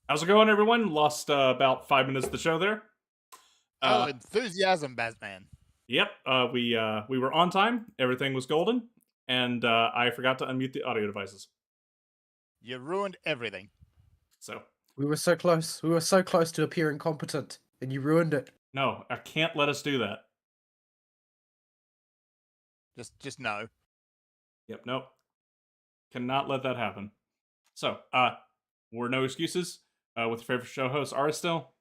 How's it going, everyone? Lost about 5 minutes of the show there. Oh, Uh, enthusiasm, Batman. yep, we were on time. Everything was golden, and I forgot to unmute the audio devices. You ruined everything. So We were so close. We were so close to appearing competent, and you ruined it. no, I can't let us do that. Just no. Yep, nope, cannot let that happen. So we're no excuses. With your favorite show host, Ara still.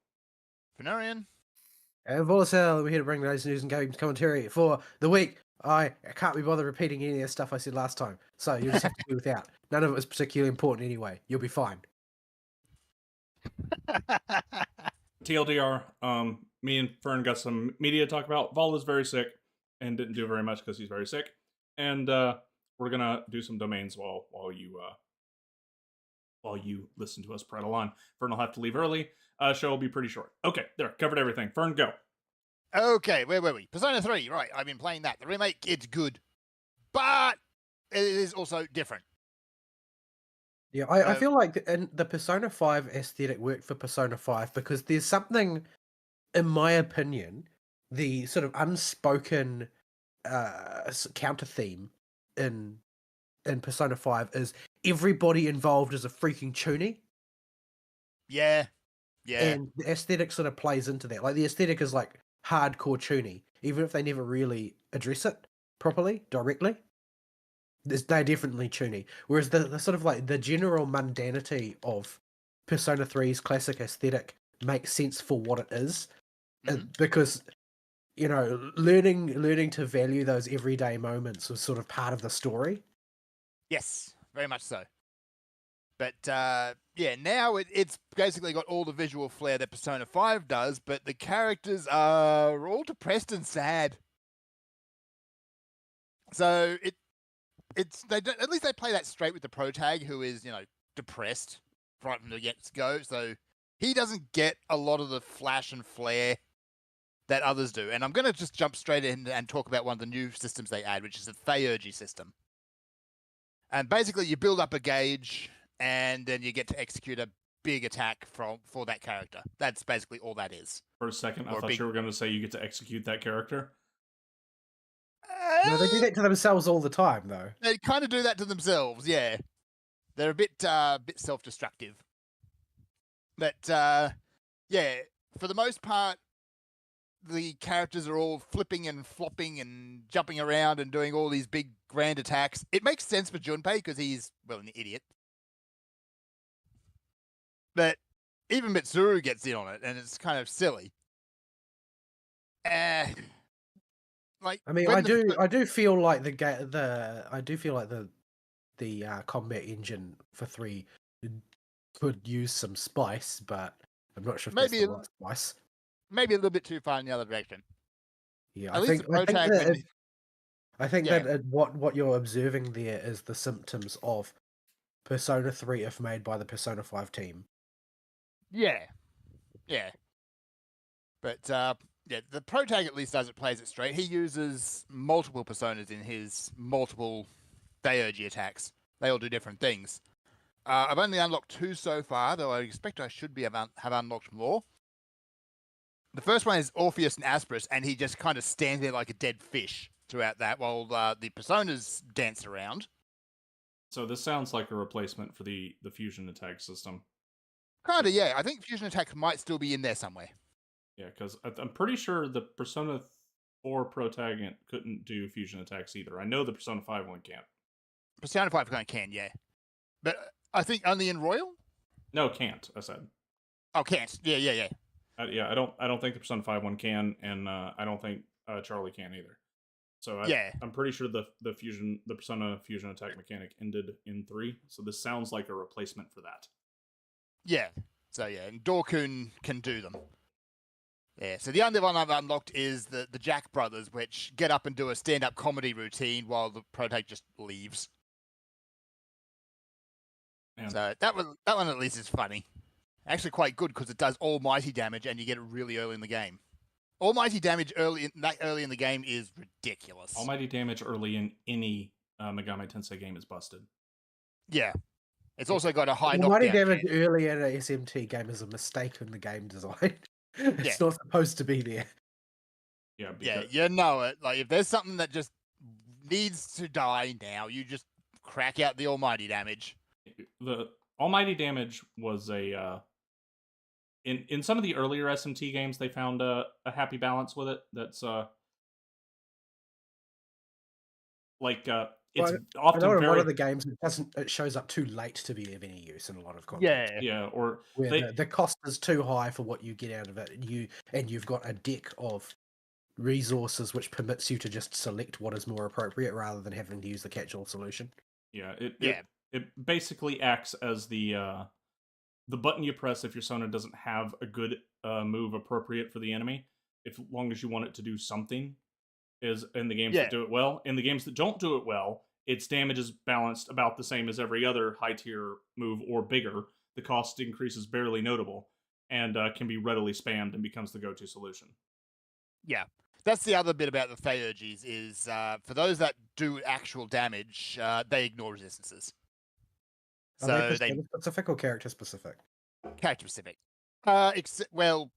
Fenarian. And Volacel, we're here to bring the latest news and games commentary for the week. I can't be bothered repeating any of the stuff I said last time, so you'll just have to do without. None of it was particularly important anyway. You'll be fine. TLDR, me and Fern got some media to talk about. Vol is very sick and didn't do very much because he's very sick. And we're gonna do some domains while you listen to us prattle on. Fern will have to leave early. Show will be pretty short. Okay, there, covered everything. Fern, go. Okay, where were we? Persona 3, right, I've been playing that. The remake, it's good. But it is also different. Yeah, I feel like the Persona 5 aesthetic worked for Persona 5 because there's something, in my opinion, the sort of unspoken counter theme in Persona 5 is everybody involved is a freaking toonie. Yeah. And the aesthetic sort of plays into that. Like the aesthetic is like hardcore toonie, even if they never really address it properly, directly. They're definitely toonie. Whereas the sort of like the general mundanity of Persona 3's classic aesthetic makes sense for what it is. Because learning to value those everyday moments was sort of part of the story. Yes, very much so. But yeah, now it's basically got all the visual flair that Persona 5 does, but the characters are all depressed and sad. So at least they play that straight with the protag, who is depressed right from the get go. So he doesn't get a lot of the flash and flare that others do. And I'm going to just jump straight in and talk about one of the new systems they add, which is the Theurgy system. And basically, you build up a gauge, and then you get to execute a big attack for that character. That's basically all that is. For a second, I thought you were going to say you get to execute that character. No, they do that to themselves all the time, though. They kind of do that to themselves, yeah. They're a bit self-destructive. But, yeah, for the most part, the characters are all flipping and flopping and jumping around and doing all these big grand attacks. It makes sense for Junpei because he's, well, an idiot. But even Mitsuru gets in on it, and it's kind of silly. Like, I mean, I do feel like the combat engine for 3 could use some spice, but I'm not sure if that's the right spice. Maybe a little bit too far in the other direction. Yeah, I think that what you're observing there is the symptoms of Persona 3 if made by the Persona 5 team. Yeah. But yeah, the protag at least plays it straight. He uses multiple personas in his multiple Theurgy attacks. They all do different things. I've only unlocked 2 so far, though I expect I should have unlocked more. The first one is Orpheus and Asperus, and he just kind of stands there like a dead fish throughout that while the personas dance around. So this sounds like a replacement for the fusion attack system. Kind of, yeah. I think fusion attack might still be in there somewhere. Yeah, because I'm pretty sure the Persona 4 protagonist couldn't do fusion attacks either. I know the Persona 5 one can't. Persona 5 can, yeah. But I think only in Royal? No, can't, I said. Oh, can't. Yeah. Yeah, I don't think the Persona 5 one can, and I don't think Charlie can either. So I'm pretty sure the Persona fusion attack mechanic ended in 3. So this sounds like a replacement for that. Yeah. So yeah, and Dorkun can do them. Yeah. So the only one I've unlocked is the Jack brothers, which get up and do a stand-up comedy routine while the protag just leaves. Man. So that one at least is funny. Actually quite good because it does almighty damage and you get it really early in the game. Almighty damage early in the game is ridiculous. Almighty damage early in any Megami Tensei game is busted. Yeah. It's also got a high Almighty knockdown damage chance. early in an SMT game is a mistake in the game design. It's not supposed to be there. Yeah, you know it. Like, if there's something that just needs to die now, you just crack out the almighty damage. The almighty damage was a in some of the earlier SMT games they found a happy balance with it. That's it's often I know in very... one of the games it shows up too late to be of any use in a lot of context. Yeah, or where the cost is too high for what you get out of it, and you've got a deck of resources which permits you to just select what is more appropriate rather than having to use the catch-all solution. Yeah, it basically acts as the button you press if your Sona doesn't have a good move appropriate for the enemy, if long as you want it to do something, is in the games that do it well. In the games that don't do it well, its damage is balanced about the same as every other high-tier move or bigger. The cost increase is barely notable and can be readily spammed and becomes the go-to solution. Yeah. That's the other bit about the Theurgies is for those that do actual damage, they ignore resistances. Are they specific or character specific? Character specific. Well,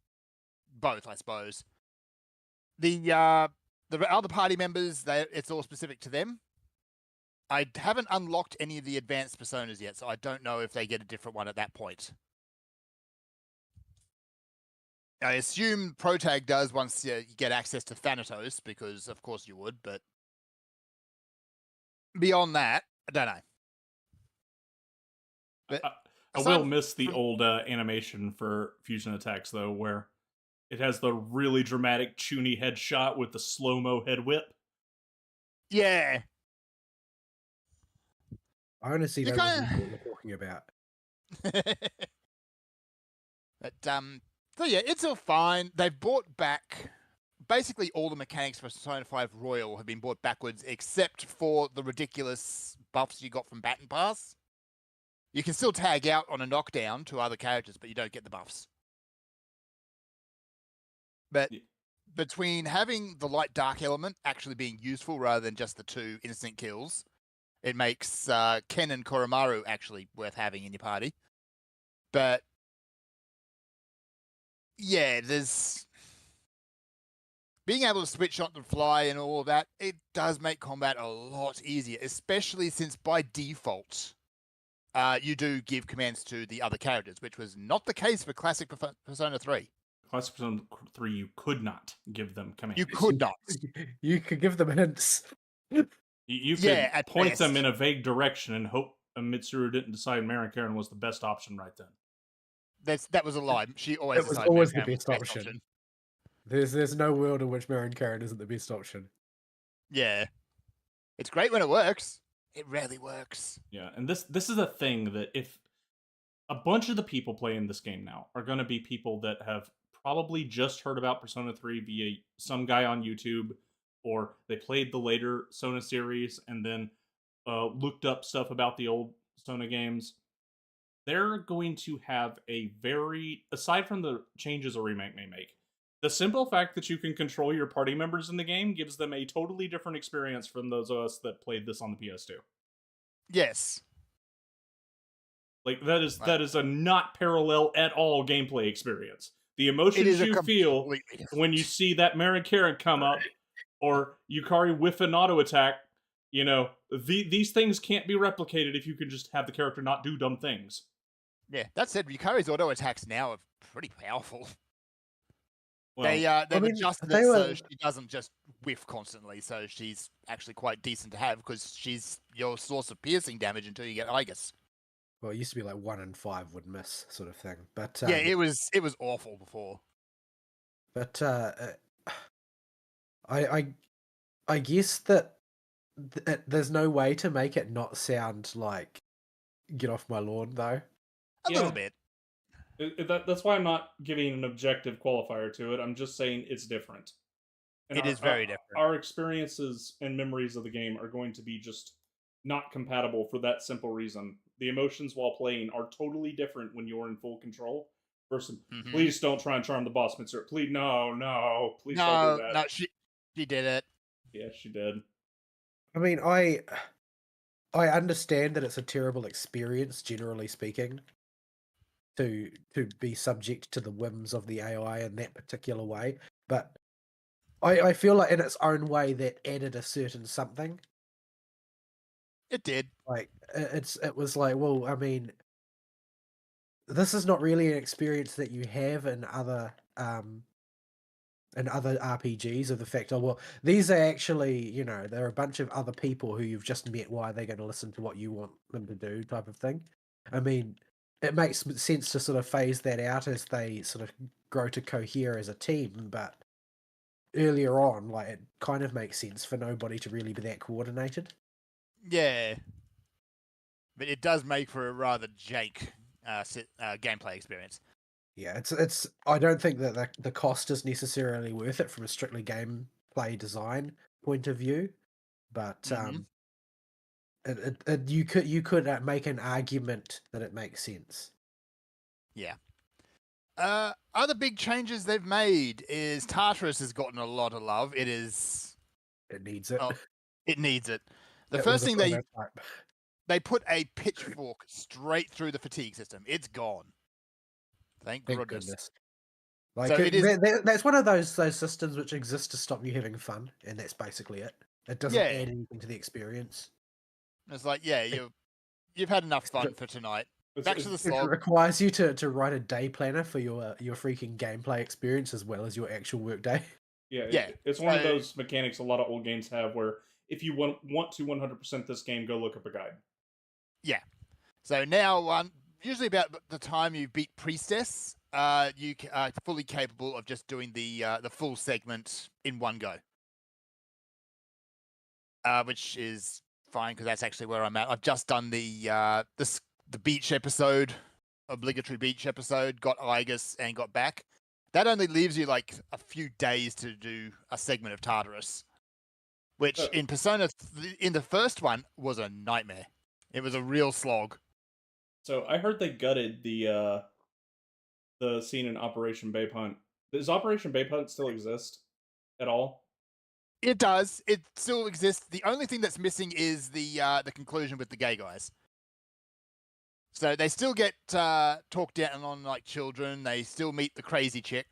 both, I suppose. The other party members, it's all specific to them. I haven't unlocked any of the advanced personas yet, so I don't know if they get a different one at that point. I assume Protag does once you get access to Thanatos, because of course you would, but beyond that, I don't know. But I will miss the old animation for fusion attacks, though, where it has the really dramatic Chuni headshot with the slow-mo head whip. Yeah. I honestly don't know what you're talking about. But, so yeah, it's all fine. They've brought back basically all the mechanics for Persona 5 Royal have been brought backwards, except for the ridiculous buffs you got from Baton Pass. You can still tag out on a knockdown to other characters, but you don't get the buffs. But between having the light dark element actually being useful rather than just the 2 instant kills, it makes Ken and Koromaru actually worth having in your party. But yeah, there's being able to switch on the fly and all of that, it does make combat a lot easier, especially since by default, you do give commands to the other characters, which was not the case for Classic Persona 3. Classic Persona 3, you could not give them commands. You could not. You could give them hints. You could point them in a vague direction and hope Mitsuru didn't decide Marin Karen was the best option right then. That was a lie. She always was always the best option. There's no world in which Marin Karen isn't the best option. Yeah. It's great when it works. It rarely works. Yeah, and this is a thing that if a bunch of the people playing this game now are going to be people that have probably just heard about Persona 3 via some guy on YouTube, or they played the later Sona series and then looked up stuff about the old Sona games, they're going to have a very, aside from the changes a remake may make, the simple fact that you can control your party members in the game gives them a totally different experience from those of us that played this on the PS2. Yes. Like, that is a not parallel at all gameplay experience. The emotions you feel when you see that Marin Karen come up, or Yukari whiff an auto attack, you know, these things can't be replicated if you can just have the character not do dumb things. Yeah, that said, Yukari's auto attacks now are pretty powerful. Well, they've adjusted it so she doesn't just whiff constantly, so she's actually quite decent to have because she's your source of piercing damage until you get Aegis. Well, it used to be like 1 in 5 would miss, sort of thing. But yeah, it was awful before. But I guess that there's no way to make it not sound like get off my lawn, though. A little bit. That's why I'm not giving an objective qualifier to it. I'm just saying it's different. And it is very different. Our experiences and memories of the game are going to be just not compatible for that simple reason. The emotions while playing are totally different when you're in full control. Versus, please don't try and charm the boss, Mitsuru. Please, no, please don't do that. No, she did it. Yeah, she did. I mean, I understand that it's a terrible experience, generally speaking, to be subject to the whims of the AI in that particular way, but I feel like in its own way that added a certain something. It did. Like it was like, well, I mean, this is not really an experience that you have in other RPGs, of the fact, oh well, these are actually, you know, there are a bunch of other people who you've just met. Why are they going to listen to what you want them to do, type of thing. I mean, it makes sense to sort of phase that out as they sort of grow to cohere as a team, but earlier on, like, it kind of makes sense for nobody to really be that coordinated. Yeah, but it does make for a rather jank gameplay experience. Yeah, it's. I don't think that the cost is necessarily worth it from a strictly gameplay design point of view, but you could make an argument that it makes sense. Yeah. Other big changes they've made is Tartarus has gotten a lot of love. It needs it. Oh, it needs it. The first thing they put a pitchfork straight through the fatigue system. It's gone. Thank goodness. Like, so that's one of those systems which exist to stop you having fun, and that's basically it. It doesn't add anything to the experience. It's like, yeah, you've had enough fun for tonight. Back to the slog. It requires you to write a day planner for your freaking gameplay experience as well as your actual work day. Yeah. It's one of those mechanics a lot of old games have where if you want to 100% this game, go look up a guide. Yeah. So now, usually about the time you beat Priestess, you are fully capable of just doing the full segment in one go. Which is fine, because that's actually where I'm at. I've just done the beach episode, obligatory beach episode, got Aigis and got back. That only leaves you like a few days to do a segment of Tartarus, which in Persona, in the first one, was a nightmare. It was a real slog. So I heard they gutted the scene in Operation Babe Hunt. Does Operation Babe Hunt still exist at all? It does. It still exists. The only thing that's missing is the conclusion with the gay guys. So they still get talked down on like children. They still meet the crazy chick.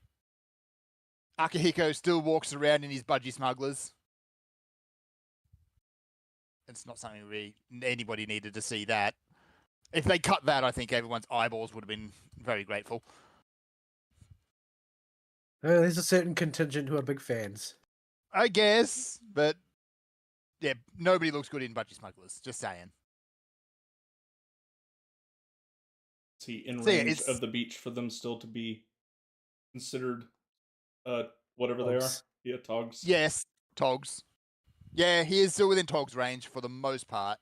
Akihiko still walks around in his budgie smugglers. It's not something anybody needed to see that. If they cut that, I think everyone's eyeballs would have been very grateful. There's a certain contingent who are big fans. I guess, but yeah, nobody looks good in budgie smugglers. Just saying. Is he in range of the beach for them still to be considered whatever Togs. They are? Yeah, Togs. Yes, Togs. Yeah, he is still within Togs range for the most part.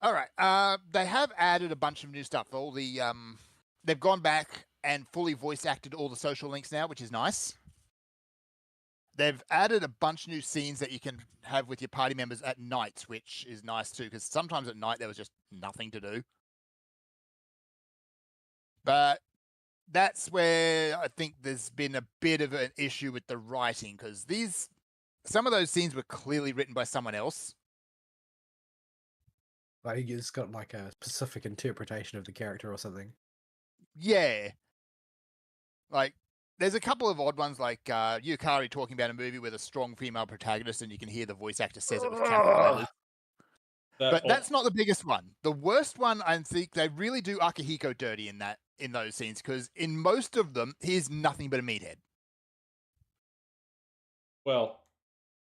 All right. They have added a bunch of new stuff. All the they've gone back and fully voice acted all the social links now, which is nice. They've added a bunch of new scenes that you can have with your party members at night, which is nice too, because sometimes at night there was just nothing to do. But that's where I think there's been a bit of an issue with the writing, because some of those scenes were clearly written by someone else. Like, he's got like a specific interpretation of the character or something. Yeah. Like, there's a couple of odd ones, like Yukari talking about a movie with a strong female protagonist, and you can hear the voice actor says it with capital. But that's not the biggest one. The worst one, I think, they really do Akihiko dirty in those scenes, because in most of them, he's nothing but a meathead. Well,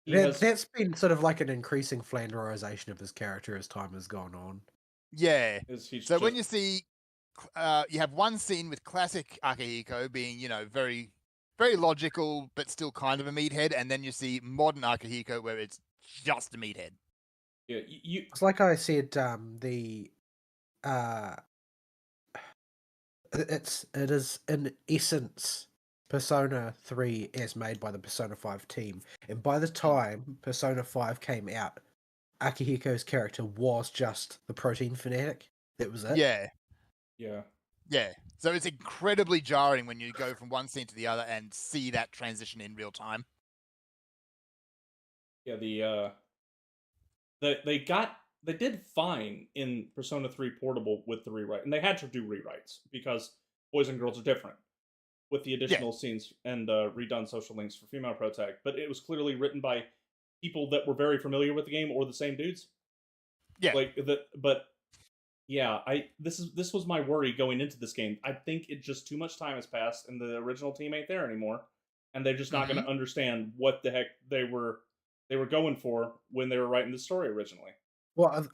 that's been sort of like an increasing flanderization of his character as time has gone on. Yeah. So when you see, you have one scene with classic Akihiko being, very, very logical, but still kind of a meathead, and then you see modern Akihiko where it's just a meathead. Yeah, it's like I said, it is in essence Persona 3 as made by the Persona 5 team, and by the time Persona 5 came out, Akihiko's character was just the protein fanatic. That was it. Yeah. So it's incredibly jarring when you go from one scene to the other and see that transition in real time. Yeah, they did fine in Persona 3 Portable with the rewrite, and they had to do rewrites because boys and girls are different with the additional scenes and redone social links for female protag. But it was clearly written by people that were very familiar with the game or the same dudes. Yeah. Like that, but yeah, this was my worry going into this game. I think it just too much time has passed, and the original team ain't there anymore, and they're just not going to understand what the heck they were going for when they were writing the story originally. Well,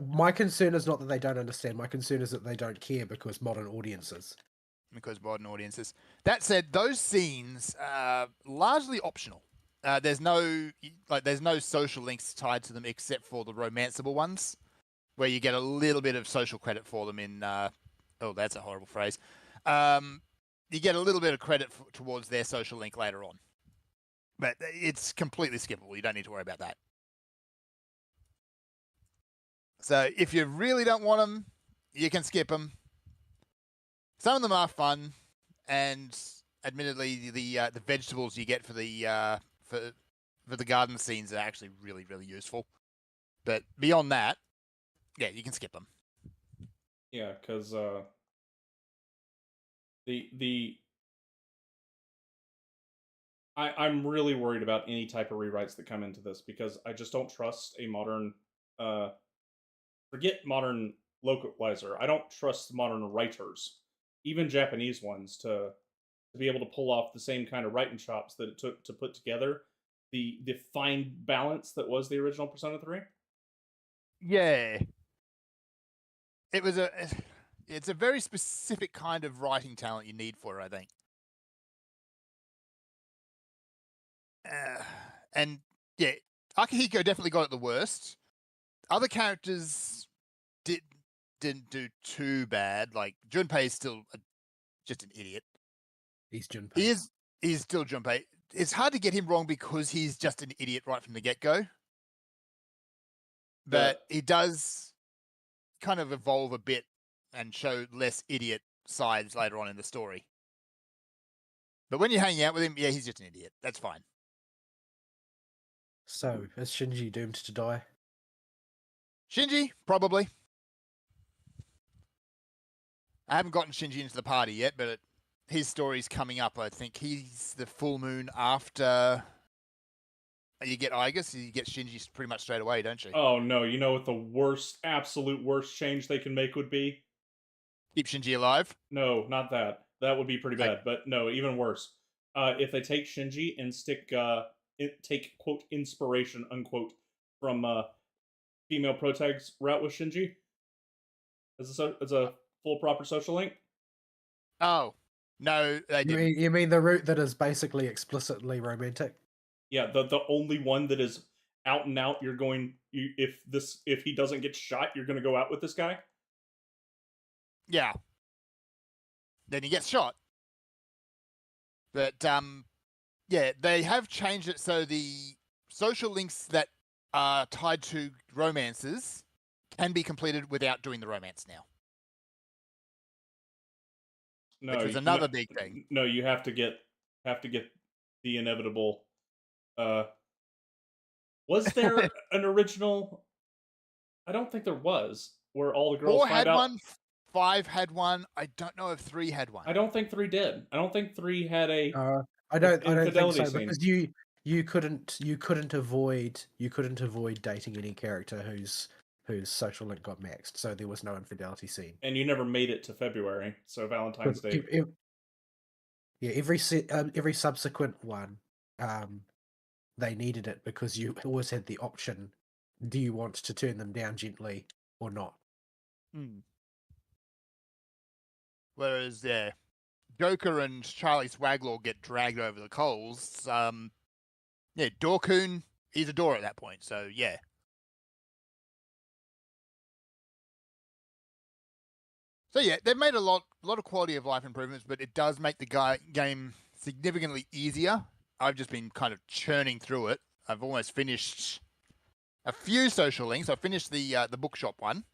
my concern is not that they don't understand. My concern is that they don't care because modern audiences. That said, those scenes are largely optional. There's no social links tied to them except for the romanceable ones, where you get a little bit of social credit for them in. Oh, that's a horrible phrase. You get a little bit of credit towards their social link later on, but it's completely skippable. You don't need to worry about that. So if you really don't want them, you can skip them. Some of them are fun, and admittedly, the vegetables you get for the garden scenes are actually really, really useful. But beyond that, yeah, you can skip them. Yeah, because I'm really worried about any type of rewrites that come into this because I just don't trust a modern forget modern localizer. I don't trust modern writers, even Japanese ones, to be able to pull off the same kind of writing chops that it took to put together the fine balance that was the original Persona 3. Yeah. It's a very specific kind of writing talent you need for it, I think. And yeah, Akihiko definitely got it the worst. Other characters didn't do too bad. Like Junpei is still just an idiot. He's Junpei. He's still Junpei. It's hard to get him wrong because he's just an idiot right from the get-go. But he does kind of evolve a bit and show less idiot sides later on in the story. But when you're hanging out with him, yeah, he's just an idiot. That's fine. So, is Shinji doomed to die? Shinji, probably. I haven't gotten Shinji into the party yet, but his story's coming up. I think he's the full moon after you get Aigis. You get Shinji pretty much straight away, don't you? Oh no! You know what the absolute worst change they can make would be? Keep Shinji alive? No, not that. That would be pretty bad. But no, even worse. If they take Shinji and take quote inspiration unquote from female protag's route with Shinji as a full proper social link. Oh no, they didn't. You mean the route that is basically explicitly romantic? Yeah, the only one that is out and out. If he doesn't get shot, you're going to go out with this guy. Yeah. Then he gets shot. But yeah, they have changed it so the social links that are tied to romances can be completed without doing the romance now. No, which was another big thing. No, you have to get the inevitable. Was there an original? I don't think there was. Where all the girls 4 had one, 5 had one. I don't know if 3 had one. I don't think 3 did. I don't think 3 had a. I don't think so scene. because you couldn't avoid dating any character whose social link got maxed, so there was no infidelity scene. And you never made it to February, so Valentine's Day. Every subsequent one, they needed it because you always had the option: do you want to turn them down gently or not? Whereas, yeah, Joker and Charlie Swaglaw get dragged over the coals. Yeah, Dorkun, he's a door at that point, so yeah. So yeah, they've made a lot of quality of life improvements, but it does make the game significantly easier. I've just been kind of churning through it. I've almost finished a few social links. I finished the bookshop one.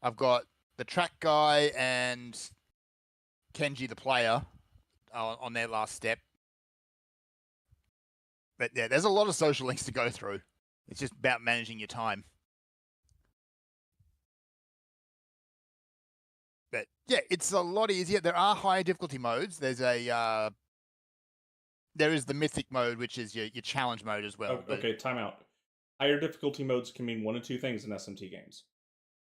I've got the track guy and Kenji the player on their last step. But yeah, there's a lot of social links to go through. It's just about managing your time. But yeah, it's a lot easier. There are higher difficulty modes. There is the mythic mode, which is your challenge mode as well. Okay, time out. Higher difficulty modes can mean one of two things in SMT games.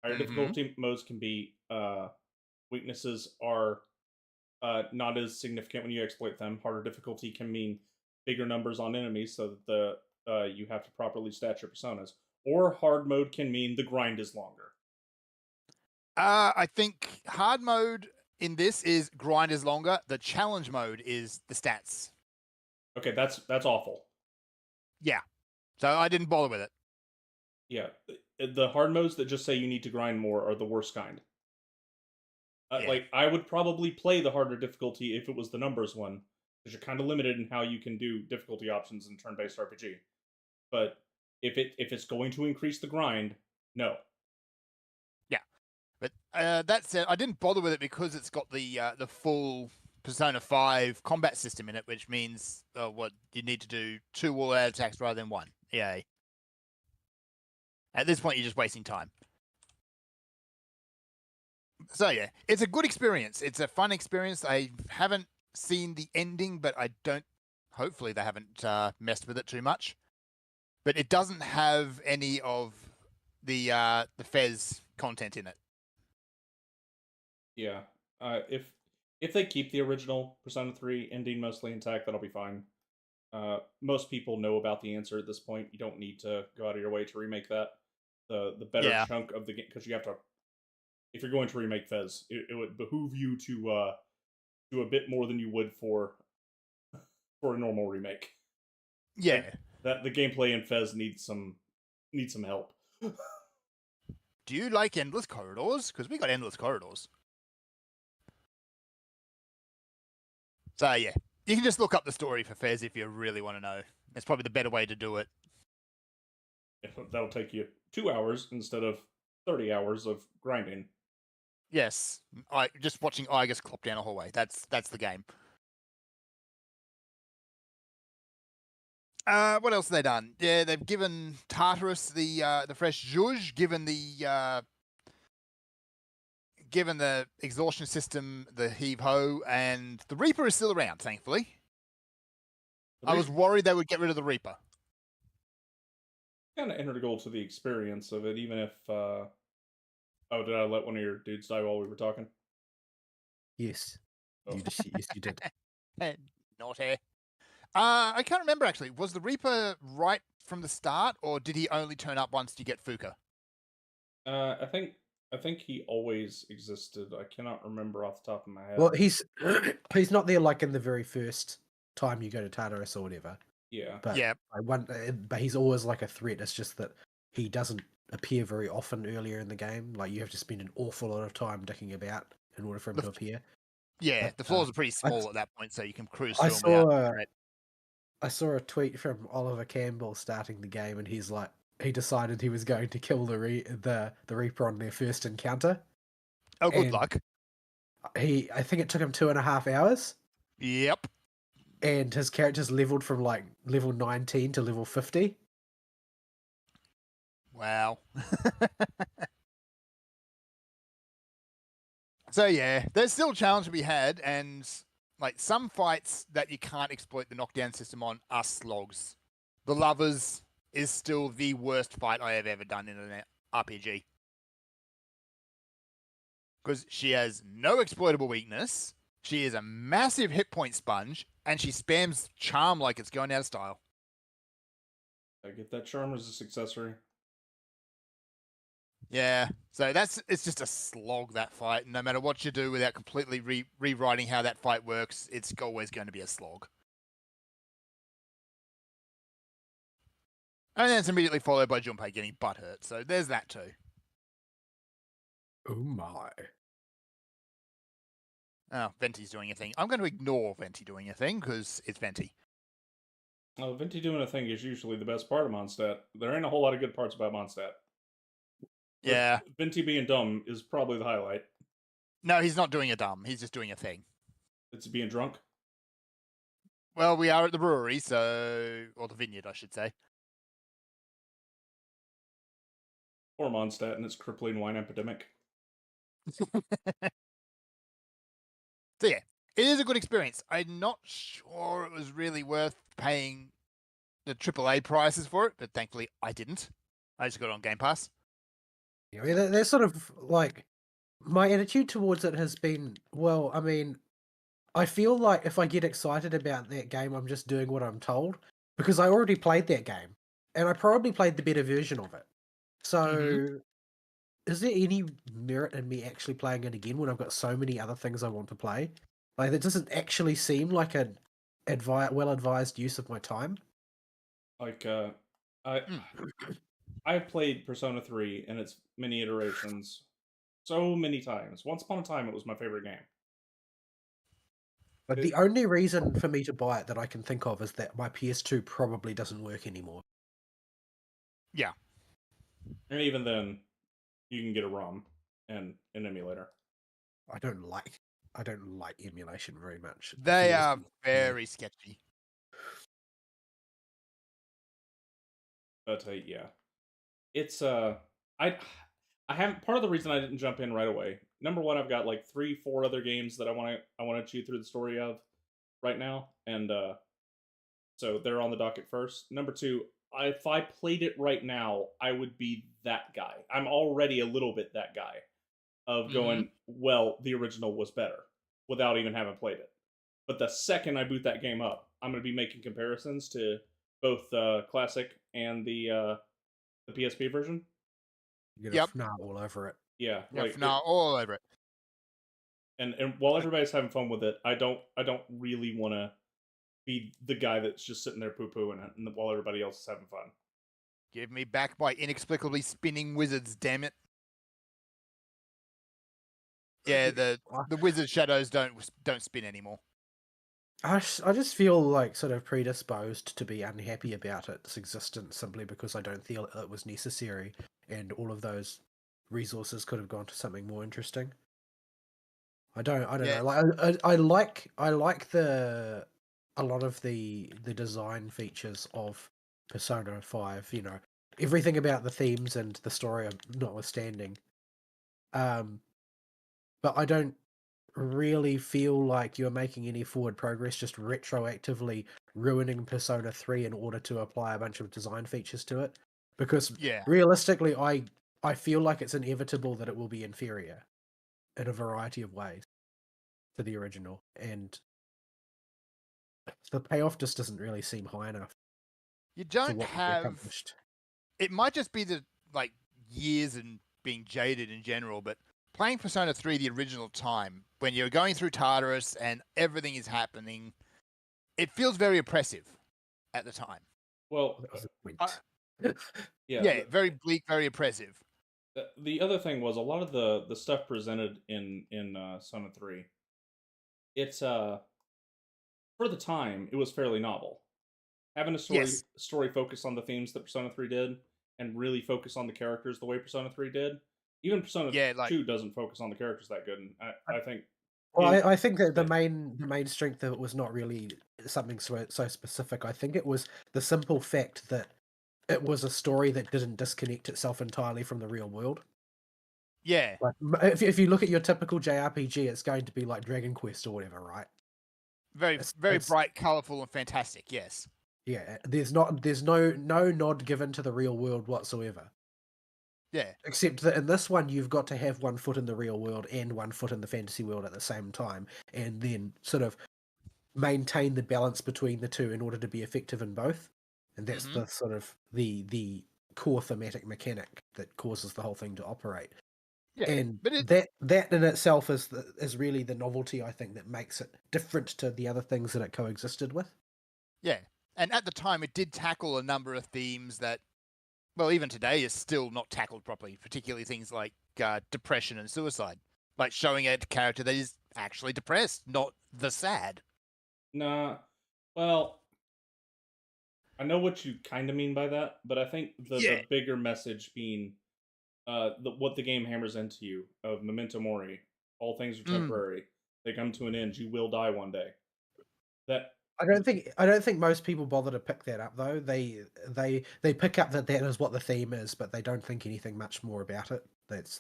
Higher difficulty modes can be weaknesses are not as significant when you exploit them. Harder difficulty can mean bigger numbers on enemies, so that you have to properly stat your personas. Or hard mode can mean the grind is longer. I think hard mode in this is grind is longer. The challenge mode is the stats. Okay, that's awful. Yeah, so I didn't bother with it. Yeah, the hard modes that just say you need to grind more are the worst kind. Yeah. Like, I would probably play the harder difficulty if it was the numbers one, because you're kind of limited in how you can do difficulty options in turn-based RPG. But if it's going to increase the grind, no. Yeah, but that said, I didn't bother with it because it's got the full Persona 5 combat system in it, which means what you need to do 2 all-out attacks rather than 1. Yay. At this point, you're just wasting time. So yeah, it's a good experience. It's a fun experience. I haven't seen the ending, but I don't. Hopefully, they haven't messed with it too much. But it doesn't have any of the Fez content in it. Yeah, if they keep the original Persona 3 ending mostly intact, that'll be fine. Most people know about the answer at this point. You don't need to go out of your way to remake that. The better chunk of the game, because you have to. If you're going to remake Fez, it would behoove you to do a bit more than you would for a normal remake. Yeah, like, that the gameplay in Fez needs some help. Do you like endless corridors? Because we got endless corridors. So yeah, you can just look up the story for Fez if you really want to know. It's probably the better way to do it. That'll take you 2 hours instead of 30 hours of grinding. Yes, just watching Igus clop down a hallway. That's the game. What else have they done? Yeah, they've given Tartarus the fresh zhuzh, given the exhaustion system the heave ho, and the Reaper is still around. Thankfully, I was worried they would get rid of the Reaper. Kind of integral to the experience of it, even if. Oh, did I let one of your dudes die while we were talking? Yes. Oh. Yes, you did. Naughty. I can't remember actually. Was the Reaper right from the start, or did he only turn up once you get Fuka? I think he always existed. I cannot remember off the top of my head. Well, he's not there like in the very first time you go to Tartarus or whatever. Yeah. But yeah. But he's always like a threat. It's just that he doesn't appear very often earlier in the game. Like you have to spend an awful lot of time dicking about in order for him to appear. Yeah, but, the floors are pretty small at that point, so you can cruise through them without threat. I saw a tweet from Oliver Campbell starting the game, and he's like, he decided he was going to kill the Reaper on their first encounter. Oh, good luck. I think it took him 2.5 hours. Yep. And his character's leveled from like level 19 to level 50. Wow. So yeah, there's still a challenge to be had, and like some fights that you can't exploit the knockdown system on are slogs. The Lovers is still the worst fight I have ever done in an RPG. Because she has no exploitable weakness, she is a massive hit point sponge, and she spams charm like it's going out of style. I get that charm resist accessory. Yeah, so it's just a slog, that fight. No matter what you do without completely rewriting how that fight works, it's always going to be a slog. And then it's immediately followed by Junpei getting butthurt, so there's that too. Oh my. Oh, Venti's doing a thing. I'm going to ignore Venti doing a thing, because it's Venti. Well, Venti doing a thing is usually the best part of Mondstadt. There ain't a whole lot of good parts about Mondstadt. Yeah. Venti being dumb is probably the highlight. No, he's not doing a dumb. He's just doing a thing. It's being drunk? Well, we are at the brewery, so... Or the vineyard, I should say. Or Mondstadt and its crippling wine epidemic. So yeah, it is a good experience. I'm not sure it was really worth paying the AAA prices for it, but thankfully I didn't. I just got it on Game Pass. I mean, they're sort of like my attitude towards it has been, well, I mean, I feel like if I get excited about that game, I'm just doing what I'm told because I already played that game and I probably played the better version of it. So, is there any merit in me actually playing it again when I've got so many other things I want to play? Like, that doesn't actually seem like an well-advised use of my time. Like, I've played Persona 3 and its many iterations so many times. Once upon a time, it was my favorite game. But the only reason for me to buy it that I can think of is that my PS2 probably doesn't work anymore. Yeah. And even then, you can get a ROM and an emulator. I don't like emulation very much. They are very sketchy. But yeah, it's I haven't. Part of the reason I didn't jump in right away. Number one, I've got like 3-4 other games that I want to chew through the story of right now, and so they're on the docket first. Number two, if I played it right now, I would be that guy. I'm already a little bit that guy of going, well, the original was better without even having played it. But the second I boot that game up, I'm going to be making comparisons to both the classic and the PSP version. You get a FNAF all over it. Yeah, like FNAF all over it. And while everybody's having fun with it, I don't really want to be the guy that's just sitting there poo-pooing it, and while everybody else is having fun. Give me back my inexplicably spinning wizards, damn it! Yeah, the wizard shadows don't spin anymore. I just feel like sort of predisposed to be unhappy about its existence simply because I don't feel it was necessary, and all of those resources could have gone to something more interesting. I don't know. Like I like a lot of the design features of Persona 5. You know, everything about the themes and the story are notwithstanding. But I don't really feel like you're making any forward progress just retroactively ruining Persona 3 in order to apply a bunch of design features to it. Because realistically, I feel like it's inevitable that it will be inferior in a variety of ways to the original, and the payoff just doesn't really seem high enough. You don't have. It might just be the years and being jaded in general, but playing Persona 3 the original time, when you're going through Tartarus and everything is happening, it feels very oppressive at the time. Well, yeah, very bleak, very oppressive. The other thing was a lot of the stuff presented in Persona 3. It's for the time it was fairly novel. Having a story focus on the themes that Persona 3 did, and really focus on the characters the way Persona 3 did. Even Persona 2 doesn't focus on the characters that good, and I think. Well, I think that the main strength of it was not really something so specific. I think it was the simple fact that it was a story that didn't disconnect itself entirely from the real world. Yeah. Like, if you look at your typical JRPG, it's going to be like Dragon Quest or whatever, right? Very bright, colourful, and fantastic. Yes. Yeah, there's no nod given to the real world whatsoever. Yeah. Except that in this one, you've got to have one foot in the real world and one foot in the fantasy world at the same time, and then sort of maintain the balance between the two in order to be effective in both. And that's the sort of the core thematic mechanic that causes the whole thing to operate. Yeah, and that in itself is really the novelty, I think, that makes it different to the other things that it coexisted with. Yeah, and at the time, it did tackle a number of themes that, well, even today is still not tackled properly, particularly things like depression and suicide. Like showing a character that is actually depressed, not the sad. Nah, well, I know what you kind of mean by that, but I think the bigger message being what the game hammers into you of memento mori, all things are temporary. They come to an end. You will die one day. That I don't think most people bother to pick that up though. They pick up that is what the theme is, but they don't think anything much more about it. That's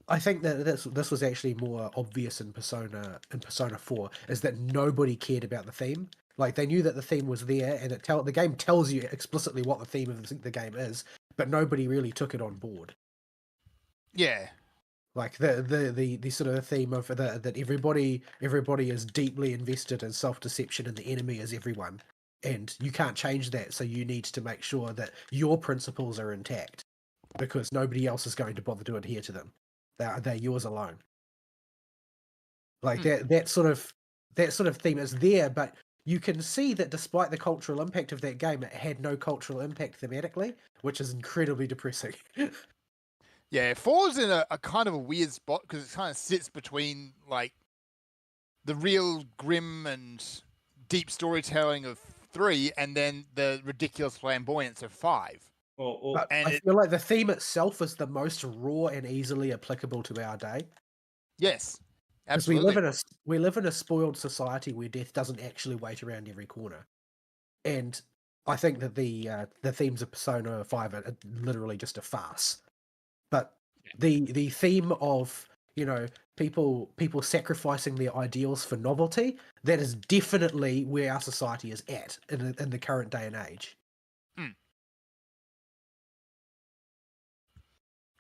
I think that this was actually more obvious in Persona 4, is that nobody cared about the theme. Like they knew that the theme was there, and the game tells you explicitly what the theme of the game is, but nobody really took it on board. Yeah. Like the sort of theme of that everybody is deeply invested in self-deception, and the enemy is everyone, and you can't change that. So you need to make sure that your principles are intact, because nobody else is going to bother to adhere to them. They're yours alone. Like that sort of theme is there, but you can see that despite the cultural impact of that game, it had no cultural impact thematically, which is incredibly depressing. Yeah, 4's in a kind of a weird spot because it kind of sits between like the real grim and deep storytelling of 3 and then the ridiculous flamboyance of 5. But I feel like the theme itself is the most raw and easily applicable to our day. Yes, because absolutely. we live in a spoiled society where death doesn't actually wait around every corner, and I think that the themes of Persona 5 are literally just a farce. But the theme of, you know, people sacrificing their ideals for novelty, that is definitely where our society is at in the current day and age.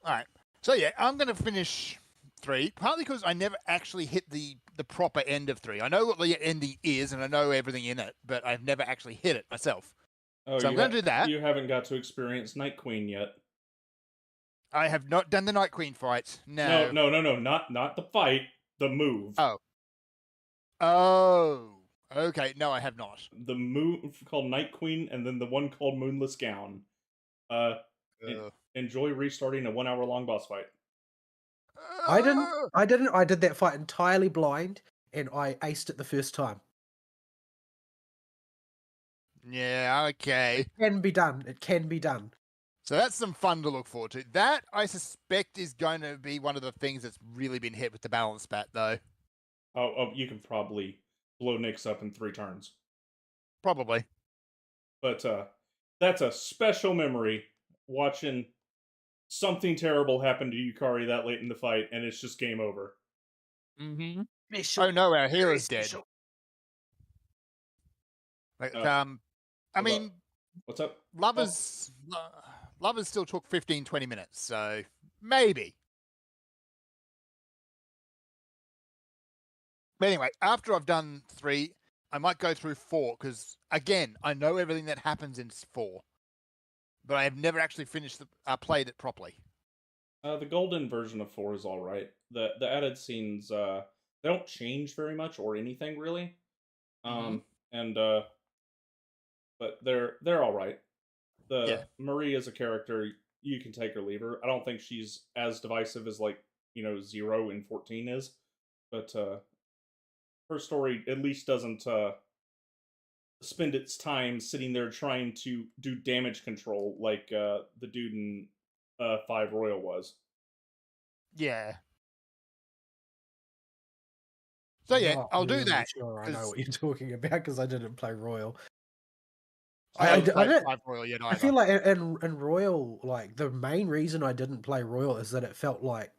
All right. So yeah, I'm going to finish 3, partly because I never actually hit the proper end of 3. I know what the ending is, and I know everything in it, but I've never actually hit it myself. Oh, so I'm going to do that. You haven't got to experience Night Queen yet. I have not done the Night Queen fight. No. No, not the fight. The move. Oh. Okay. No, I have not. The move called Night Queen, and then the one called Moonless Gown. Enjoy restarting a 1 hour long boss fight. I didn't. I did that fight entirely blind, and I aced it the first time. Yeah, okay. It can be done. It can be done. So that's some fun to look forward to. That, I suspect, is going to be one of the things that's really been hit with the balance bat, though. Oh, you can probably blow Nyx up in 3 turns. Probably. But that's a special memory, watching something terrible happen to Yukari that late in the fight, and it's just game over. Mm-hmm. Oh no, our hero's dead. Like, I mean, what's up? Lovers still took 15-20 minutes, so maybe. But anyway, after I've done 3, I might go through 4, because again, I know everything that happens in 4, but I have never actually played it properly. The golden version of 4 is all right. The added scenes, they don't change very much or anything really. But they're all right. Marie as a character, you can take or leave her. I don't think she's as divisive as 0 in 14 is, but her story at least doesn't spend its time sitting there trying to do damage control like the dude in 5 Royal was. Yeah. So yeah, I'll do that. Sure, I know what you're talking about because I didn't play Royal. I feel like in Royal, like the main reason I didn't play Royal is that it felt like,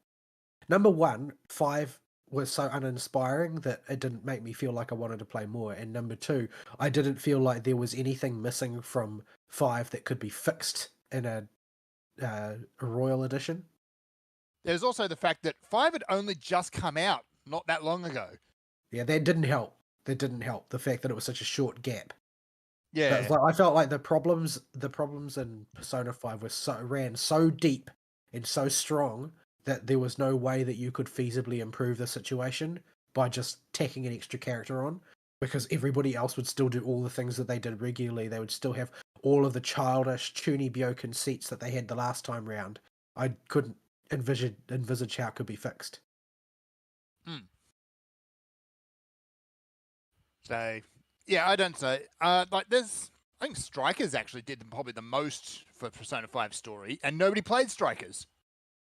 number one, 5 was so uninspiring that it didn't make me feel like I wanted to play more, and number 2, I didn't feel like there was anything missing from 5 that could be fixed in a Royal edition. There's also the fact that 5 had only just come out not that long ago. Yeah, that didn't help. The fact that it was such a short gap. Yeah, I felt like the problems in Persona 5 ran so deep and so strong that there was no way that you could feasibly improve the situation by just tacking an extra character on, because everybody else would still do all the things that they did regularly. They would still have all of the childish Chunibyo conceits that they had the last time round. I couldn't envisage how it could be fixed. So, yeah, I don't say. I think Strikers actually did probably the most for Persona 5 story, and nobody played Strikers.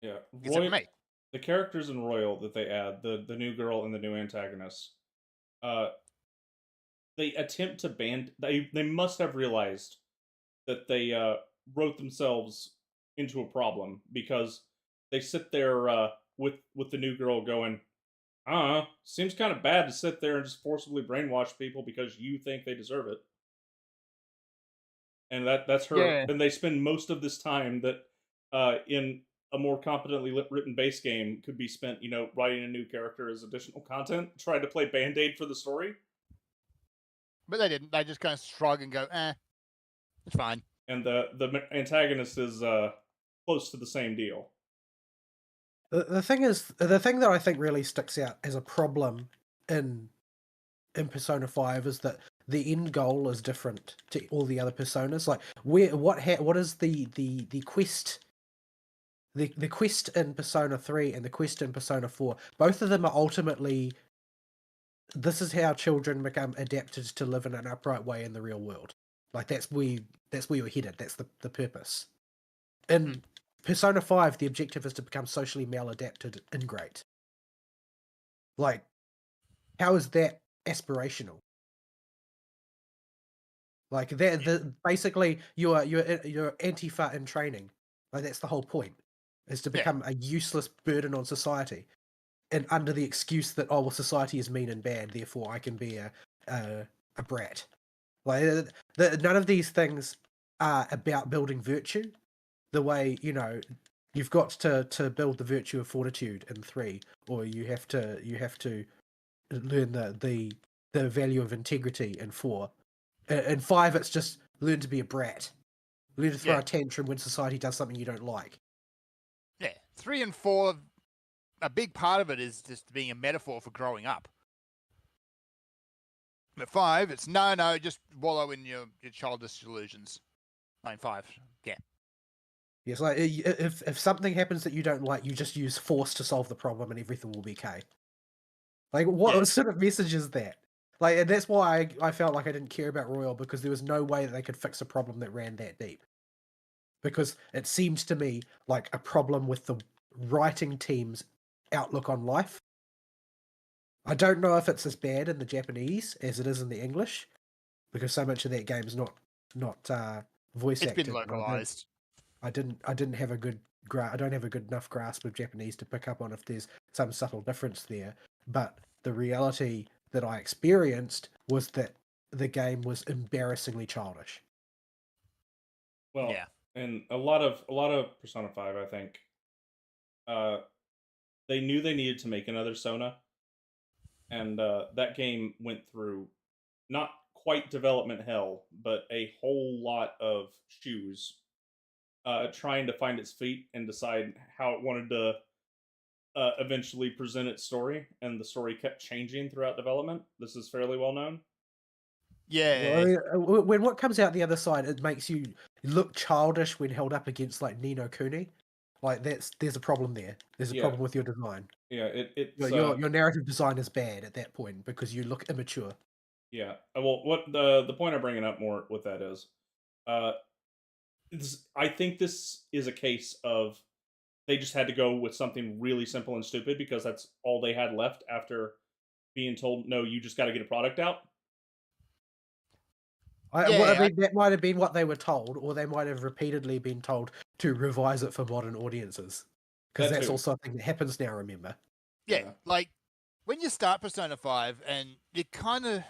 Yeah, except for me. The characters in Royal that they add, the new girl and the new antagonist, they attempt to they must have realized that they wrote themselves into a problem, because they sit there with the new girl going, seems kind of bad to sit there and just forcibly brainwash people because you think they deserve it. And that's her. Yeah. And they spend most of this time that in a more competently written base game could be spent, writing a new character as additional content, trying to play Band-Aid for the story. But they didn't. They just kind of shrug and go, it's fine. And the antagonist is close to the same deal. The thing that I think really sticks out as a problem in Persona 5 is that the end goal is different to all the other personas. Like, what is the quest? The quest in Persona 3 and the quest in Persona 4, both of them are ultimately, this is how children become adapted to live in an upright way in the real world. Like, that's where you're headed. That's the purpose. In Persona 5, the objective is to become socially maladapted ingrate. Like, how is that aspirational? Like, that basically you're Antifa in training. Like, that's the whole point, is to become a useless burden on society, and under the excuse that, oh well, society is mean and bad, therefore I can be a brat. Like, none of these things are about building virtue. The way, you've got to build the virtue of fortitude in 3, or you have to learn the value of integrity in 4. In 5, it's just learn to be a brat. Learn to throw a tantrum when society does something you don't like. Yeah, 3 and 4, a big part of it is just being a metaphor for growing up. But 5, it's no, just wallow in your childish delusions. 5, yeah. Yes, like, if something happens that you don't like, you just use force to solve the problem and everything will be okay. Like, what sort of message is that? Like, and that's why I felt like I didn't care about Royal, because there was no way that they could fix a problem that ran that deep. Because it seemed to me like a problem with the writing team's outlook on life. I don't know if it's as bad in the Japanese as it is in the English, because so much of that game's not voice acted. It's been localized. I didn't have a good I don't have a good enough grasp of Japanese to pick up on if there's some subtle difference there. But the reality that I experienced was that the game was embarrassingly childish. Well, and a lot of Persona 5, I think, they knew they needed to make another Sona, and that game went through not quite development hell, but a whole lot of shoes, trying to find its feet and decide how it wanted to eventually present its story, and the story kept changing throughout development. This is fairly well known. Yeah. Well, when what comes out the other side, it makes you look childish when held up against like Ni no Kuni. Like, there's a problem there. There's a problem with your design. Yeah, your narrative design is bad at that point because you look immature. Yeah. Well, what the point I'm bringing up more with that is, I think this is a case of they just had to go with something really simple and stupid because that's all they had left after being told, no, you just got to get a product out. I mean, that might have been what they were told, or they might have repeatedly been told to revise it for modern audiences. Because that's also a thing that happens now, remember? Yeah, like, when you start Persona 5, and you kind of...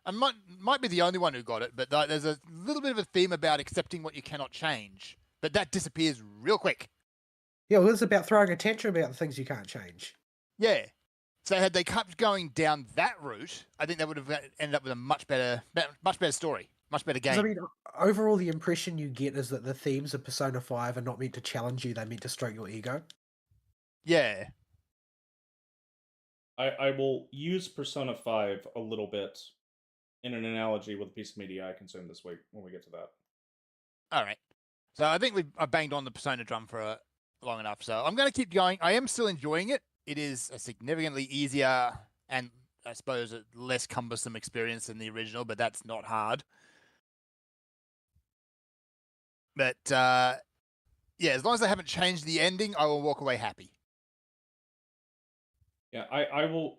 I might be the only one who got it, but there's a little bit of a theme about accepting what you cannot change. But that disappears real quick. Yeah, well, it's about throwing a tantrum about the things you can't change. Yeah. So had they kept going down that route, I think they would have ended up with a much better story, much better game. I mean, overall, the impression you get is that the themes of Persona 5 are not meant to challenge you; they're meant to stroke your ego. Yeah. I will use Persona 5 a little bit in an analogy with a piece of media I consumed this week when we get to that. All right. So I think I banged on the Persona drum for long enough. So I'm going to keep going. I am still enjoying it. It is a significantly easier and, I suppose, a less cumbersome experience than the original, but that's not hard. But, yeah, as long as I haven't changed the ending, I will walk away happy. Yeah, I will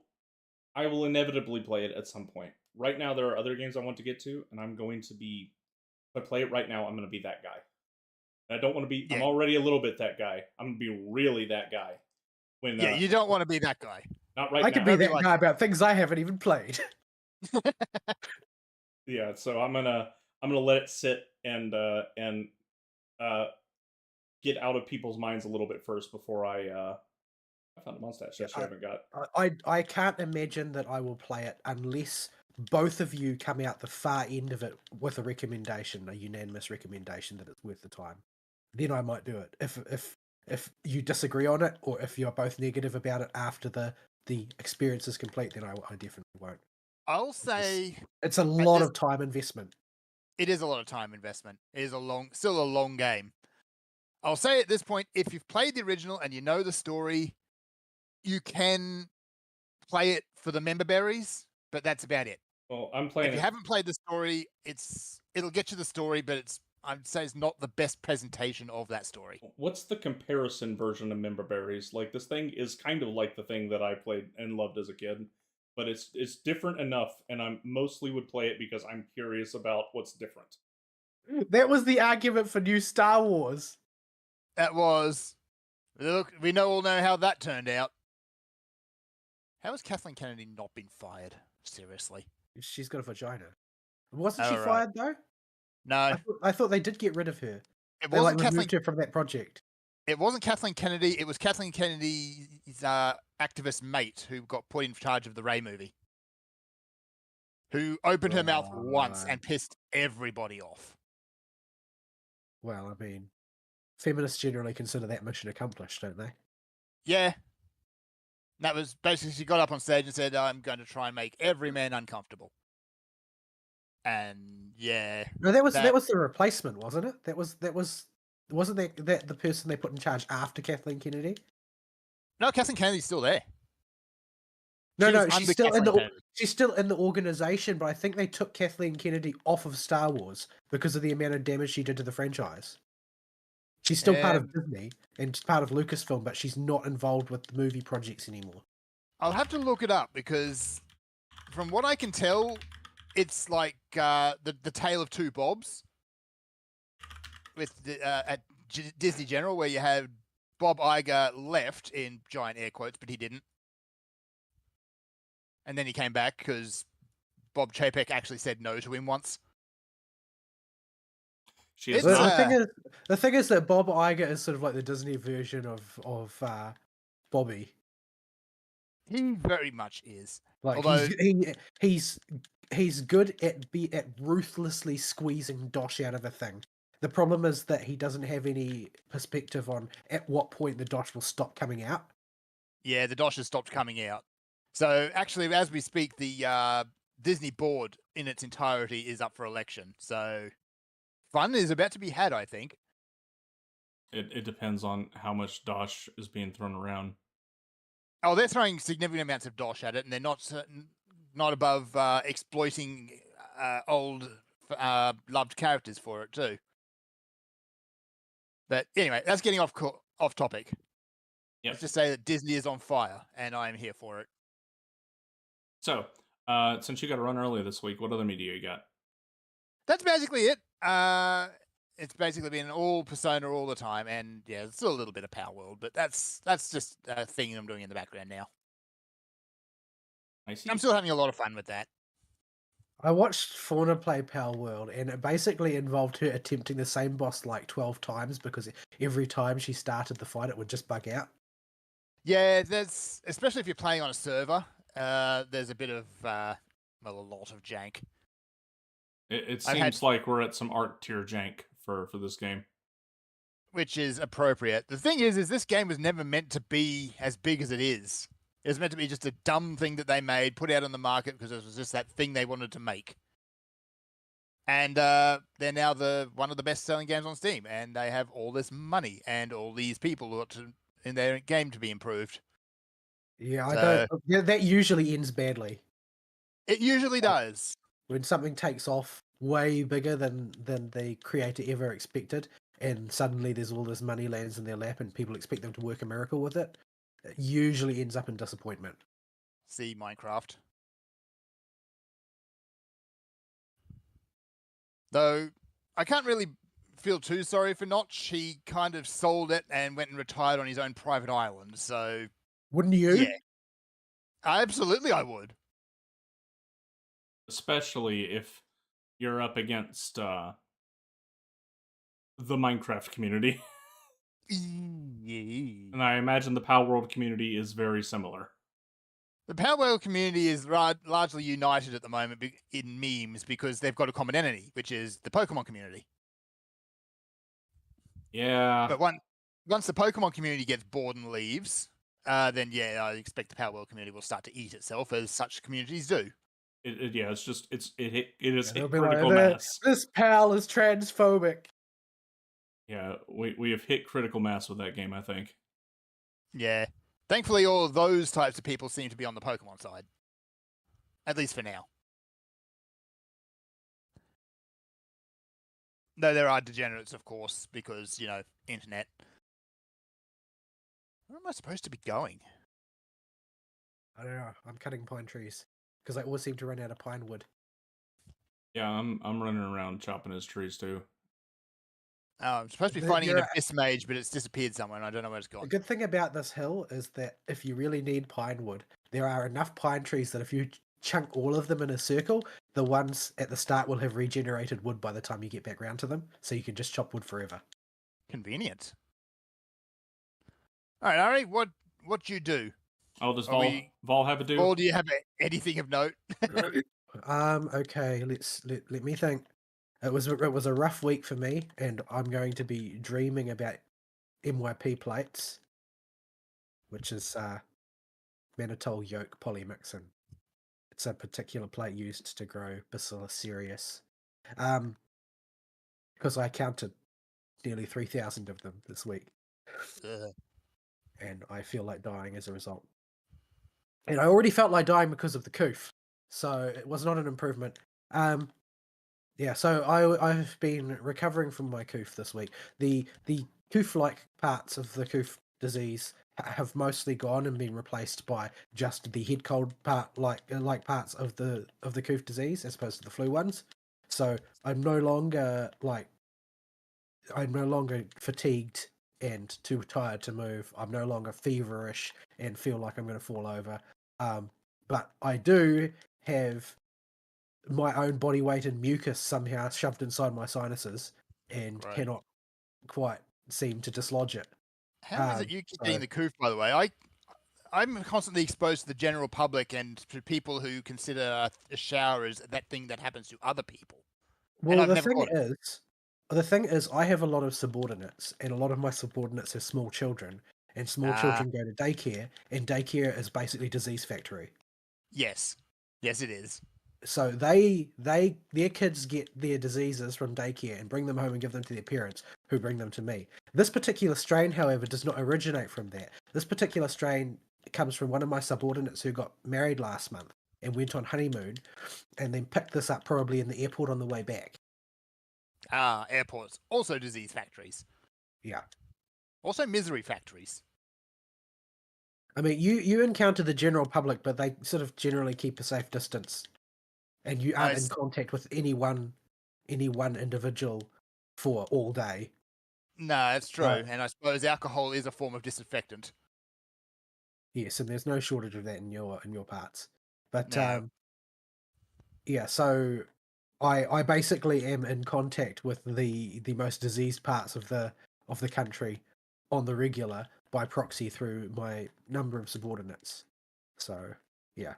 inevitably play it at some point. Right now, there are other games I want to get to, and I'm going to be... If I play it right now, I'm going to be that guy. And I don't want to be... Yeah. I'm already a little bit that guy. I'm going to be really that guy. when you don't want to be that guy. Not right I now. could be that guy about things I haven't even played. Yeah, so I'm gonna let it sit and get out of people's minds a little bit first before I found a mustache I haven't got. I can't imagine that I will play it unless both of you come out the far end of it with a recommendation, a unanimous recommendation that it's worth the time. Then I might do it. If you disagree on it, or if you're both negative about it after the experience is complete, then I definitely won't. I'll say it's a lot of time investment. It is a lot of time investment. It is still a long game. I'll say at this point, if you've played the original and you know the story, you can play it for the member berries, but that's about it. Well, I'm playing. If you haven't played the story, it'll get you the story, but I'd say it's not the best presentation of that story. What's the comparison version of member berries? Like, this thing is kind of like the thing that I played and loved as a kid, but it's different enough, and I mostly would play it because I'm curious about what's different. That was the argument for new Star Wars. That was. Look, we all know how that turned out. How has Kathleen Kennedy not been fired? Seriously. She's got a vagina. Wasn't she fired though? No. I thought they did get rid of her. They removed her from that project. It wasn't Kathleen Kennedy. It was Kathleen Kennedy's activist mate who got put in charge of the Rey movie. Who opened her mouth once and pissed everybody off. Well, I mean, feminists generally consider that mission accomplished, don't they? Yeah. That was basically, she got up on stage and said, I'm going to try and make every man uncomfortable. And yeah. No, that was the replacement, wasn't it? Wasn't that the person they put in charge after Kathleen Kennedy? No, Kathleen Kennedy's still there. No, she's still in the organization, but I think they took Kathleen Kennedy off of Star Wars because of the amount of damage she did to the franchise. She's still part of Disney and part of Lucasfilm, but she's not involved with the movie projects anymore. I'll have to look it up because from what I can tell, it's like the tale of two Bobs with at Disney General, where you have Bob Iger left in giant air quotes, but he didn't. And then he came back because Bob Chapek actually said no to him once. The thing is that Bob Iger is sort of like the Disney version of Bobby. He very much is. Like, although he's good at ruthlessly squeezing dosh out of a thing. The problem is that he doesn't have any perspective on at what point the dosh will stop coming out. Yeah, the dosh has stopped coming out. So actually, as we speak, the Disney board in its entirety is up for election. So fun is about to be had, I think. It depends on how much dosh is being thrown around. Oh, they're throwing significant amounts of dosh at it, and they're not above exploiting old loved characters for it too. But anyway, that's getting off topic. Yep. Let's just say that Disney is on fire, and I am here for it. So, since you got to run early this week, what other media you got? That's basically it. It's basically been all Persona all the time, and yeah, it's still a little bit of Power World, but that's just a thing I'm doing in the background now. I see. I'm still having a lot of fun with that. I watched Fauna play Power World, and it basically involved her attempting the same boss like 12 times because every time she started the fight, it would just bug out. Yeah, especially if you're playing on a server, there's a bit of, a lot of jank. It seems like we're at some art tier jank for this game. Which is appropriate. The thing is this game was never meant to be as big as it is. It was meant to be just a dumb thing that they made, put out on the market because it was just that thing they wanted to make. And they're now one of the best-selling games on Steam, and they have all this money and all these people in their game to be improved. Yeah, that usually ends badly. It usually does. When something takes off way bigger than the creator ever expected, and suddenly there's all this money lands in their lap and people expect them to work a miracle with it, it usually ends up in disappointment. See Minecraft. Though, I can't really feel too sorry for Notch. He kind of sold it and went and retired on his own private island, so Wouldn't you? Yeah. Absolutely, I would. Especially if you're up against the Minecraft community. And I imagine the Palworld community is very similar. The Palworld community is largely united at the moment in memes because they've got a common enemy, which is the Pokemon community. Yeah. But once the Pokemon community gets bored and leaves, then yeah, I expect the Palworld community will start to eat itself, as such communities do. It is It'll be critical like, mass. This pal is transphobic. Yeah, we have hit critical mass with that game, I think. Yeah. Thankfully, all of those types of people seem to be on the Pokemon side. At least for now. Though there are degenerates, of course, because, internet. Where am I supposed to be going? I don't know. I'm cutting pine trees because I always seem to run out of pine wood. Yeah, I'm running around chopping his trees too. I'm supposed to be finding an Abyss Mage, but it's disappeared somewhere, and I don't know where it's gone. The good thing about this hill is that if you really need pine wood, there are enough pine trees that if you chunk all of them in a circle, the ones at the start will have regenerated wood by the time you get back round to them, so you can just chop wood forever. Convenient. All right, Ari, what do you do? Oh, does Vol have a do? Vol, do you have anything of note? Okay, let me think. It was a rough week for me, and I'm going to be dreaming about MYP plates, which is mannitol yolk polymixin. It's a particular plate used to grow Bacillus cereus. Because I counted nearly 3,000 of them this week. And I feel like dying as a result. And I already felt like dying because of the coof, so it was not an improvement. Yeah, so I've been recovering from my coof this week. The coof-like parts of the coof disease have mostly gone and been replaced by just the head cold part, like parts of the coof disease, as opposed to the flu ones. So I'm no longer fatigued and too tired to move. I'm no longer feverish and feel like I'm going to fall over. But I do have my own body weight and mucus somehow shoved inside my sinuses and cannot quite seem to dislodge it. How is it you keep getting the coof, by the way? I'm constantly exposed to the general public and to people who consider a shower as that thing that happens to other people. Well, the thing is, I have a lot of subordinates, and a lot of my subordinates have small children, and small children go to daycare, and daycare is basically disease factory. Yes, it is. So their kids get their diseases from daycare and bring them home and give them to their parents, who bring them to me. This particular strain, however, does not originate from that. This particular strain comes from one of my subordinates who got married last month and went on honeymoon, and then picked this up probably in the airport on the way back. Airports. Also disease factories. Yeah. Also misery factories. I mean, you encounter the general public, but they sort of generally keep a safe distance. And you aren't in contact with any one individual for all day. No, that's true. And I suppose alcohol is a form of disinfectant. Yes, and there's no shortage of that in your parts. But no. Yeah, so I basically am in contact with the most diseased parts of the country on the regular by proxy through my number of subordinates. So yeah.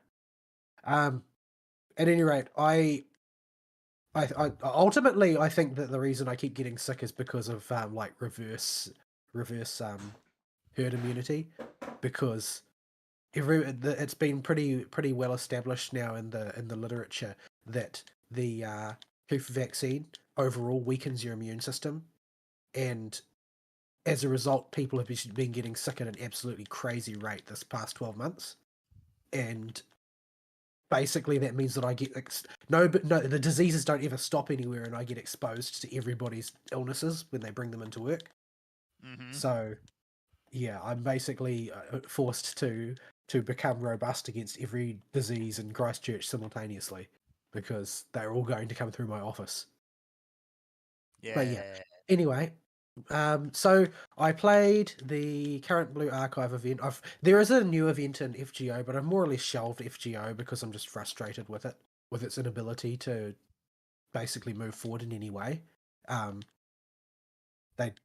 At any rate, I ultimately I think that the reason I keep getting sick is because of reverse herd immunity, because it's been pretty well established now in the literature that the hoof vaccine overall weakens your immune system, and as a result, people have been getting sick at an absolutely crazy rate this past 12 months, and basically that means that I get the diseases don't ever stop anywhere, and I get exposed to everybody's illnesses when they bring them into work. Mm-hmm. So yeah, I'm basically forced to become robust against every disease in Christchurch simultaneously, because they're all going to come through my office. Yeah. But yeah, anyway, So I played the current Blue Archive event. There is a new event in FGO, but I've more or less shelved FGO because I'm just frustrated with it, with its inability to basically move forward in any way. And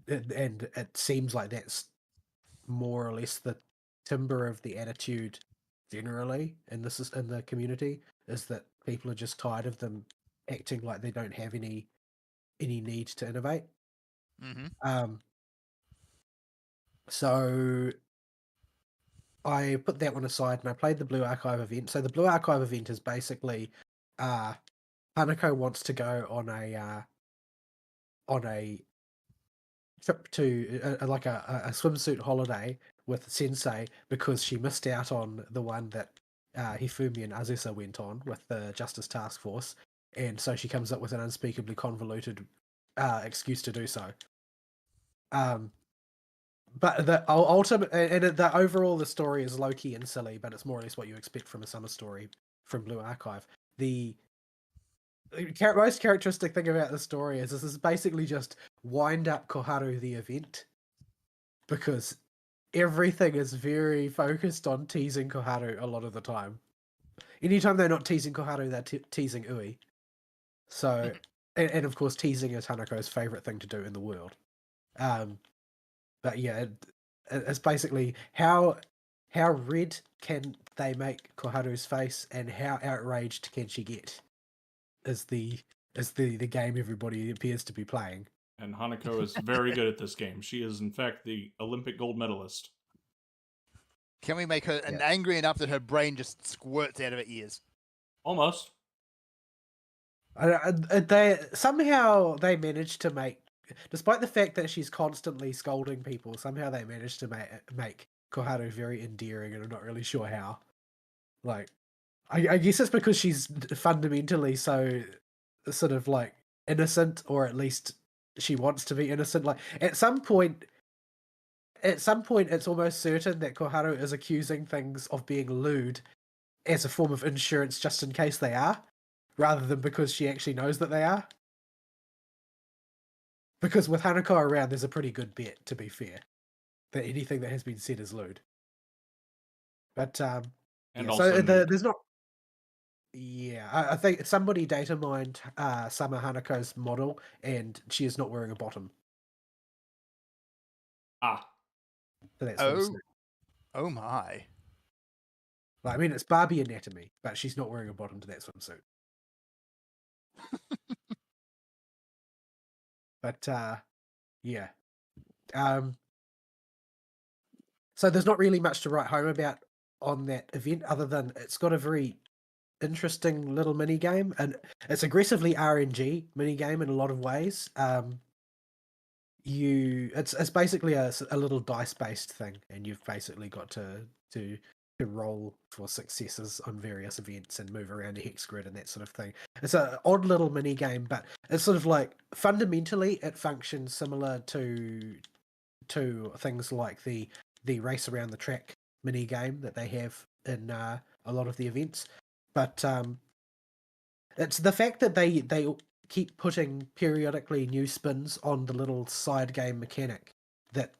it seems like that's more or less the timber of the attitude generally in the community, is that people are just tired of them acting like they don't have any need to innovate. Mm-hmm. So I put that one aside and I played the Blue Archive event. So the Blue Archive event is basically Hanako wants to go on a trip to like a swimsuit holiday with Sensei because she missed out on the one that Hifumi and Azusa went on with the Justice Task Force, and so she comes up with an unspeakably convoluted excuse to do so. But the ultimate and the overall the story is low key and silly, but it's more or less what you expect from a summer story from Blue Archive. The most characteristic thing about the story is this is basically just wind up Koharu the event, because everything is very focused on teasing Koharu a lot of the time. Anytime they're not teasing Koharu, they're teasing Ui. So, and of course, teasing is Hanako's favorite thing to do in the world. But yeah, it's basically how red can they make Koharu's face, and how outraged can she get? Is the game everybody appears to be playing. And Hanako is very good at this game. She is, in fact, the Olympic gold medalist. Can we make her angry enough that her brain just squirts out of her ears? Almost. They somehow they managed to make, despite the fact that she's constantly scolding people, somehow they managed to make Koharu very endearing, and I'm not really sure how. Like, I guess it's because she's fundamentally so sort of like innocent, or at least she wants to be innocent. Like at some point, it's almost certain that Koharu is accusing things of being lewd as a form of insurance, just in case they are, rather than because she actually knows that they are. Because with Hanako around, there's a pretty good bet, to be fair, that anything that has been said is lewd. But and yeah, so there's not. Yeah, I think somebody data mined Summer Hanako's model, and she is not wearing a bottom. So that's oh my! Like, I mean, it's Barbie anatomy, but she's not wearing a bottom to that swimsuit. But yeah. So there's not really much to write home about on that event, other than it's got a very interesting little mini game, and it's aggressively RNG mini game in a lot of ways. It's basically a little dice based thing, and you've basically got to roll for successes on various events and move around a hex grid and that sort of thing. It's an odd little mini game, but it's sort of like fundamentally it functions similar to things like the race around the track mini game that they have in a lot of the events. But it's the fact that they keep putting periodically new spins on the little side game mechanic that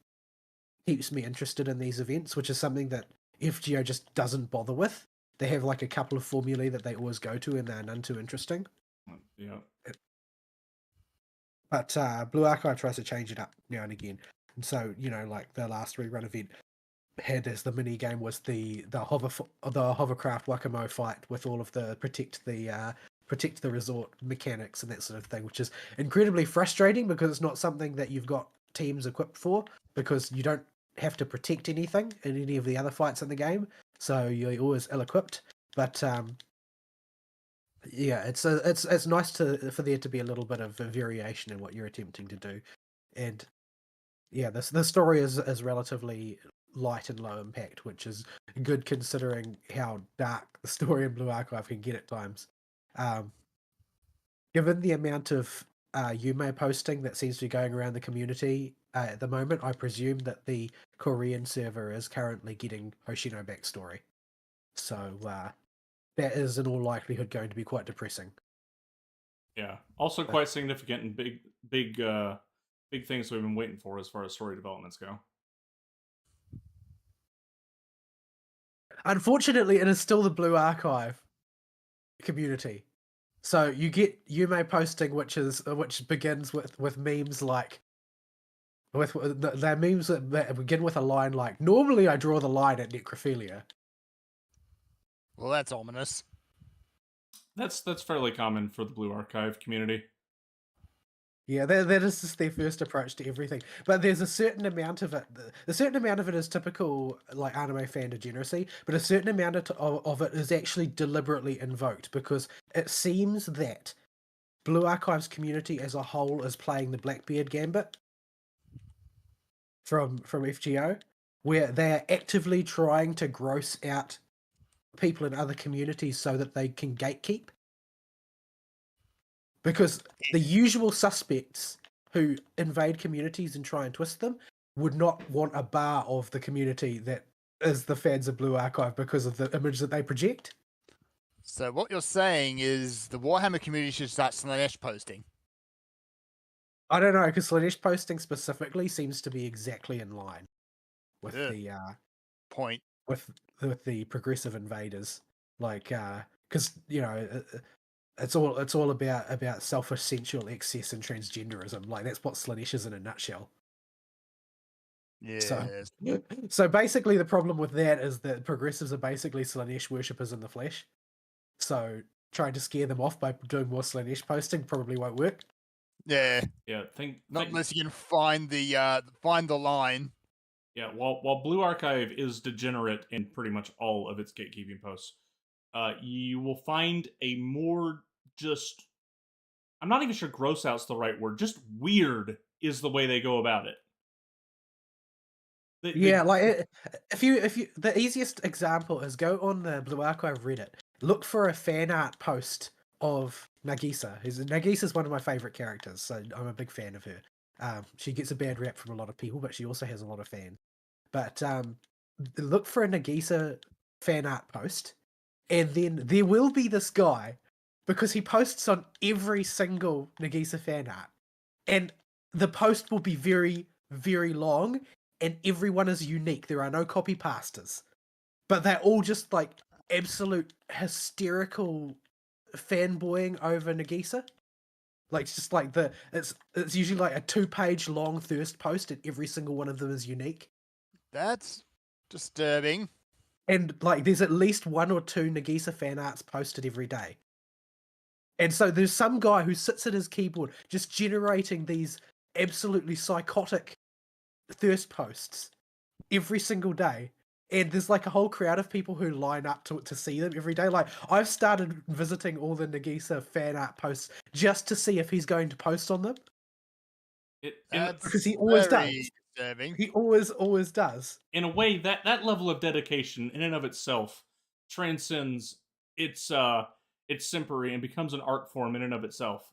keeps me interested in these events, which is something that FGO just doesn't bother with. They have like a couple of formulae that they always go to, and they're none too interesting. Yeah. But Blue Archive tries to change it up now and again. And so, like the last rerun event had as the mini game was the hovercraft Wakamo fight with all of the protect the resort mechanics and that sort of thing, which is incredibly frustrating because it's not something that you've got teams equipped for, because you don't have to protect anything in any of the other fights in the game, so you're always ill-equipped. But yeah, it's nice for there to be a little bit of a variation in what you're attempting to do. And yeah, the story is relatively light and low impact, which is good considering how dark the story in Blue Archive can get at times. Given the amount of Yume posting that seems to be going around the community at the moment, I presume that the Korean server is currently getting Hoshino backstory. So that is in all likelihood going to be quite depressing. Yeah. Also quite significant and big big things we've been waiting for as far as story developments go. Unfortunately, it is still the Blue Archive community. So you get Yume posting, which begins with memes like they're memes that begin with a line like, "Normally I draw the line at necrophilia." Well, that's ominous. That's fairly common for the Blue Archive community. Yeah, that is just their first approach to everything. But there's a certain amount of it. A certain amount of it is typical, like, anime fan degeneracy, but a certain amount of it is actually deliberately invoked because it seems that Blue Archive's community as a whole is playing the Blackbeard Gambit from FGO, where they're actively trying to gross out people in other communities so that they can gatekeep. Because the usual suspects who invade communities and try and twist them would not want a bar of the community that is the fans of Blue Archive because of the image that they project. So what you're saying is the Warhammer community should start Slaanesh posting. I don't know, because Slaanesh posting specifically seems to be exactly in line with the point with the progressive invaders, like because it's all about selfish sensual excess and transgenderism. Like, that's what Slaanesh is in a nutshell. Yes. So basically the problem with that is that progressives are basically Slaanesh worshippers in the flesh. So trying to scare them off by doing more Slaanesh posting probably won't work. Yeah. Yeah. Not unless you can find the line. Yeah. While Blue Archive is degenerate in pretty much all of its gatekeeping posts, you will find a more just, I'm not even sure gross out's the right word, just weird is the way they go about it. Like, if you the easiest example is go on the Blue Archive Reddit, look for a fan art post of Nagisa. Nagisa's one of my favorite characters, so I'm a big fan of her. She gets a bad rap from a lot of people, but she also has a lot of fans. But look for a Nagisa fan art post, and then there will be this guy, because he posts on every single Nagisa fan art, and the post will be very, very long, and everyone is unique. There are no copy pastors, but they're all just like absolute hysterical fanboying over Nagisa. Like, it's just like it's usually like a 2-page long thirst post, and every single one of them is unique. That's disturbing. And like, there's at least 1 or 2 Nagisa fan arts posted every day. And so there's some guy who sits at his keyboard just generating these absolutely psychotic thirst posts every single day. And there's like a whole crowd of people who line up to see them every day. Like, I've started visiting all the Nagisa fan art posts just to see if he's going to post on them. Because he always does. Disturbing. He always does. In a way, that level of dedication in and of itself transcends its simpery and becomes an art form in and of itself.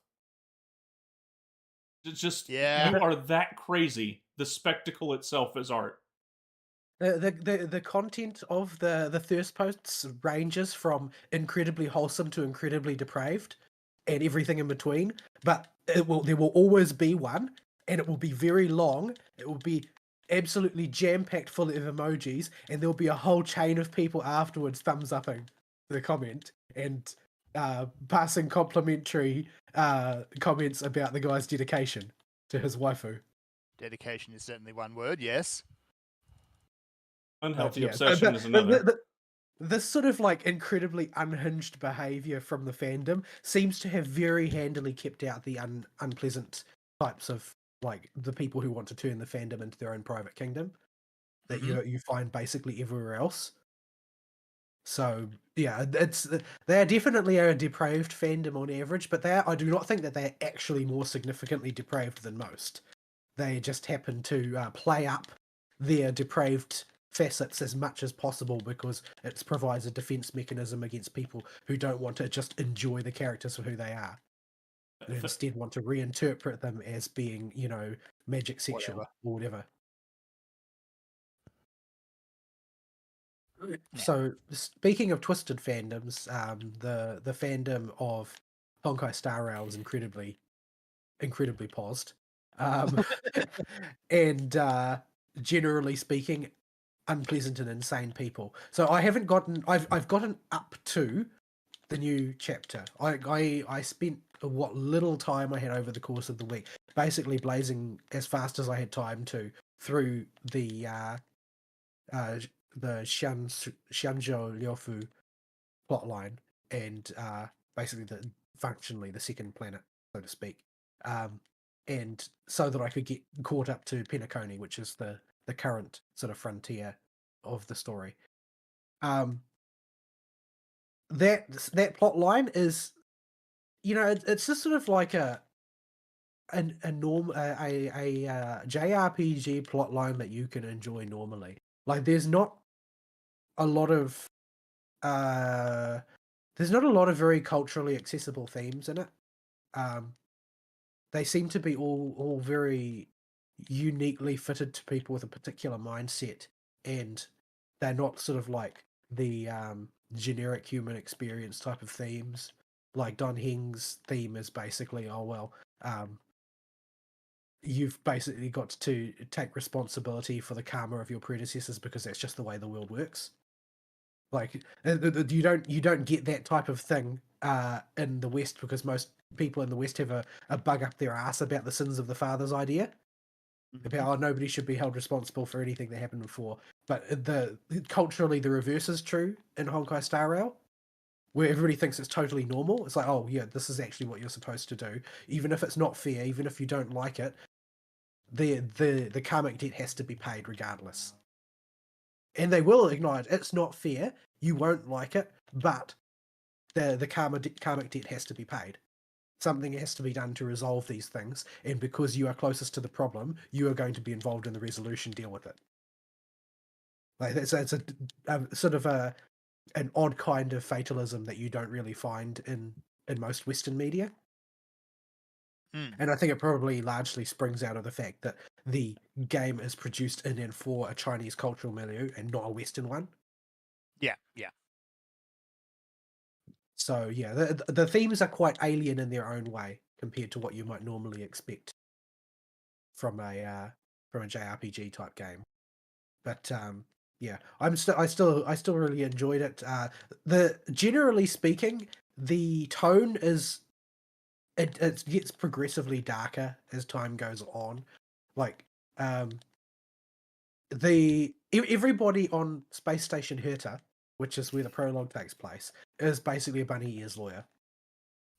It's just, you are that crazy. The spectacle itself is art. The content of the thirst posts ranges from incredibly wholesome to incredibly depraved, and everything in between. But there will always be one, and it will be very long. It will be absolutely jam-packed full of emojis, and there will be a whole chain of people afterwards thumbs upping the comment and passing complimentary comments about the guy's dedication to his waifu. Dedication is certainly one word, yes. Unhealthy obsession is another. This sort of like incredibly unhinged behavior from the fandom seems to have very handily kept out the unpleasant types of, like, the people who want to turn the fandom into their own private kingdom that you find basically everywhere else. So yeah, they are definitely a depraved fandom on average, but I do not think that they're actually more significantly depraved than most. They just happen to play up their depraved facets as much as possible because it provides a defense mechanism against people who don't want to just enjoy the characters for who they are. They instead want to reinterpret them as being, magic sexual or whatever. So, speaking of twisted fandoms, the fandom of Honkai Star Rail is incredibly paused. um, and generally speaking, unpleasant and insane people. So I haven't gotten. I've gotten up to the new chapter. I spent what little time I had over the course of the week, basically blazing as fast as I had time to through the Xianzhou Liufu plotline and basically functionally the second planet, so to speak, and so that I could get caught up to Penacony, which is the current sort of frontier of the story. That plot line is, it's just sort of like a JRPG plot line that you can enjoy normally. Like there's not a lot of very culturally accessible themes in it. They seem to be all very uniquely fitted to people with a particular mindset, and they're not sort of like the generic human experience type of themes. Like Don Hing's theme is basically, you've basically got to take responsibility for the karma of your predecessors because that's just the way the world works. Like you don't get that type of thing in the West, because most people in the West have a bug up their ass about the sins of the fathers idea. About nobody should be held responsible for anything that happened before. But culturally, the reverse is true in Honkai Star Rail, where everybody thinks it's totally normal. It's like, oh yeah, this is actually what you're supposed to do, even if it's not fair, even if you don't like it. The karmic debt has to be paid regardless, and they will acknowledge it's not fair. You won't like it, but the karmic debt has to be paid. Something has to be done to resolve these things, and because you are closest to the problem, you are going to be involved in the resolution. Deal with it. Like it's a sort of an odd kind of fatalism that you don't really find in most Western media. And I think it probably largely springs out of the fact that the game is produced in and for a Chinese cultural milieu and not a Western one. Yeah. So yeah, the themes are quite alien in their own way compared to what you might normally expect from a JRPG type game. But yeah, I still really enjoyed it. Generally speaking, the tone is it gets progressively darker as time goes on. Like everybody on Space Station Herta, which is where the prologue takes place, is basically a bunny ears lawyer.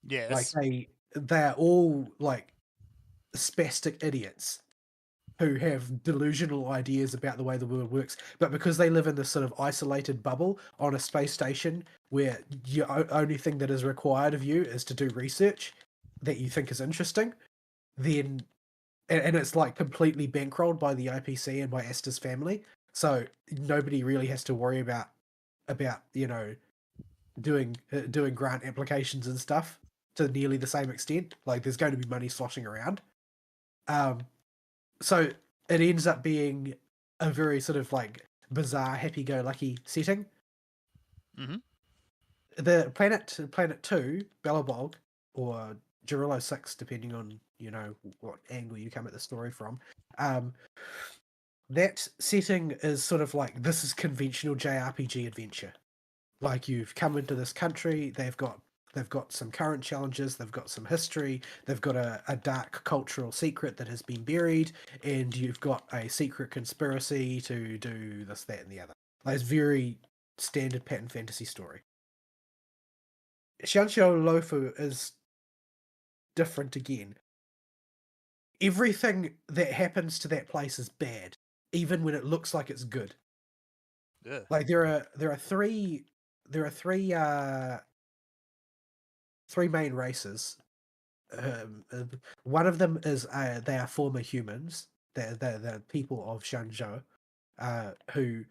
Yes. Like they're all like spastic idiots who have delusional ideas about the way the world works, but because they live in this sort of isolated bubble on a space station where the only thing that is required of you is to do research that you think is interesting, then and it's like completely bankrolled by the IPC and by Asta's family, so nobody really has to worry about doing grant applications and stuff to nearly the same extent. Like there's going to be money sloshing around. So it ends up being a very sort of like bizarre, happy-go-lucky setting. The planet 2, Belobog, or Gerulo 6, depending on what angle you come at the story from. That setting is sort of like, this is conventional JRPG adventure. Like you've come into this country, they've got some current challenges, they've got some history, they've got a dark cultural secret that has been buried, and you've got a secret conspiracy to do this, that, and the other. Like it's very standard pattern fantasy story. Xianzhou Liufu is different again. Everything that happens to that place is bad, even when it looks like it's good. Yeah. Like there are three main races. One of them is they are former humans. They're the people of Xianzhou, who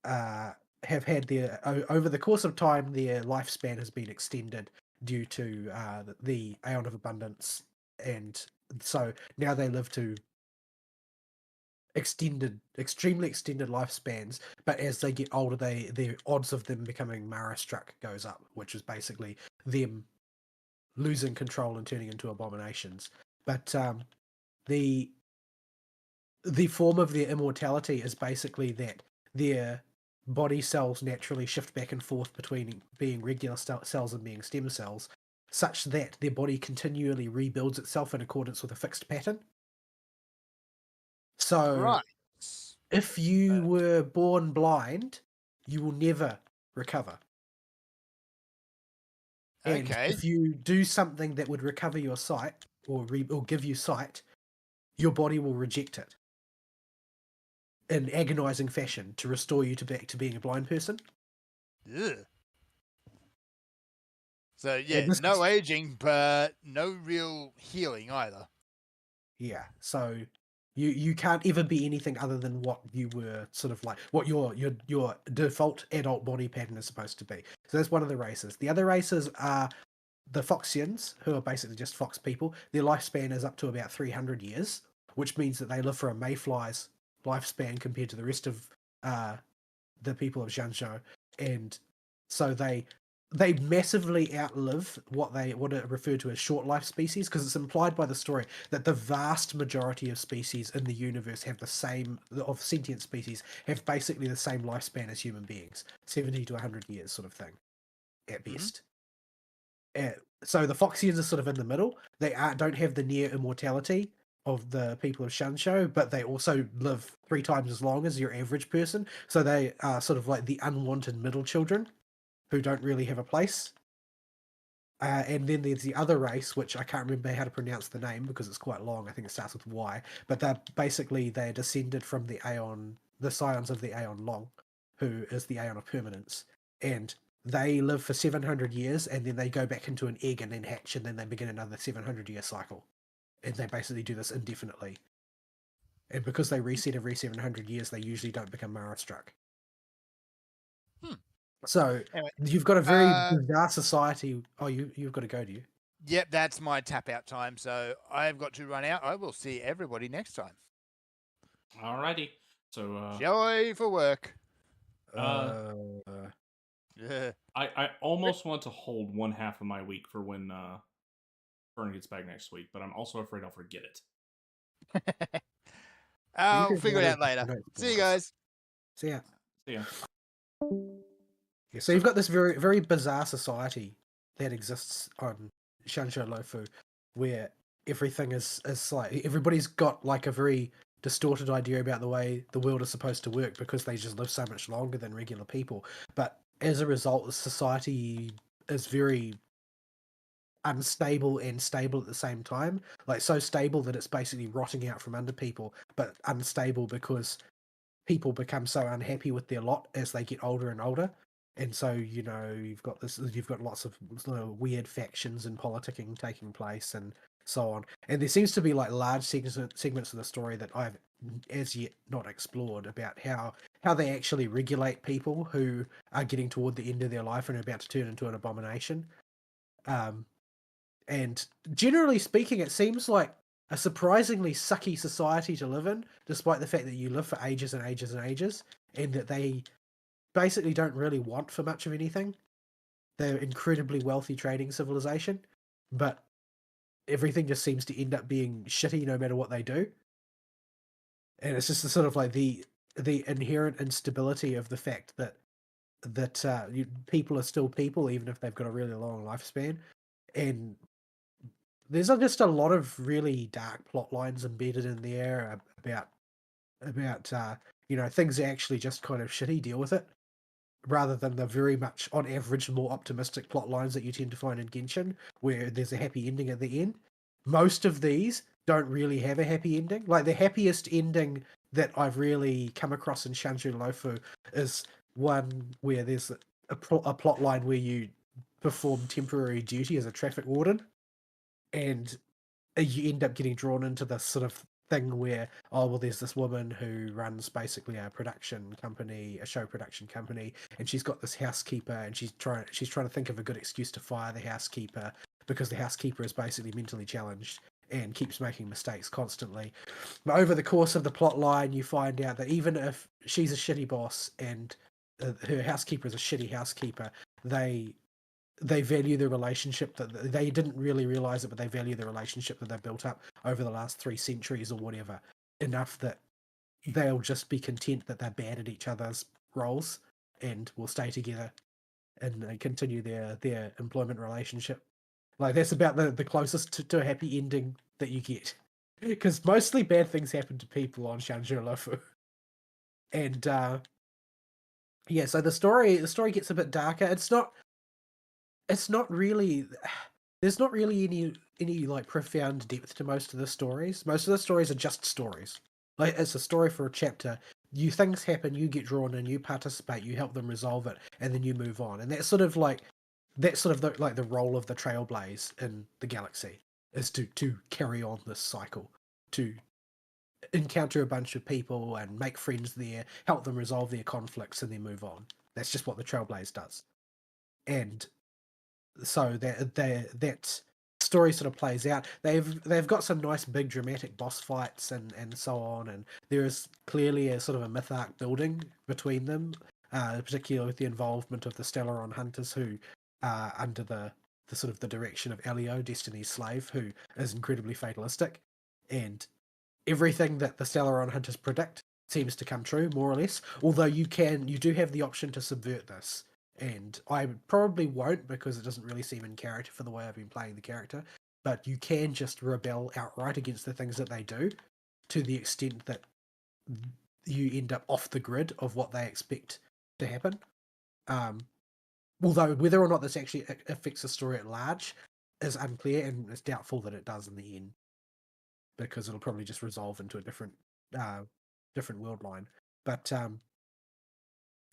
have had their over the course of time, their lifespan has been extended due to the Aeon of Abundance, and so now they live to extremely extended lifespans. But as they get older, their odds of them becoming Mara struck goes up, which is basically them losing control and turning into abominations. But the form of their immortality is basically that their body cells naturally shift back and forth between being regular cells and being stem cells, such that their body continually rebuilds itself in accordance with a fixed pattern. So, Right. if you were born blind, you will never recover. And Okay. if you do something that would recover your sight or give you sight, your body will reject it in agonizing fashion to restore you back to being a blind person. Ugh. So yeah, no aging, but no real healing either. Yeah, so you can't ever be anything other than what you were sort of like, what your default adult body pattern is supposed to be. So that's one of the races. The other races are the Foxians, who are basically just fox people. Their lifespan is up to about 300 years, which means that they live for a mayfly's lifespan compared to the rest of the people of Xianzhou, and so they massively outlive what are referred to as short life species, because it's implied by the story that the vast majority of species in the universe have sentient species have basically the same lifespan as human beings, 70 to 100 years sort of thing, at best. So the Foxians are sort of in the middle. They don't have the near immortality of the people of Xianzhou, but they also live 3 times as long as your average person. So they are sort of like the unwanted middle children who don't really have a place. And then there's the other race, which I can't remember how to pronounce the name because it's quite long. I think it starts with Y. But they're descended from the scions of the Aeon Long, who is the Aeon of Permanence. And they live for 700 years, and then they go back into an egg and then hatch, and then they begin another 700-year cycle. And they basically do this indefinitely. And because they reset every 700 years, they usually don't become Mara-struck. So anyway, you've got a very bizarre society. Oh, you've got to go, do you? Yep, that's my tap out time. So I've got to run out. I will see everybody next time. Alrighty. So joy for work. Yeah. I almost want to hold one half of my week for when Fern gets back next week, but I'm also afraid I'll forget it. I'll figure it out later. See you guys. See ya. See ya. Yeah, so you've got this very, very bizarre society that exists on Xianzhou Luofu, where everything is like everybody's got like a very distorted idea about the way the world is supposed to work because they just live so much longer than regular people. But as a result, the society is very unstable and stable at the same time. Like so stable that it's basically rotting out from under people, but unstable because people become so unhappy with their lot as they get older and older. And so, you've got lots of weird factions and politicking taking place and so on. And there seems to be like large segments of the story that I've as yet not explored about how they actually regulate people who are getting toward the end of their life and are about to turn into an abomination. And generally speaking, it seems like a surprisingly sucky society to live in, despite the fact that you live for ages and ages and ages, and that they basically don't really want for much of anything. They're incredibly wealthy trading civilization, but everything just seems to end up being shitty no matter what they do. And it's just the sort of like the inherent instability of the fact that people are still people, even if they've got a really long lifespan. And there's just a lot of really dark plot lines embedded in there about things that actually just kind of shitty deal with it, rather than the very much on average more optimistic plot lines that you tend to find in Genshin, where there's a happy ending at the end. Most of these don't really have a happy ending. Like the happiest ending that I've really come across in Xianzhou Luofu is one where there's a plot line where you perform temporary duty as a traffic warden, and you end up getting drawn into this sort of thing where, there's this woman who runs basically a show production company, and she's got this housekeeper, and she's trying to think of a good excuse to fire the housekeeper because the housekeeper is basically mentally challenged and keeps making mistakes constantly. But over the course of the plot line, you find out that even if she's a shitty boss and her housekeeper is a shitty housekeeper, they they value the relationship that they didn't really realize it, but they value the relationship that they've built up over the last 3 centuries or whatever enough that they'll just be content that they're bad at each other's roles and will stay together and continue their employment relationship. Like, that's about the closest to a happy ending that you get. Because mostly bad things happen to people on Xianzhou Luofu. And yeah, so the story gets a bit darker. It's not really, there's not really any like profound depth to most of the stories. Most of the stories are just stories. Like, it's a story for a chapter. Things happen, you get drawn in, you participate, you help them resolve it, and then you move on. And that's sort of the role of the Trailblaze in the galaxy, is to carry on this cycle, to encounter a bunch of people and make friends there, help them resolve their conflicts, and then move on. That's just what the Trailblaze does. And so that story sort of plays out. They've got some nice big dramatic boss fights and so on, and there is clearly a sort of a myth arc building between them, particularly with the involvement of the Stellaron hunters, who are under the sort of the direction of Elio, Destiny's slave, who is incredibly fatalistic, and everything that the Stellaron hunters predict seems to come true, more or less. Although you do have the option to subvert this. And I probably won't, because it doesn't really seem in character for the way I've been playing the character. But you can just rebel outright against the things that they do, to the extent that you end up off the grid of what they expect to happen. Although whether or not this actually affects the story at large is unclear, and it's doubtful that it does in the end, because it'll probably just resolve into a different world line. But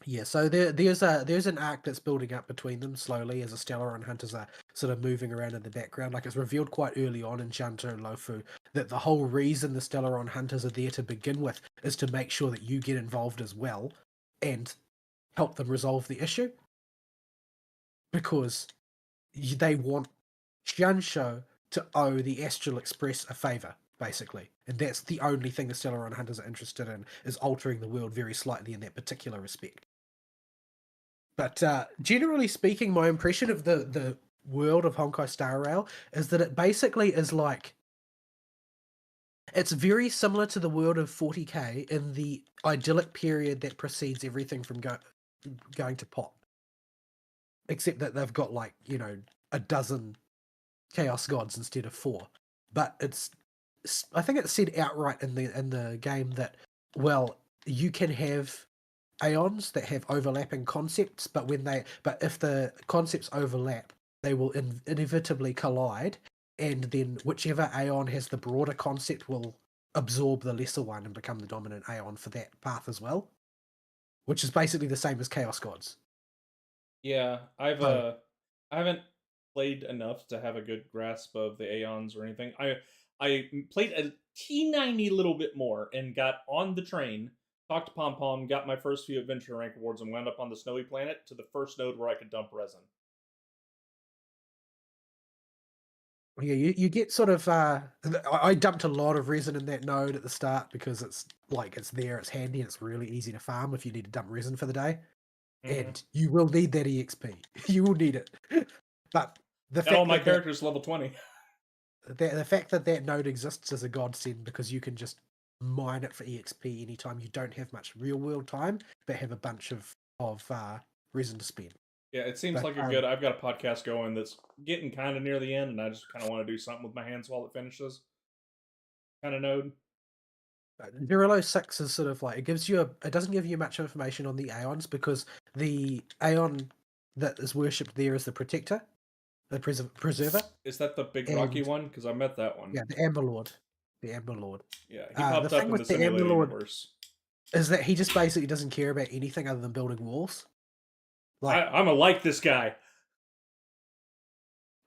yeah, so there's an arc that's building up between them slowly as the Stellaron hunters are sort of moving around in the background. Like, it's revealed quite early on in Xianzhou Luofu that the whole reason the Stellaron hunters are there to begin with is to make sure that you get involved as well and help them resolve the issue, because they want Xianzhou to owe the Astral Express a favor, basically. And that's the only thing the Stellaron hunters are interested in, is altering the world very slightly in that particular respect. But generally speaking, my impression of the world of Honkai Star Rail is that it basically is like, it's very similar to the world of 40k in the idyllic period that precedes everything from going to pot. Except that they've got, like, a dozen Chaos Gods instead of 4. But I think it's said outright in the game that, well, you can have Aeons that have overlapping concepts, but if the concepts overlap, they will inevitably collide, and then whichever Aeon has the broader concept will absorb the lesser one and become the dominant Aeon for that path as well, which is basically the same as Chaos Gods. Yeah, I haven't played enough to have a good grasp of the Aeons or anything. I played a teeny little bit more and got on the train, talked to Pom Pom, got my first few adventure rank awards, and wound up on the Snowy Planet to the first node where I could dump resin. Yeah, you get sort of... I dumped a lot of resin in that node at the start, because it's there, it's handy, and it's really easy to farm if you need to dump resin for the day. Mm-hmm. And you will need that EXP. You will need it. But all my characters level 20. The fact that node exists is a godsend, because you can just mine it for EXP anytime you don't have much real world time, but have a bunch of reason to spend. Yeah, it seems like I've got a podcast going that's getting kind of near the end, and I just kind of want to do something with my hands while it finishes. Kind of node. Virilo 6 is sort of like, it doesn't give you much information on the Aeons, because the Aeon that is worshipped there is the Protector, the Preserver. Is that the big rocky one? Because I met that one. Yeah, the Amber Lord. The Amber Lord. Yeah, he popped up in the simulated universe. Is that he just basically doesn't care about anything other than building walls. I'm like this guy.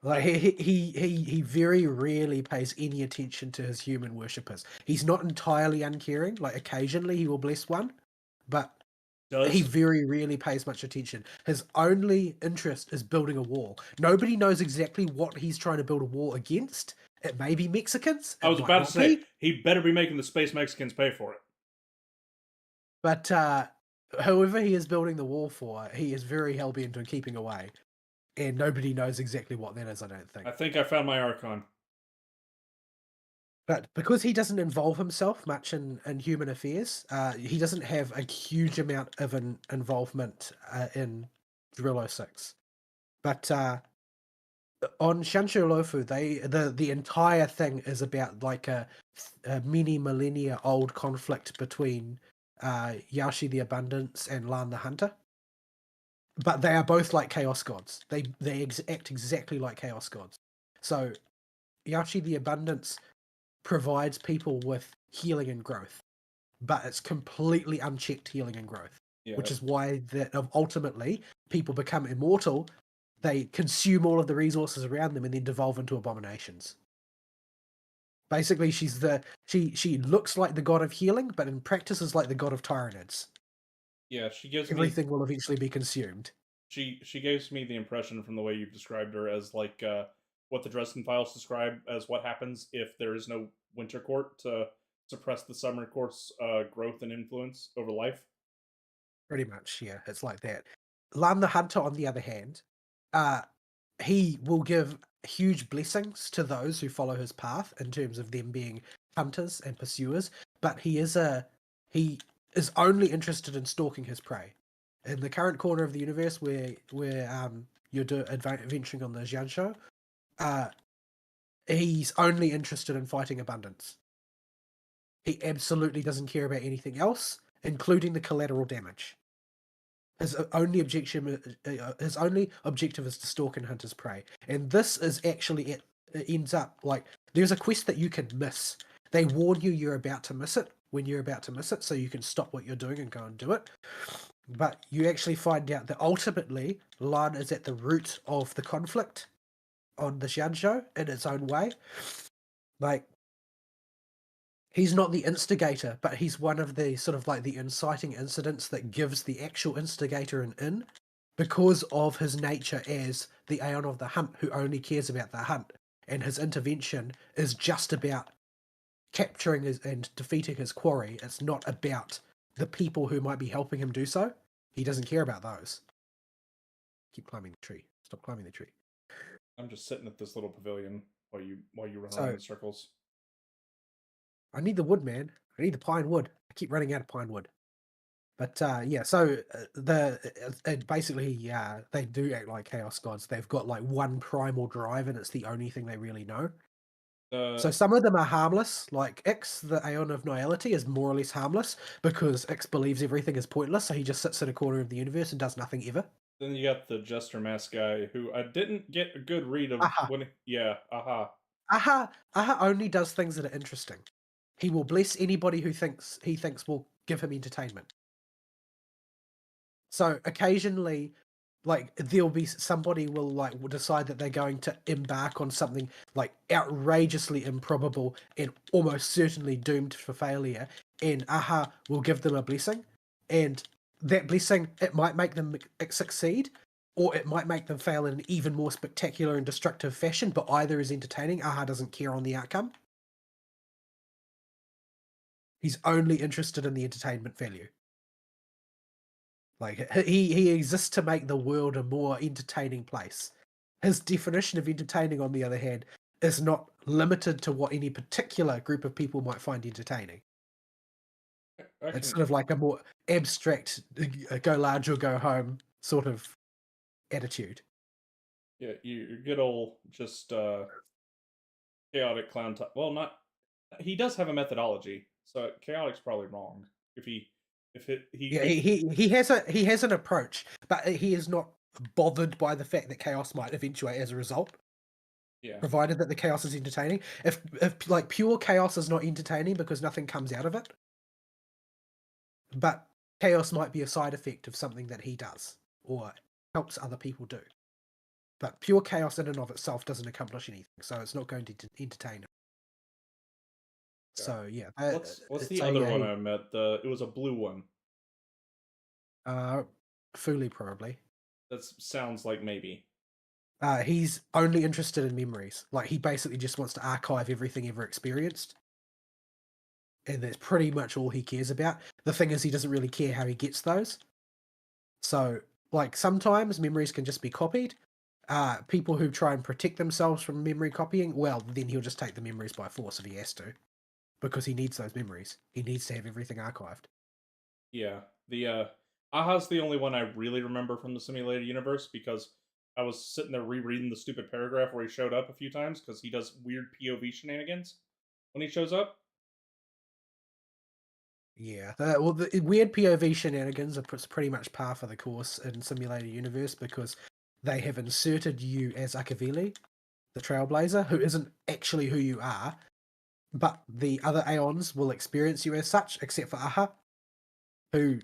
Like, he very rarely pays any attention to his human worshippers. He's not entirely uncaring. Like, occasionally he will bless one, but he very rarely pays much attention. His only interest is building a wall. Nobody knows exactly what he's trying to build a wall against. It may be Mexicans. I was about to say, he better be making the space Mexicans pay for it. But whoever he is building the wall for, he is very hell-bent on keeping away. and nobody knows exactly what that is, I don't think. I think I found my Archon. But because he doesn't involve himself much in human affairs, he doesn't have a huge amount of involvement in Drill 06. But on Shanshu Lofu, the entire thing is about like a many millennia old conflict between Yaoshi the Abundance and Lan the Hunter. But they are both like Chaos Gods. They act exactly like Chaos Gods. So Yaoshi the Abundance provides people with healing and growth, but it's completely unchecked healing and growth, which is why that ultimately people become immortal. They consume all of the resources around them and then devolve into abominations. Basically, she looks like the god of healing, but in practice is like the god of tyranids. Yeah, she gives everything will eventually be consumed. She gives me the impression from the way you've described her as like what the Dresden Files describe as what happens if there is no Winter Court to suppress the Summer Court's growth and influence over life. Pretty much, yeah, it's like that. Lan the Hunter, on the other hand, he will give huge blessings to those who follow his path in terms of them being hunters and pursuers, but he is only interested in stalking his prey. In the current corner of the universe where you're adventuring on the Xianzhou, he's only interested in fighting abundance. He absolutely doesn't care about anything else, including the collateral damage. His only objective is to stalk and hunt his prey. And this is actually, it ends up like, there's a quest that you can miss. They warn you you're about to miss it when you're about to miss it, so you can stop what you're doing and go and do it. But you actually find out that ultimately, Lan is at the root of the conflict on the Xianzhou in its own way. Like, he's not the instigator, but he's one of the sort of like the inciting incidents that gives the actual instigator an in, because of his nature as the Aeon of the Hunt, who only cares about the hunt, and his intervention is just about capturing and defeating his quarry. It's not about the people who might be helping him do so. He doesn't care about those. Keep climbing the tree. Stop climbing the tree. I'm just sitting at this little pavilion while you run around in circles. I need the wood, man. I need the pine wood. I keep running out of pine wood. But yeah, so basically, they do act like Chaos Gods. They've got like one primal drive, and it's the only thing they really know. So some of them are harmless, like Ix, the Aeon of Nihility, is more or less harmless because Ix believes everything is pointless, so he just sits in a corner of the universe and does nothing ever. Then you got the Jester Mask guy, who I didn't get a good read of. Aha only does things that are interesting. He will bless anybody who he thinks will give him entertainment. So occasionally, like, there'll be somebody will decide that they're going to embark on something like outrageously improbable and almost certainly doomed for failure, and Aha will give them a blessing, and that blessing, it might make them succeed, or it might make them fail in an even more spectacular and destructive fashion, but either is entertaining. Aha doesn't care on the outcome. He's only interested in the entertainment value. Like, he exists to make the world a more entertaining place. His definition of entertaining, on the other hand, is not limited to what any particular group of people might find entertaining. It's sort of like a more abstract, go large or go home sort of attitude. Yeah, you good old just chaotic clown type. Well, not. He does have a methodology, so chaotic's probably wrong. He has an approach, but he is not bothered by the fact that chaos might eventuate as a result. Yeah. Provided that the chaos is entertaining. If like pure chaos is not entertaining because nothing comes out of it, but chaos might be a side effect of something that he does or helps other people do. But pure chaos in and of itself doesn't accomplish anything, so it's not going to entertain him. Yeah. So yeah, what's the other one I met? It was a blue one. Fuli probably. That sounds like maybe. He's only interested in memories. Like, he basically just wants to archive everything ever experienced, and that's pretty much all he cares about. The thing is, he doesn't really care how he gets those. So, like, sometimes memories can just be copied. people who try and protect themselves from memory copying, well, then he'll just take the memories by force if he has to, because he needs those memories. He needs to have everything archived. Yeah, the Aha's the only one I really remember from the simulated universe, because I was sitting there rereading the stupid paragraph where he showed up a few times, because he does weird POV shenanigans when he shows up. Yeah, well, the weird POV shenanigans are pretty much par for the course in simulated universe, because they have inserted you as Akavili, the Trailblazer, who isn't actually who you are, but the other Aeons will experience you as such, except for Aha, who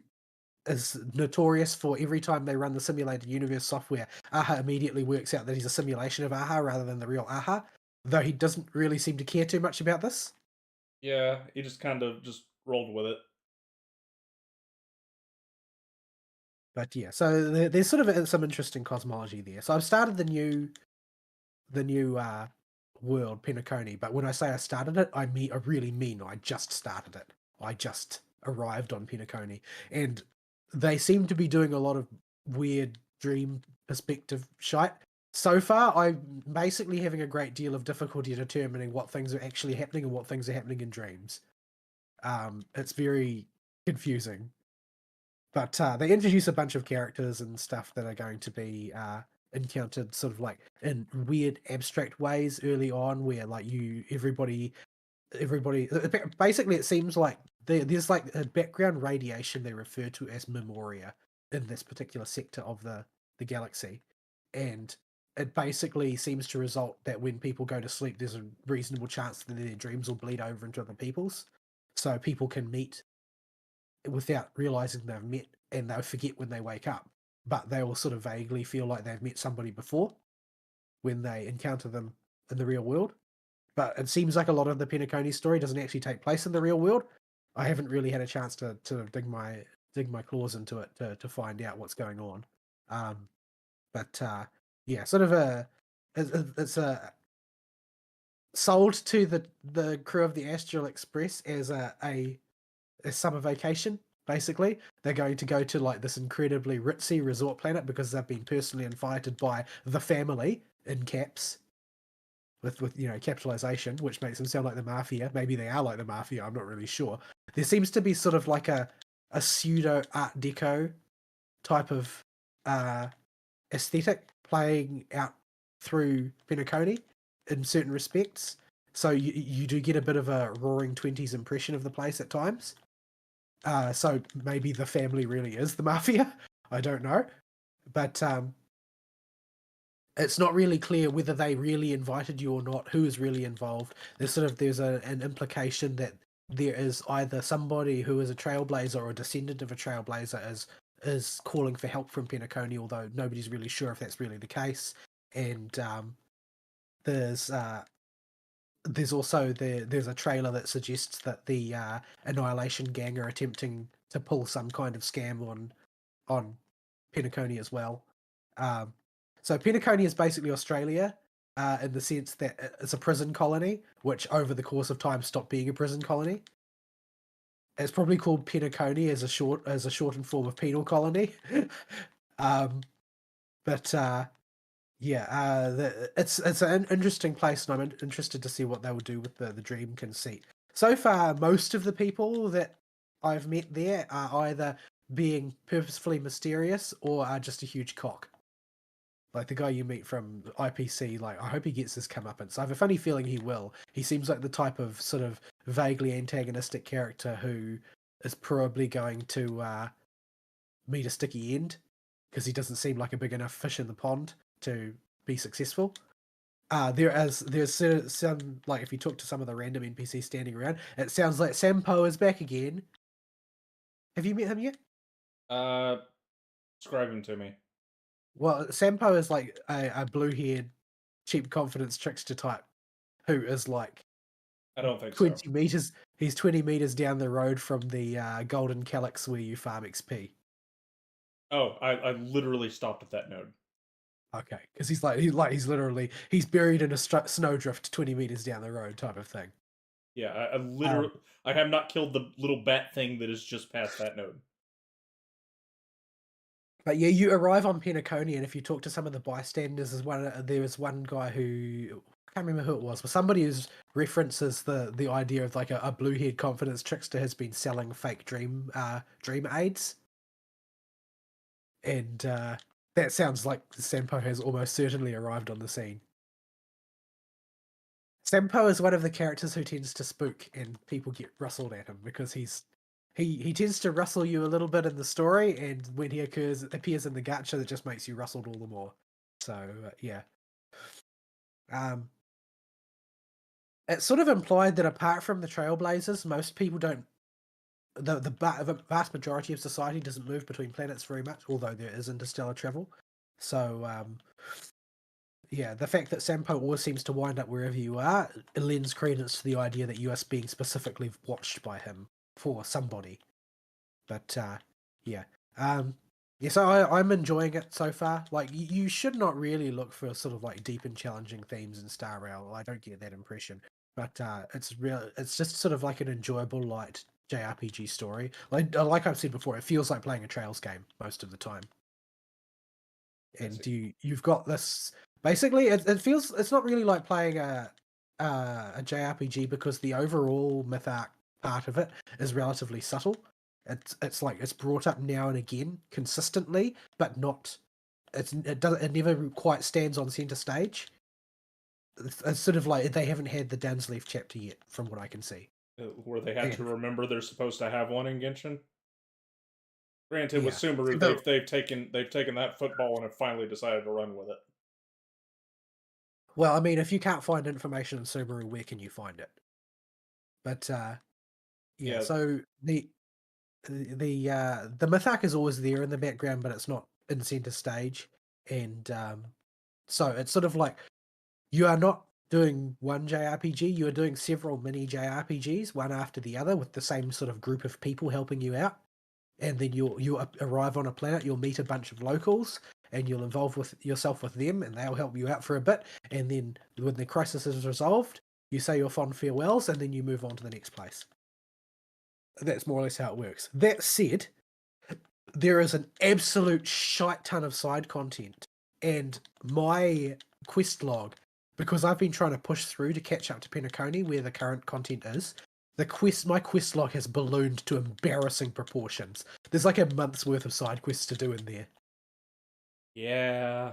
is notorious for every time they run the simulated universe software, Aha immediately works out that he's a simulation of Aha rather than the real Aha, though he doesn't really seem to care too much about this. Yeah, he just kind of just rolled with it. But yeah, so there's sort of some interesting cosmology there. So I've started the new world, Penacony, but when I say I started it, I really mean I just started it. I just arrived on Penacony, and they seem to be doing a lot of weird dream perspective shite. So far, I'm basically having a great deal of difficulty determining what things are actually happening and what things are happening in dreams. It's very confusing. But they introduce a bunch of characters and stuff that are going to be encountered sort of like in weird abstract ways early on, where like everybody basically, it seems like there's like a background radiation they refer to as memoria in this particular sector of the galaxy, and it basically seems to result that when people go to sleep, there's a reasonable chance that their dreams will bleed over into other people's, so people can meet without realizing they've met, and they'll forget when they wake up, but they will sort of vaguely feel like they've met somebody before when they encounter them in the real world. But it seems like a lot of the Penacony story doesn't actually take place in the real world. I haven't really had a chance to dig my claws into it to find out what's going on. But yeah, sort of it's a sold to the crew of the Astral Express as a summer vacation. Basically, they're going to go to like this incredibly ritzy resort planet because they've been personally invited by the family, in caps, with capitalization, which makes them sound like the mafia. Maybe they are like the mafia, I'm not really sure. There seems to be sort of like a pseudo Art Deco type of aesthetic playing out through Penacony in certain respects. So you do get a bit of a Roaring Twenties impression of the place at times. So maybe the family really is the mafia. I don't know, but it's not really clear whether they really invited you or not. Who is really involved? There's an implication that there is either somebody who is a trailblazer or a descendant of a trailblazer is calling for help from Penacony, although nobody's really sure if that's really the case. And there's also there's a trailer that suggests that the Annihilation Gang are attempting to pull some kind of scam on Penacony as well. So Penacony is basically Australia in the sense that it's a prison colony, which over the course of time stopped being a prison colony. It's probably called Penacony as a shortened form of penal colony. But it's an interesting place, and I'm interested to see what they will do with the dream conceit. So far, most of the people that I've met there are either being purposefully mysterious or are just a huge cock. Like the guy you meet from IPC, like, I hope he gets his comeuppance. I have a funny feeling he will. He seems like the type of sort of vaguely antagonistic character who is probably going to meet a sticky end because he doesn't seem like a big enough fish in the pond to be successful. There's some, like, if you talk to some of the random NPCs standing around, it sounds like Sampo is back again. Have you met him yet? Describe him to me. Well, Sampo is like a blue-haired, cheap confidence trickster type who is like, I don't think 20 meters. He's 20 meters down the road from the Golden Calyx where you farm XP. Oh, I literally stopped at that node. Okay, because he's buried in a snowdrift 20 meters down the road type of thing. Yeah, I literally I have not killed the little bat thing that is just past that node. But yeah, you arrive on Penacony, and if you talk to some of the bystanders, there was one guy who I can't remember who it was, but somebody who references the idea of like a blue-haired confidence trickster has been selling fake dream aids, and that sounds like Sampo has almost certainly arrived on the scene. Sampo is one of the characters who tends to spook, and people get rustled at him because he tends to rustle you a little bit in the story, and when he appears in the gacha, that just makes you rustled all the more. So yeah, it's sort of implied that apart from the Trailblazers, most people don't. The vast majority of society doesn't move between planets very much, although there is interstellar travel. So yeah, the fact that Sampo always seems to wind up wherever you are lends credence to the idea that you are being specifically watched by him for somebody. But yeah, yeah. So I'm enjoying it so far. Like you should not really look for sort of like deep and challenging themes in Star Rail. I don't get that impression. But it's real. It's just sort of like an enjoyable light JRPG story. Like I've said before, it feels like playing a Trails game most of the time. And you've got this. Basically, it feels it's not really like playing a JRPG because the overall myth arc part of it is relatively subtle. It's like it's brought up now and again consistently, but not. It never quite stands on center stage. It's sort of like they haven't had the Dansleif chapter yet, from what I can see. Where they had to remember they're supposed to have one in Genshin. Granted, with Sumeru, they've taken that football and have finally decided to run with it. Well, I mean, if you can't find information in Sumeru, where can you find it? But yeah. So the myth arc is always there in the background, but it's not in center stage, and so it's sort of like you are not doing one JRPG, you are doing several mini JRPGs, one after the other, with the same sort of group of people helping you out. And then you arrive on a planet, you'll meet a bunch of locals, and you'll involve yourself with them, and they'll help you out for a bit. And then when the crisis is resolved, you say your fond farewells, and then you move on to the next place. That's more or less how it works. That said, there is an absolute shite ton of side content, and my quest log, because I've been trying to push through to catch up to Penacony, where the current content is, my quest log has ballooned to embarrassing proportions. There's like a month's worth of side quests to do in there. Yeah.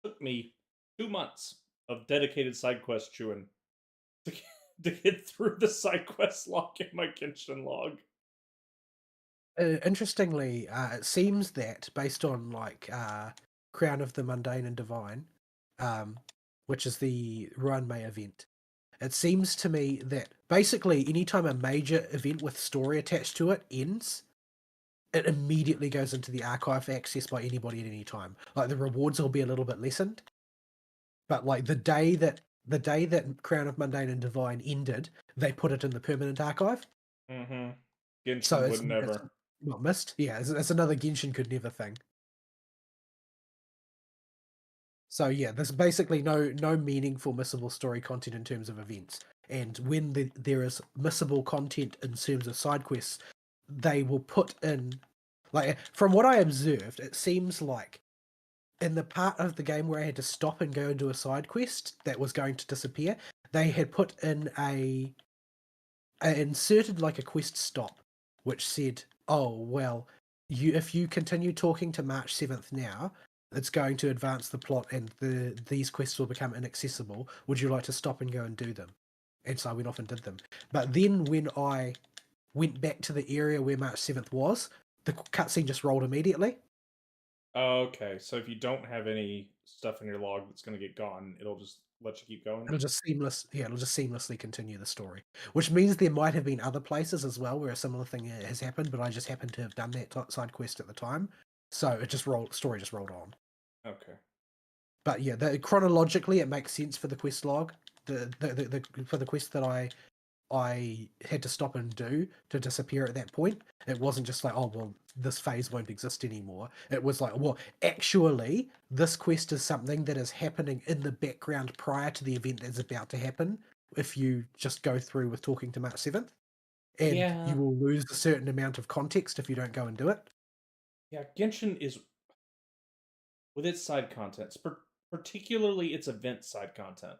Took me 2 months of dedicated side quest chewing to get through the side quest log in my Genshin log. Interestingly, it seems that based on like Crown of the Mundane and Divine, which is the Ruanmei event, it seems to me that basically anytime a major event with story attached to it ends, it immediately goes into the archive access by anybody at any time. Like the rewards will be a little bit lessened, but like the day that Crown of Mundane and Divine ended, they put it in the permanent archive. Mm-hmm. Genshin would never. It's not missed. Yeah, it's another Genshin could never thing. So yeah, there's basically no meaningful missable story content in terms of events. And when there is missable content in terms of side quests, they will put in, like, from what I observed, it seems like in the part of the game where I had to stop and go and do a side quest that was going to disappear, they had put in inserted like a quest stop, which said, oh, well, if you continue talking to March 7th now, it's going to advance the plot and these quests will become inaccessible. Would you like to stop and go and do them? And so I went off and did them. But then when I went back to the area where March 7th was, the cutscene just rolled immediately. Okay, so if you don't have any stuff in your log that's going to get gone, it'll just let you keep going? It'll just seamlessly continue the story. Which means there might have been other places as well where a similar thing has happened, but I just happened to have done that side quest at the time. So story just rolled on. Okay. But yeah, chronologically it makes sense for the quest log. For the quest that I had to stop and do to disappear at that point. It wasn't just like, oh, well, this phase won't exist anymore. It was like, well, actually, this quest is something that is happening in the background prior to the event that's about to happen if you just go through with talking to March 7th. And you will lose a certain amount of context if you don't go and do it. Yeah, Genshin is with its side contents, particularly its event side content.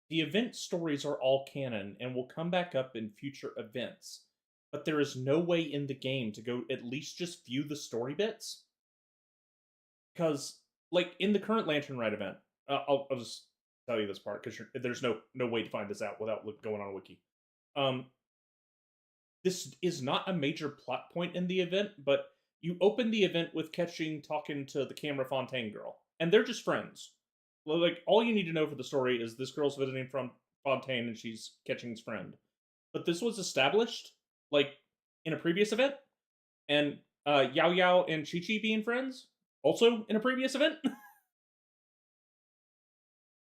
The event stories are all canon and will come back up in future events, but there is no way in the game to go at least just view the story bits. Because, like, in the current Lantern Rite event, I'll just tell you this part because there's no way to find this out without going on a wiki. This is not a major plot point in the event, but you open the event with Ketching talking to the Camera Fontaine girl, and they're just friends. Like, all you need to know for the story is this girl's visiting from Fontaine and she's Ketching's friend. But this was established, like, in a previous event, and Yao Yao and Chi Chi being friends, also in a previous event.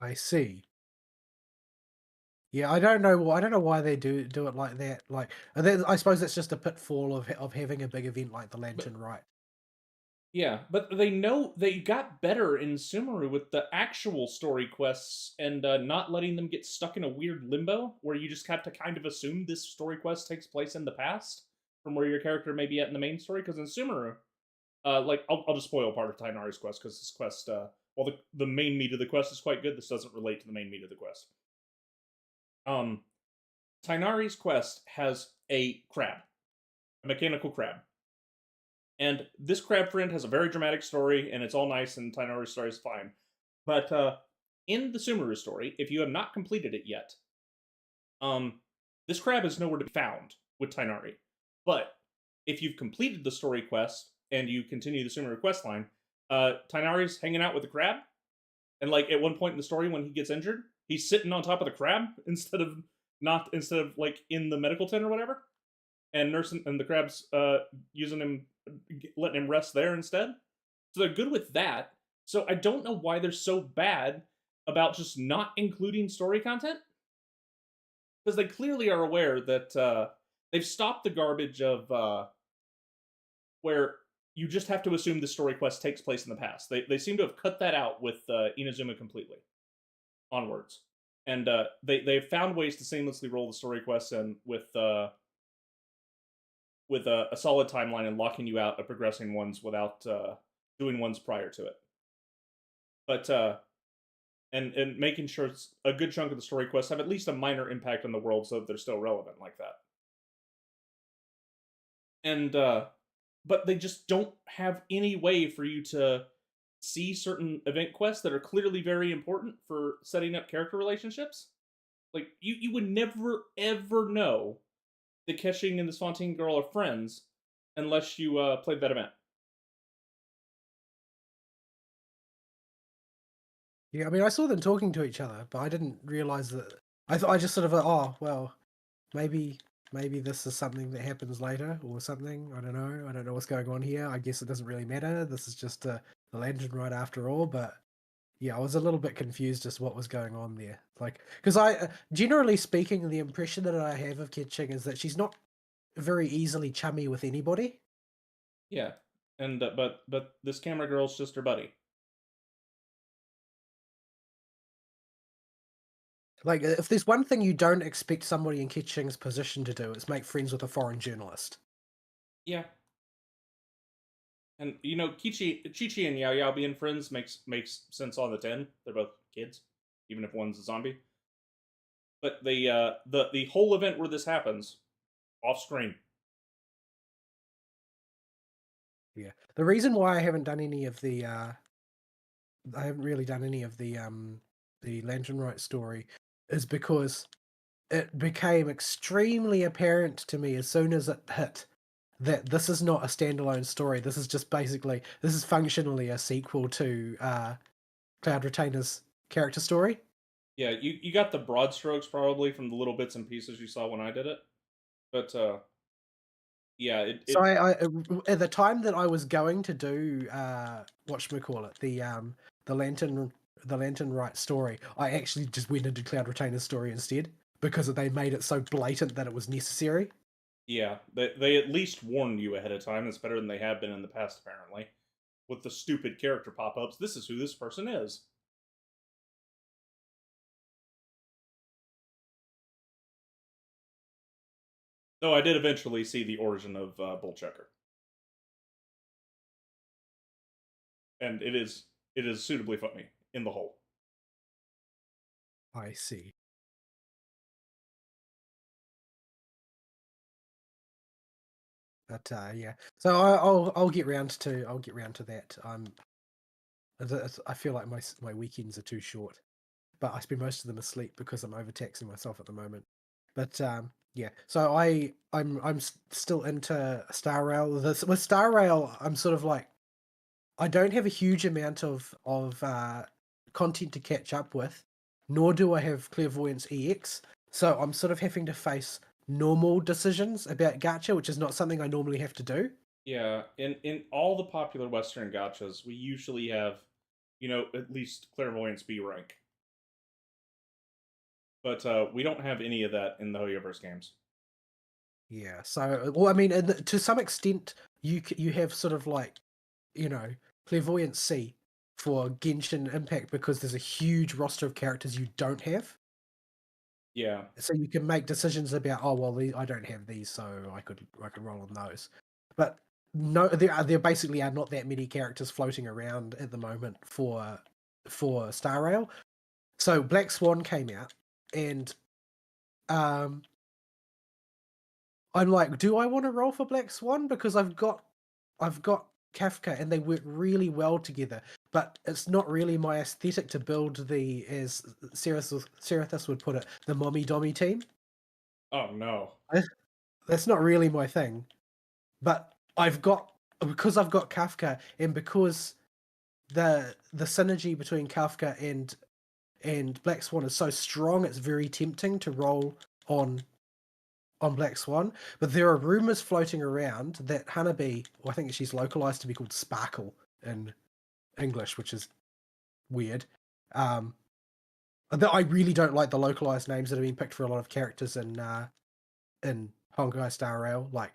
I see. Yeah, I don't know. I don't know why they do it like that. Like, I suppose that's just a pitfall of having a big event like the Lantern Rite. Yeah, but they know they got better in Sumeru with the actual story quests and not letting them get stuck in a weird limbo where you just have to kind of assume this story quest takes place in the past from where your character may be at in the main story. Because in Sumeru, like I'll just spoil part of Tighnari's quest because this quest, while the main meat of the quest is quite good, this doesn't relate to the main meat of the quest. Tighnari's quest has a crab, a mechanical crab. And this crab friend has a very dramatic story, and it's all nice, and Tighnari's story is fine. But in the Sumeru story, if you have not completed it yet, this crab is nowhere to be found with Tighnari. But if you've completed the story quest and you continue the Sumeru quest line, Tighnari's hanging out with the crab, and like at one point in the story when he gets injured, he's sitting on top of the crab instead of like in the medical tent or whatever, and nursing and the crab's using him, letting him rest there instead. So they're good with that. So I don't know why they're so bad about just not including story content, because they clearly are aware that they've stopped the garbage of where you just have to assume the story quest takes place in the past. They seem to have cut that out with Inazuma completely onwards, and they've found ways to seamlessly roll the story quests in with a solid timeline and locking you out of progressing ones without doing ones prior to it. But and making sure it's a good chunk of the story quests have at least a minor impact on the world so that they're still relevant like that. And but they just don't have any way for you to see certain event quests that are clearly very important for setting up character relationships. Like you would never ever know that Ketching and this Fontaine girl are friends unless you played that event. Yeah, I mean, I saw them talking to each other, but I didn't realize that. I thought I just sort of, oh well, maybe this is something that happens later or something. I don't know. I don't know what's going on here. I guess it doesn't really matter. This is just the Lantern Rite after all. But yeah, I was a little bit confused as what was going on there. Like, because generally speaking, the impression that I have of Ketching is that she's not very easily chummy with anybody. Yeah, and but this camera girl's just her buddy. Like, if there's one thing you don't expect somebody in Ketching's position to do, it's make friends with a foreign journalist. Yeah. And you know, Chi and Yao Yao being friends makes sense on the 10. They're both kids, even if one's a zombie. But the whole event where this happens, off screen. Yeah. The reason why I haven't done any of the I haven't really done any of the Lantern Rite story is because it became extremely apparent to me as soon as it hit that this is not a standalone story. This is just basically, this is functionally a sequel to Cloud Retainer's character story. Yeah, you got the broad strokes probably from the little bits and pieces you saw when I did it, but yeah. So I at the time that I was going to do whatchamacallit, the Lantern Rite story, I actually just went into Cloud Retainer's story instead because they made it so blatant that it was necessary. Yeah, they at least warned you ahead of time. That's better than they have been in the past, apparently. With the stupid character pop-ups, this is who this person is. Though I did eventually see the origin of Bullchecker. and it is suitably funny in the whole. I see. But yeah, so I'll get round to that. I feel like my weekends are too short, but I spend most of them asleep because I'm overtaxing myself at the moment. But yeah, so I'm still into Star Rail. With Star Rail, I'm sort of like, I don't have a huge amount of content to catch up with, nor do I have Clairvoyance EX. So I'm sort of having to face normal decisions about gacha, which is not something I normally have to do. Yeah, in all the popular Western gachas, we usually have, at least Clairvoyance B rank. But we don't have any of that in the Hoyoverse games. Yeah, so, well, I mean, to some extent, you have sort of like, Clairvoyance C for Genshin Impact because there's a huge roster of characters you don't have. Yeah. So you can make decisions about, oh well, I don't have these, so I could roll on those. But no, there basically are not that many characters floating around at the moment for Star Rail. So Black Swan came out, and I'm like, do I want to roll for Black Swan because I've got Kafka and they work really well together, but it's not really my aesthetic to build the, as Serathis would put it, the mommy dommy team. Oh no. That's not really my thing. But because I've got Kafka, and because the synergy between Kafka and Black Swan is so strong, it's very tempting to roll on Black Swan. But there are rumors floating around that Hanabi, well, I think she's localized to be called Sparkle in English, which is weird. I really don't like the localized names that have been picked for a lot of characters in Honkai Star Rail. Like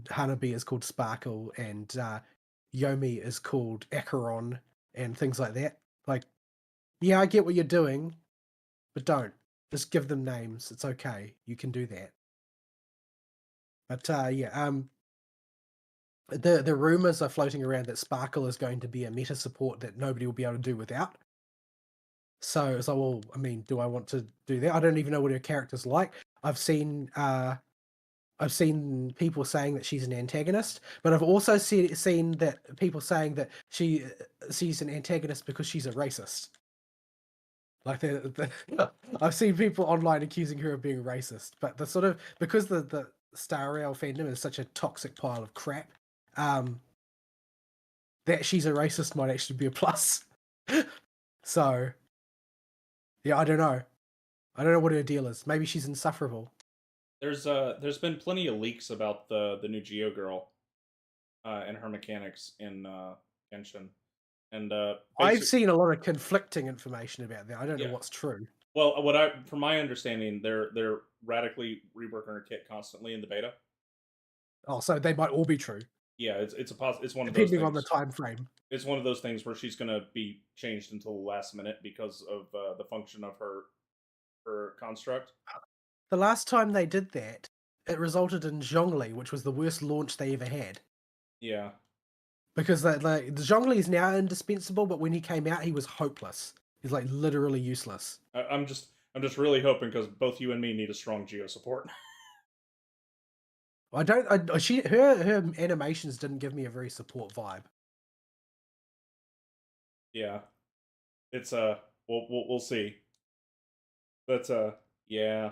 Hanabi is called Sparkle, and Yomi is called Acheron, and things like that. Like, yeah, I get what you're doing, but don't. Just give them names. It's okay. You can do that. But yeah, the rumors are floating around that Sparkle is going to be a meta support that nobody will be able to do without. So it's like, well, I mean, do I want to do that? I don't even know what her character's like. I've seen people saying that she's an antagonist, but I've also seen that people saying that she's an antagonist because she's a racist. Like I've seen people online accusing her of being racist, but because the Star Rail fandom is such a toxic pile of crap, that she's a racist might actually be a plus. So, yeah, I don't know. I don't know what her deal is. Maybe she's insufferable. There's been plenty of leaks about the new Geo girl, and her mechanics in Genshin, and I've seen a lot of conflicting information about that. I don't know what's true. Well, from my understanding, they're radically reworking her kit constantly in the beta. Oh, so they might all be true. Yeah, it's one of those things. Depending on the time frame. It's one of those things where she's going to be changed until the last minute because of the function of her construct. The last time they did that, it resulted in Zhongli, which was the worst launch they ever had. Yeah. Because the Zhongli is now indispensable, but when he came out, he was hopeless. He's like literally useless. I'm just really hoping, because both you and me need a strong Geo support. Her animations didn't give me a very support vibe. Yeah, it's we'll see. But yeah.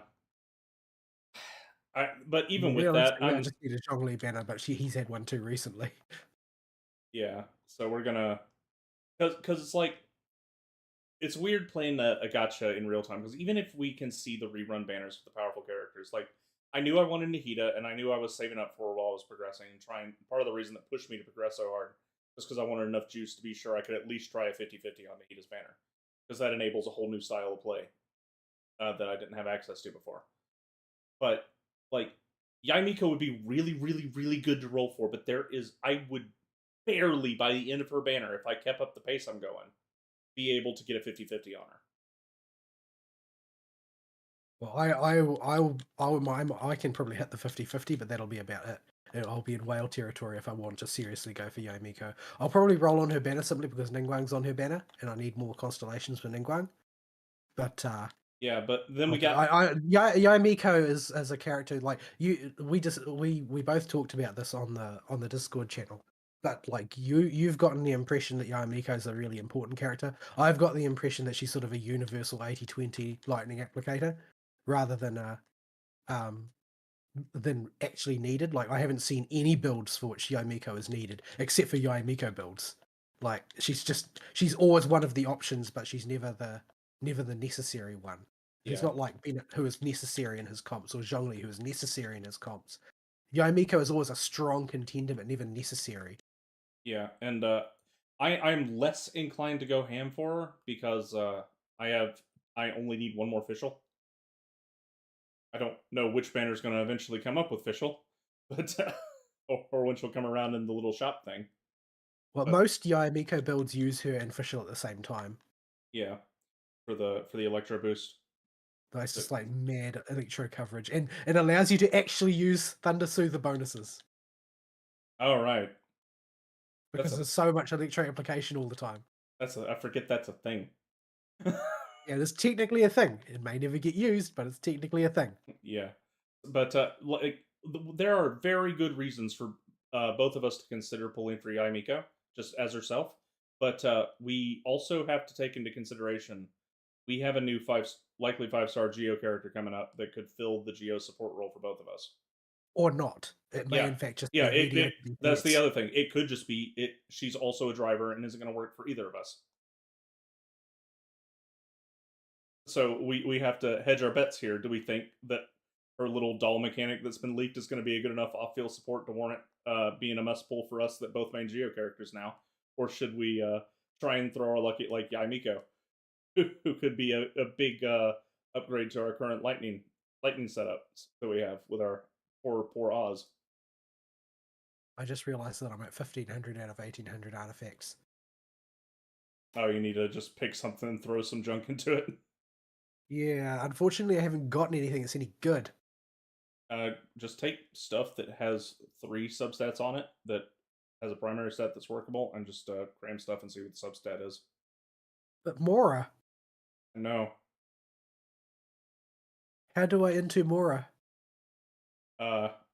But even with that, I just need a Zhongli banner, but he's had one too recently. Yeah, so we're gonna, because it's like, it's weird playing a gacha in real time, because even if we can see the rerun banners for the powerful characters, like, I knew I wanted Nahida, and I knew I was saving up for it while I was progressing, and trying. Part of the reason that pushed me to progress so hard was because I wanted enough juice to be sure I could at least try a 50-50 on Nahida's banner, because that enables a whole new style of play that I didn't have access to before. But like, Yae Miko would be really, really, really good to roll for, but I would barely, by the end of her banner, if I kept up the pace I'm going, be able to get a 50-50 on her. Well, I can probably hit the 50-50, but that'll be about it. I'll be in whale territory if I want to seriously go for Yae Miko. I'll probably roll on her banner simply because Ningguang's on her banner, and I need more constellations for Ningguang. But yeah, but then we got Yae Miko is as a character like you. We both talked about this on the Discord channel. But like you've gotten the impression that Yae Miko is a really important character. I've got the impression that she's sort of a universal 80-20 lightning applicator, rather than actually needed. Like I haven't seen any builds for which Yae Miko is needed, except for Yae Miko builds. Like she's always one of the options, but she's never the necessary one. She's not like Bennett, who is necessary in his comps, or Zhongli, who is necessary in his comps. Yae Miko is always a strong contender, but never necessary. Yeah, and I'm less inclined to go ham for her because I only need one more official. I don't know which banner is going to eventually come up with official, but or when she'll come around in the little shop thing. Well, most Yae Miko builds use her and official at the same time. Yeah, for the electro boost. That's just like mad electro coverage, and it allows you to actually use Thunder Soother bonuses. Oh right. Because there's so much electro application all the time. I forget that's a thing. Yeah, there's technically a thing. It may never get used, but it's technically a thing. Yeah, but like there are very good reasons for both of us to consider pulling for Yae Miko just as herself. But we also have to take into consideration we have a new likely 5-star Geo character coming up that could fill the Geo support role for both of us. Or not. It may in fact just be that's the other thing. It could just be she's also a driver and isn't going to work for either of us. So we have to hedge our bets here. Do we think that her little doll mechanic that's been leaked is going to be a good enough off-field support to warrant being a must pull for us that both main Geo characters now? Or should we try and throw our luck at like Yae Miko, who could be a big upgrade to our current lightning setups that we have with our poor Oz? I just realized that I'm at 1,500 out of 1,800 artifacts. Oh, you need to just pick something and throw some junk into it? Yeah, unfortunately I haven't gotten anything that's any good. Just take stuff that has 3 substats on it that has a primary stat that's workable, and just cram stuff and see what the substat is. But Mora? No. How do I into Mora?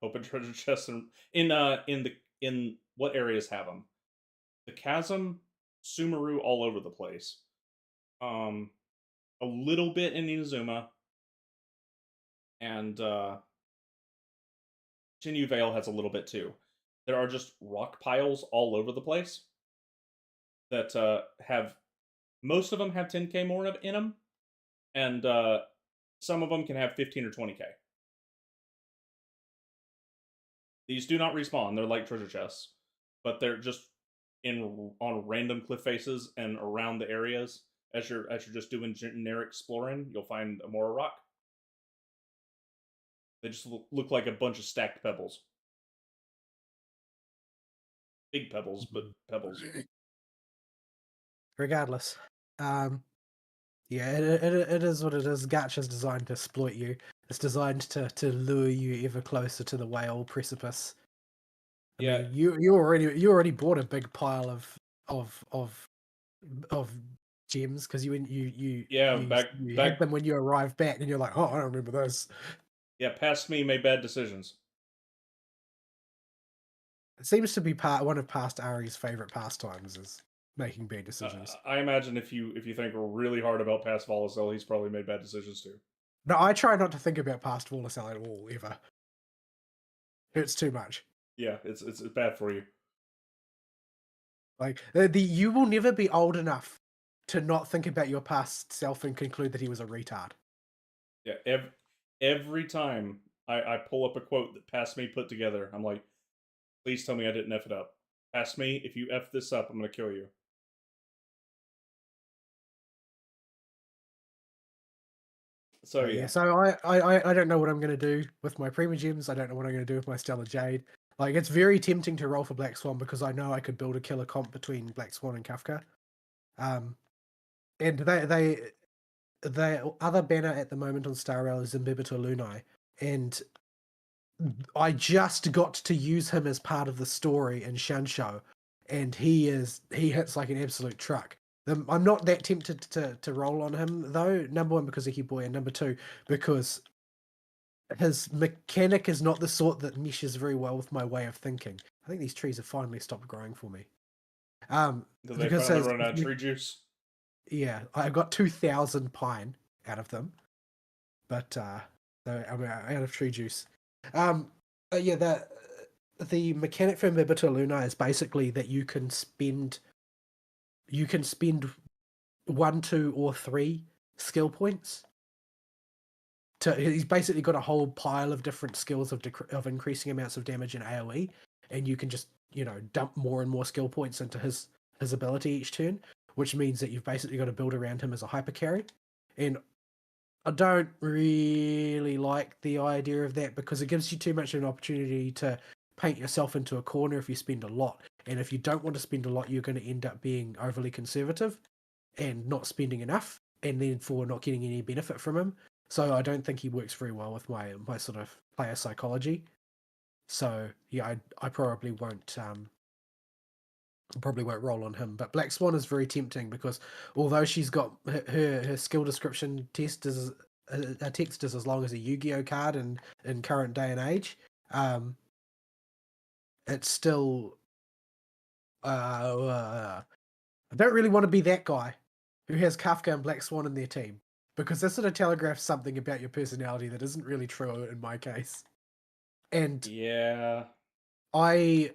Open treasure chests and in what areas have them? The Chasm, Sumeru, all over the place. A little bit in Inazuma, and Jinyu Vale has a little bit too. There are just rock piles all over the place that have, most of them have 10k more in them, and some of them can have 15 or 20k. These do not respawn. They're like treasure chests, but they're just on random cliff faces and around the areas. As you're just doing generic exploring, you'll find a Mora rock. They just look like a bunch of stacked pebbles. Big pebbles, but pebbles. Regardless, yeah, it is what it is. Gacha's designed to exploit you. It's designed to lure you ever closer to the whale precipice. I mean, you already bought a big pile of gems because you had them when you arrived back, and you're like, oh, I don't remember those. Yeah, past me made bad decisions. It seems to be one of past Ari's favorite pastimes is making bad decisions. I imagine if you think really hard about past Volacel, he's probably made bad decisions too. No, I try not to think about past Volacel at all, ever. Hurts too much. Yeah, it's bad for you. Like you will never be old enough to not think about your past self and conclude that he was a retard. Yeah, every time I pull up a quote that Past Me put together, I'm like, please tell me I didn't F it up. Past Me, if you F this up, I'm going to kill you. So yeah. So I don't know what I'm going to do with my Primogems. I don't know what I'm going to do with my Stellar Jade. Like, it's very tempting to roll for Black Swan because I know I could build a killer comp between Black Swan and Kafka. And the other banner at the moment on Star Rail is Imbibitor Lunai, and I just got to use him as part of the story in Shansho, and he hits like an absolute truck. I'm not that tempted to roll on him though. Number one, because of Boy, and number two, because his mechanic is not the sort that meshes very well with my way of thinking. I think these trees have finally stopped growing for me. Did they finally run out of tree juice? Yeah, I got 2,000 pine out of them, but I'm out of tree juice. Yeah, the mechanic for Mibita Luna is basically that you can spend 1, 2, or 3 skill points. He's basically got a whole pile of different skills of increasing amounts of damage in AoE, and you can just dump more and more skill points into his ability each turn, which means that you've basically got to build around him as a hyper carry. And I don't really like the idea of that because it gives you too much of an opportunity to paint yourself into a corner if you spend a lot. And if you don't want to spend a lot, you're going to end up being overly conservative and not spending enough, and then for not getting any benefit from him. So I don't think he works very well with my sort of player psychology. So yeah, I probably won't roll on him. But Black Swan is very tempting because although she's got her skill description text is a text is as long as a Yu-Gi-Oh card in current day and age, it's still I don't really want to be that guy who has Kafka and Black Swan in their team, because this sort of telegraphs something about your personality that isn't really true in my case. And yeah, I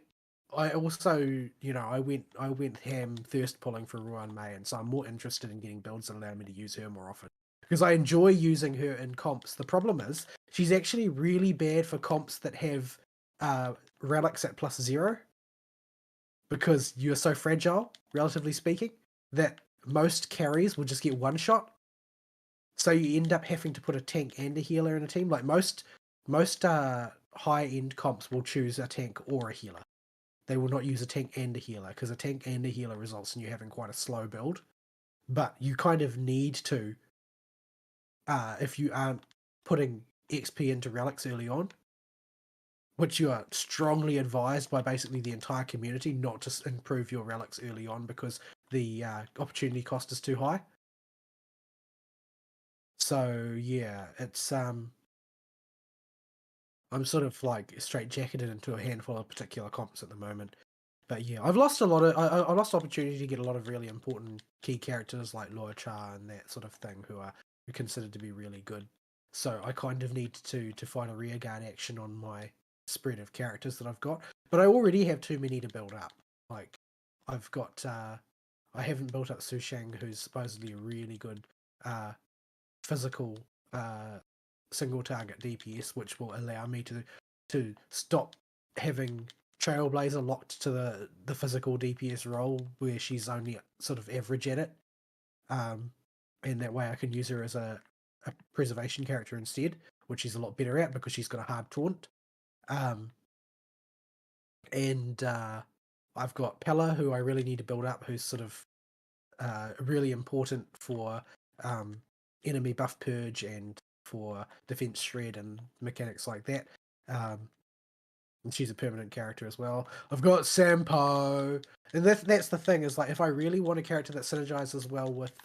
also, I went ham thirst pulling for Ruan Mei, and so I'm more interested in getting builds that allow me to use her more often, because I enjoy using her in comps. The problem is she's actually really bad for comps that have relics at +0, because you're so fragile, relatively speaking, that most carries will just get one shot. So you end up having to put a tank and a healer in a team. Like most high-end comps will choose a tank or a healer. They will not use a tank and a healer, because a tank and a healer results in you having quite a slow build. But you kind of need to, if you aren't putting XP into relics early on, which you are strongly advised by basically the entire community not to improve your relics early on because the opportunity cost is too high. So yeah, it's I'm sort of like straitjacketed into a handful of particular comps at the moment. But yeah, I've lost a lot of I lost opportunity to get a lot of really important key characters like Luocha and that sort of thing who are considered to be really good. So I kind of need to find a rearguard action on my spread of characters that I've got. But I already have too many to build up. Like I've got I haven't built up Su Shang, who's supposedly a really good physical single target DPS, which will allow me to stop having Trailblazer locked to the physical DPS role where she's only sort of average at it. And that way I can use her as a preservation character instead, which she's a lot better at because she's got a hard taunt. And I've got Pella, who I really need to build up, who's sort of really important for enemy buff purge and for defense shred and mechanics like that. And she's a permanent character as well. I've got Sampo, and that's the thing, is like if I really want a character that synergizes well with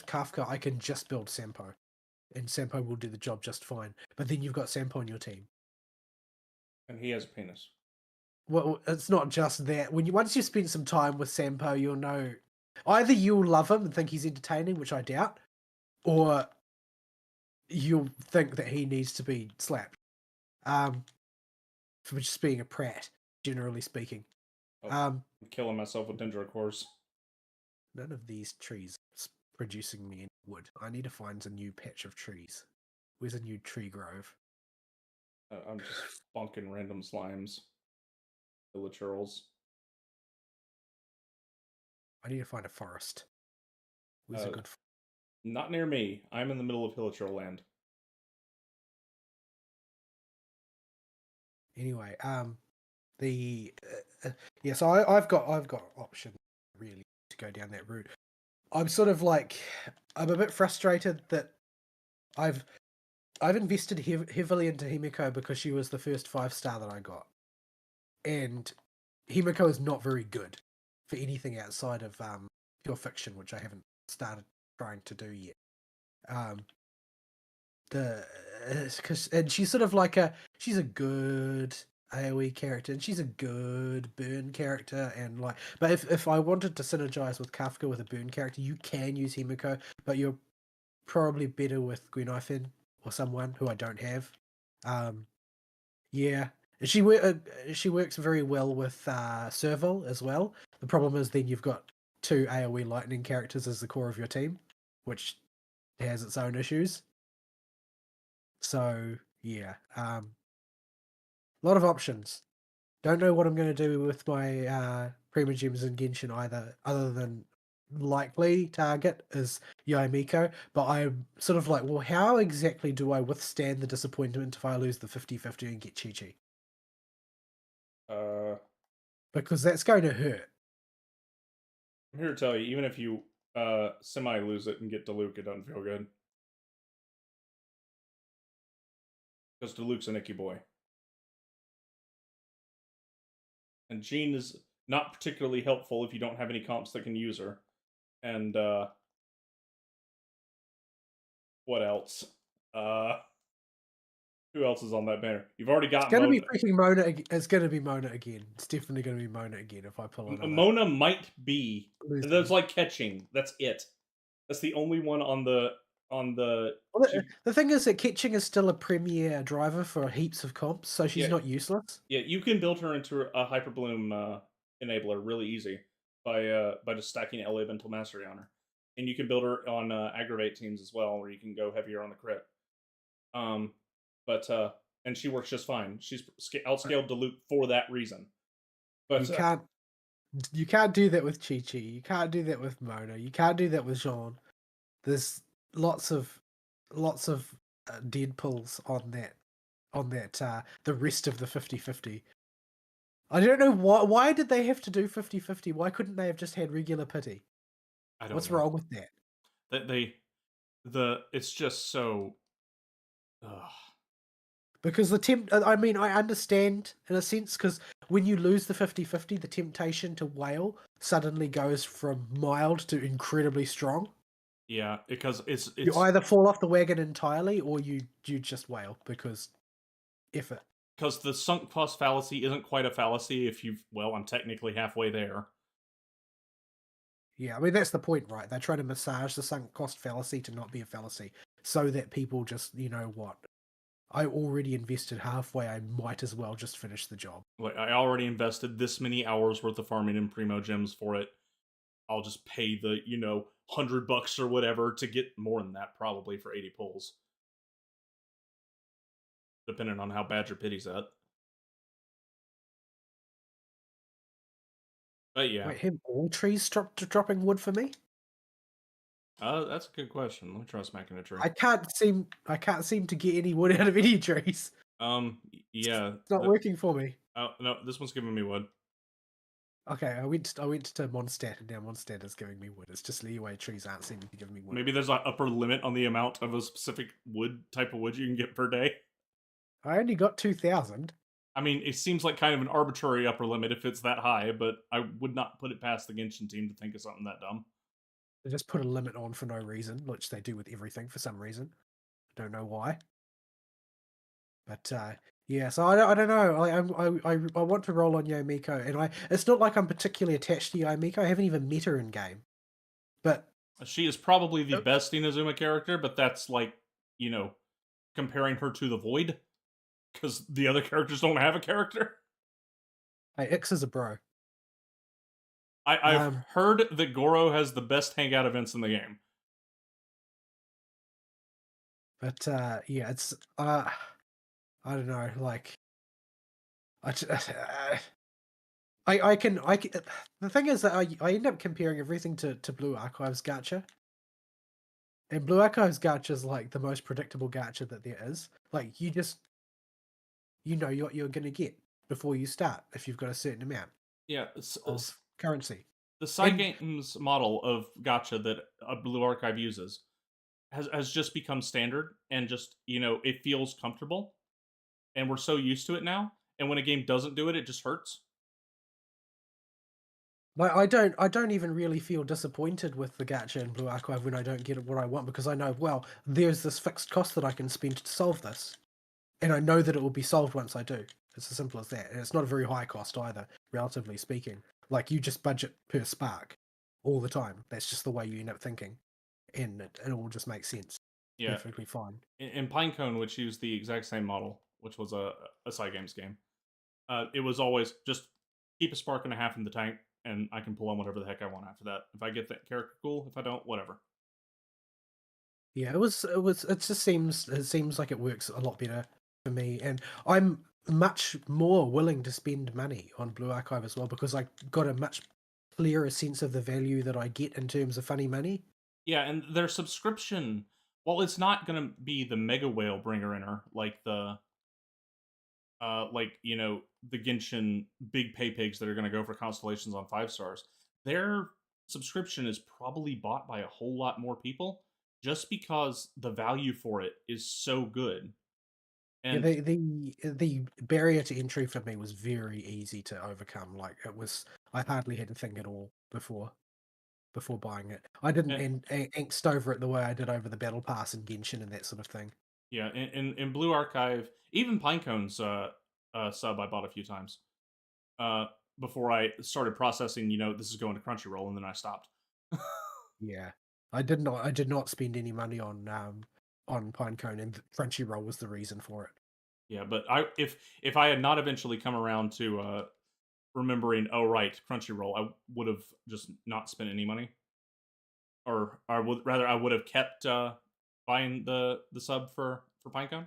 Kafka, I can just build Sampo, and Sampo will do the job just fine. But then you've got Sampo on your team, and he has a penis. Well, it's not just that. Once you spend some time with Sampo, you'll know either you'll love him and think he's entertaining, which I doubt, or you'll think that he needs to be slapped. For just being a prat, generally speaking. I'm killing myself with Dendrocores. None of these trees producing me any wood. I need to find a new patch of trees. Where's a new tree grove? I'm just bunking random slimes. Hilichurls. I need to find a forest. Where's a good forest? Not near me. I'm in the middle of Hilichurl land. Anyway, so I've got option really to go down that route. I'm sort of like, I'm a bit frustrated that I've invested heavily into Himiko because she was the first 5-star that I got, and Himiko is not very good for anything outside of pure fiction, which I haven't started trying to do yet. And she's sort of like she's a good AoE character, and she's a good burn character, and like, but if I wanted to synergize with Kafka with a burn character, you can use Himiko, but you're probably better with Gwenifin or someone who I don't have. Yeah, she works very well with Serval as well. The problem is then you've got 2 AoE lightning characters as the core of your team, which has its own issues. So yeah, a lot of options. Don't know what I'm going to do with my Primogems in Genshin either, other than likely target is Yaimiko, but I'm sort of like, well, how exactly do I withstand the disappointment if I lose the 50-50 and get Chi-Chi? Because that's going to hurt. I'm here to tell you, even if you semi-lose it and get Diluc, it doesn't feel good. Because Diluc's an icky boy. And Jean is not particularly helpful if you don't have any comps that can use her. And, what else? Who else is on that banner? You've already got It's going to be freaking Mona. It's going to be Mona again. It's definitely going to be Mona again if I pull it. Mona might be. That's like catching. That's it. That's the only one on the. Well, the thing is that Ketching is still a premier driver for heaps of comps, so she's not useless. Yeah, you can build her into a Hyperbloom enabler really easy by just stacking Elemental Mastery on her, and you can build her on Aggravate teams as well, where you can go heavier on the crit. And she works just fine. She's outscaled Diluc for that reason. But you can't do that with Chi-Chi. You can't do that with Mona. You can't do that with Jean. There's lots of dead pulls on that the rest of the 50-50. I don't know why did they have to do 50-50? Why couldn't they have just had regular pity? What's wrong with that? It's just so because I understand in a sense, because when you lose the 50-50, the temptation to wail suddenly goes from mild to incredibly strong. Yeah, because it's you either fall off the wagon entirely or you just wail because effort. Because the sunk cost fallacy isn't quite a fallacy if I'm technically halfway there. Yeah, I mean, that's the point, right? They're trying to massage the sunk cost fallacy to not be a fallacy so that people just, you know what, I already invested halfway, I might as well just finish the job. Like, I already invested this many hours worth of farming in Primogems for it. I'll just pay the, $100 or whatever to get more than that, probably, for 80 pulls. Depending on how bad your pity's at. But yeah. Wait, have all trees dropping wood for me? That's a good question. Let me try smacking a tree. I can't seem to get any wood out of any trees. Yeah. It's not working for me. Oh no, this one's giving me wood. Okay, I went to Mondstadt, and now Mondstadt is giving me wood. It's just Leeway trees aren't seeming to give me wood. Maybe there's an upper limit on the amount of a specific type of wood you can get per day. I only got 2,000. I mean, it seems like kind of an arbitrary upper limit if it's that high, but I would not put it past the Genshin team to think of something that dumb. They just put a limit on for no reason, which they do with everything for some reason. I don't know why. But yeah, so I don't know. I want to roll on Yaimiko, and it's not like I'm particularly attached to Yaimiko. I haven't even met her in game. But she is probably the best Inazuma character, but that's like, comparing her to the Void, because the other characters don't have a character. Hey, Ix is a bro. I've heard that Goro has the best hangout events in the game. But yeah, it's I don't know, like I can the thing is that I end up comparing everything to Blue Archives gacha. And Blue Archives gacha is like the most predictable gacha that there is. Like you know what you're gonna get before you start if you've got a certain amount. Yeah, of currency. The Cygames model of gacha that a Blue Archive uses has just become standard, and just, it feels comfortable, and we're so used to it now. And when a game doesn't do it, it just hurts. Like I don't even really feel disappointed with the gacha in Blue Archive when I don't get what I want, because I know, well, there's this fixed cost that I can spend to solve this, and I know that it will be solved once I do. It's as simple as that, and it's not a very high cost either, relatively speaking. Like, you just budget per spark all the time. That's just the way you end up thinking, and it all just makes sense. Yeah, perfectly fine. In Pinecone, which used the exact same model, which was a Cygames game, it was always just keep a spark and a half in the tank, and I can pull on whatever the heck I want after that. If I get that character, cool. If I don't, whatever. Yeah, it just seems like it works a lot better for me, and I'm much more willing to spend money on Blue Archive as well, because I got a much clearer sense of the value that I get in terms of funny money. Yeah, and their subscription, while it's not going to be the mega whale bringer inner like the the Genshin big pay pigs that are going to go for constellations on 5 stars, their subscription is probably bought by a whole lot more people, just because the value for it is so good. And yeah, the barrier to entry for me was very easy to overcome. Like, I hardly had to think at all before buying it. I didn't angst over it the way I did over the Battle Pass and Genshin and that sort of thing. Yeah, in Blue Archive, even Pinecone's sub I bought a few times before I started processing. This is going to Crunchyroll, and then I stopped. Yeah, I did not spend any money on Pinecone, and Crunchyroll was the reason for it. Yeah, but if I had not eventually come around to remembering, oh right, Crunchyroll, I would have just not spent any money, or I would have kept buying the sub for Pinecone.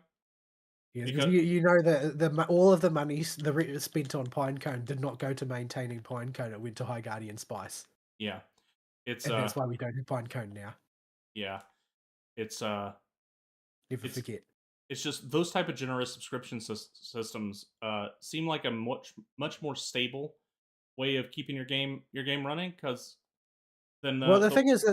Yeah, because you know that all of the money spent on Pinecone did not go to maintaining Pinecone. It went to High Guardian Spice. Yeah, and that's why we don't do Pinecone now. Yeah, it's never forget. It's just those type of generous subscription systems seem like a much more stable way of keeping your game running, because then the thing is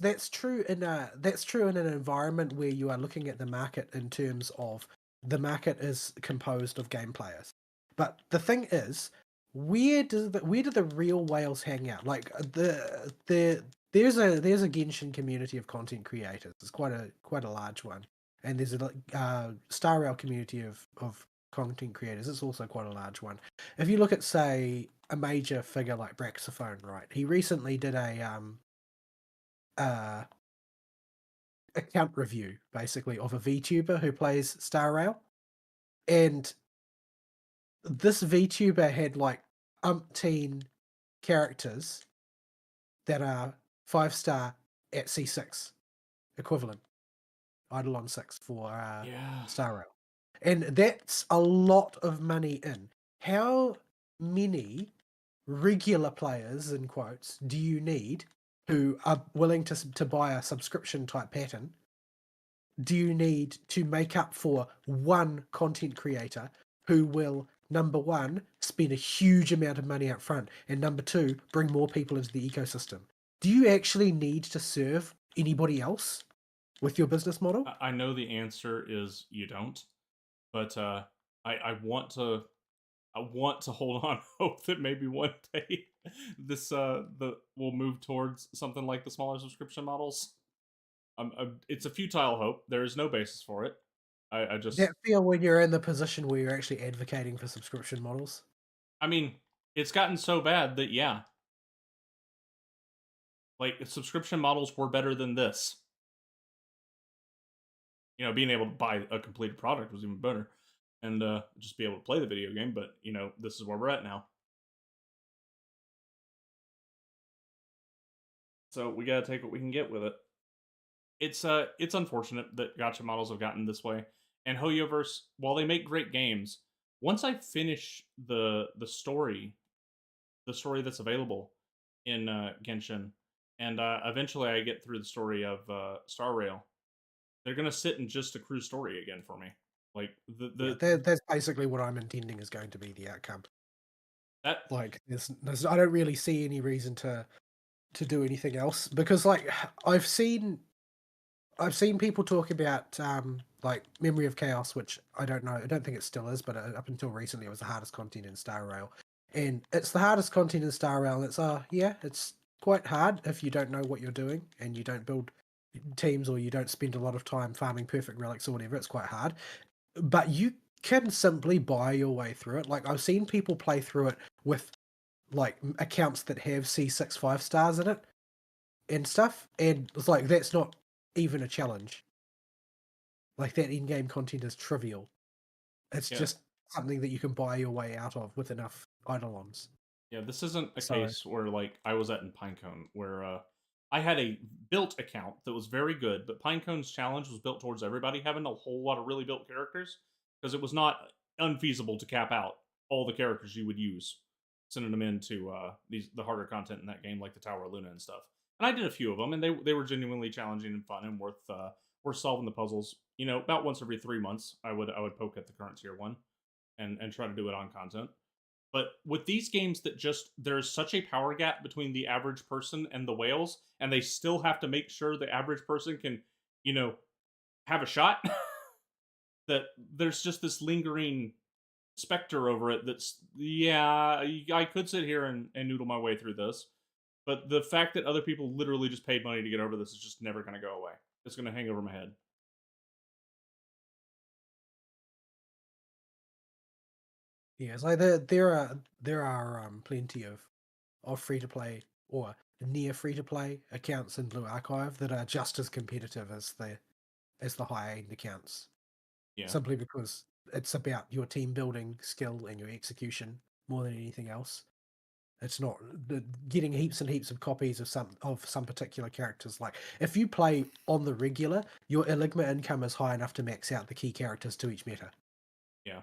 that's true in an environment where you are looking at the market in terms of the market is composed of game players. But the thing is, where do the real whales hang out? Like, there's a Genshin community of content creators. It's quite a large one, and there's a Star Rail community of content creators. It's also quite a large one. If you look at, say, a major figure like Braxophone, right? He recently did a account review, basically, of a VTuber who plays Star Rail, and this VTuber had like umpteen characters that are 5-star at C6 equivalent, Eidolon 6 for Star Rail, and that's a lot of money in. How many regular players, in quotes, do you need who are willing to buy a subscription type pattern? Do you need to make up for one content creator who will, number one, spend a huge amount of money up front, and number two, bring more people into the ecosystem? Do you actually need to serve anybody else with your business model? I know the answer is you don't, but I want to hold on hope that maybe one day this will move towards something like the smaller subscription models. It's a futile hope. There is no basis for it. I just that feel when you're in the position where you're actually advocating for subscription models. I mean, it's gotten so bad that like, subscription models were better than this. Being able to buy a completed product was even better, and just be able to play the video game. But this is where we're at now. So we gotta take what we can get with it. It's unfortunate that gacha models have gotten this way. And Hoyoverse, while they make great games, once I finish the story that's available in Genshin, and eventually I get through the story of Star Rail, they're gonna sit in just a cruise story again for me. Like that's basically what I'm intending is going to be the outcome. There's I don't really see any reason to do anything else, because like I've seen I've seen people talk about like Memory of Chaos, which I don't know. I don't think it still is, but up until recently, it was the hardest content in Star Rail, and it's the hardest content in Star Rail. And it's it's quite hard if you don't know what you're doing and you don't build teams or you don't spend a lot of time farming perfect relics or whatever. It's quite hard, but you can simply buy your way through it. Like I've seen people play through it with like accounts that have C6 5 stars in it and stuff, and it's like that's not even a challenge. Like that in-game content is trivial. It's just something that you can buy your way out of with enough Eidolons. Yeah, this isn't a case where like I was at in Pinecone, where I had a built account that was very good, but Pinecone's challenge was built towards everybody having a whole lot of really built characters because it was not unfeasible to cap out all the characters you would use, sending them into the harder content in that game, like the Tower of Luna and stuff. And I did a few of them, and they were genuinely challenging and fun and worth solving the puzzles. You know, about once every 3 months, I would poke at the current tier 1 and try to do it on content. But with these games that just there's such a power gap between the average person and the whales, and they still have to make sure the average person can, you know, have a shot. That there's just this lingering specter over it. That's I could sit here and noodle my way through this, but the fact that other people literally just paid money to get over this is just never going to go away. It's going to hang over my head. Yeah, it's like there are plenty of free to play or near free to play accounts in Blue Archive that are just as competitive as the high end accounts. Yeah. Simply because it's about your team building skill and your execution more than anything else. It's not getting heaps and heaps of copies of some particular characters. Like if you play on the regular, your Eligma income is high enough to max out the key characters to each meta. Yeah.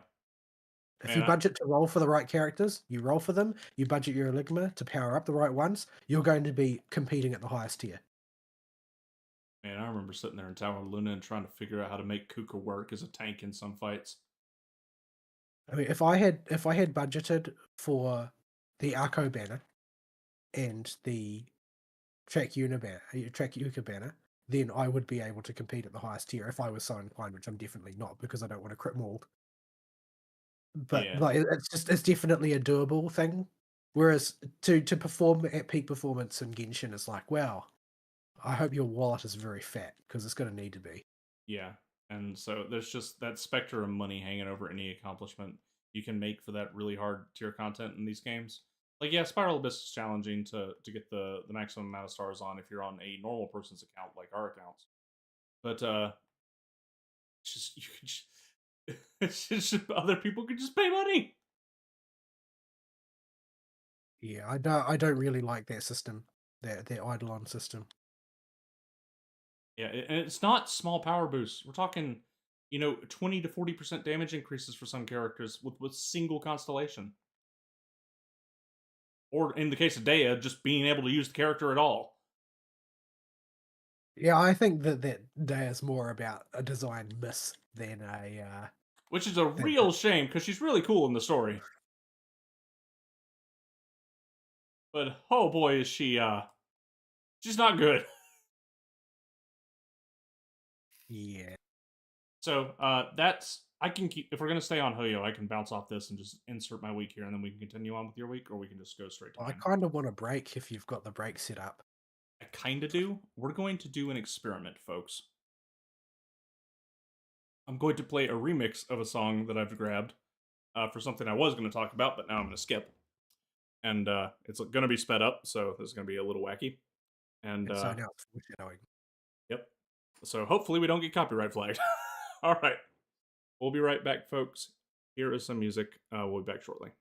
If you budget to roll for the right characters, you roll for them, you budget your Eligma to power up the right ones, you're going to be competing at the highest tier. Man, I remember sitting there in Tower of Luna and trying to figure out how to make Kuka work as a tank in some fights. I mean, if I had budgeted for the Arco banner and the Track Yuka banner, then I would be able to compete at the highest tier if I was so inclined, which I'm definitely not because I don't want to crit maul. But like it's definitely a doable thing. Whereas to perform at peak performance in Genshin is like, wow, I hope your wallet is very fat because it's going to need to be. Yeah, and so there's just that specter of money hanging over any accomplishment you can make for that really hard tier content in these games. Like, yeah, Spiral Abyss is challenging to get the maximum amount of stars on if you're on a normal person's account like our accounts. But it's just other people could just pay money. Yeah, I don't really like that system, that Eidolon system. Yeah, and it's not small power boosts. We're talking, 20 to 40% damage increases for some characters with single constellation. Or in the case of Dea, just being able to use the character at all. Yeah, I think that Dea is more about a design miss than a... Which is a real shame, because she's really cool in the story. But, oh boy, is she, she's not good. Yeah. So, I can keep, if we're going to stay on Hoyo, I can bounce off this and just insert my week here, and then we can continue on with your week, or we can just go straight to I kind of want a break if you've got the break set up. I kind of do. We're going to do an experiment, folks. I'm going to play a remix of a song that I've grabbed for something I was going to talk about, but now I'm going to skip. And it's going to be sped up, so this is going to be a little wacky. And so now it's foreshadowing. Yep. So hopefully we don't get copyright flagged. All right. We'll be right back, folks. Here is some music. We'll be back shortly.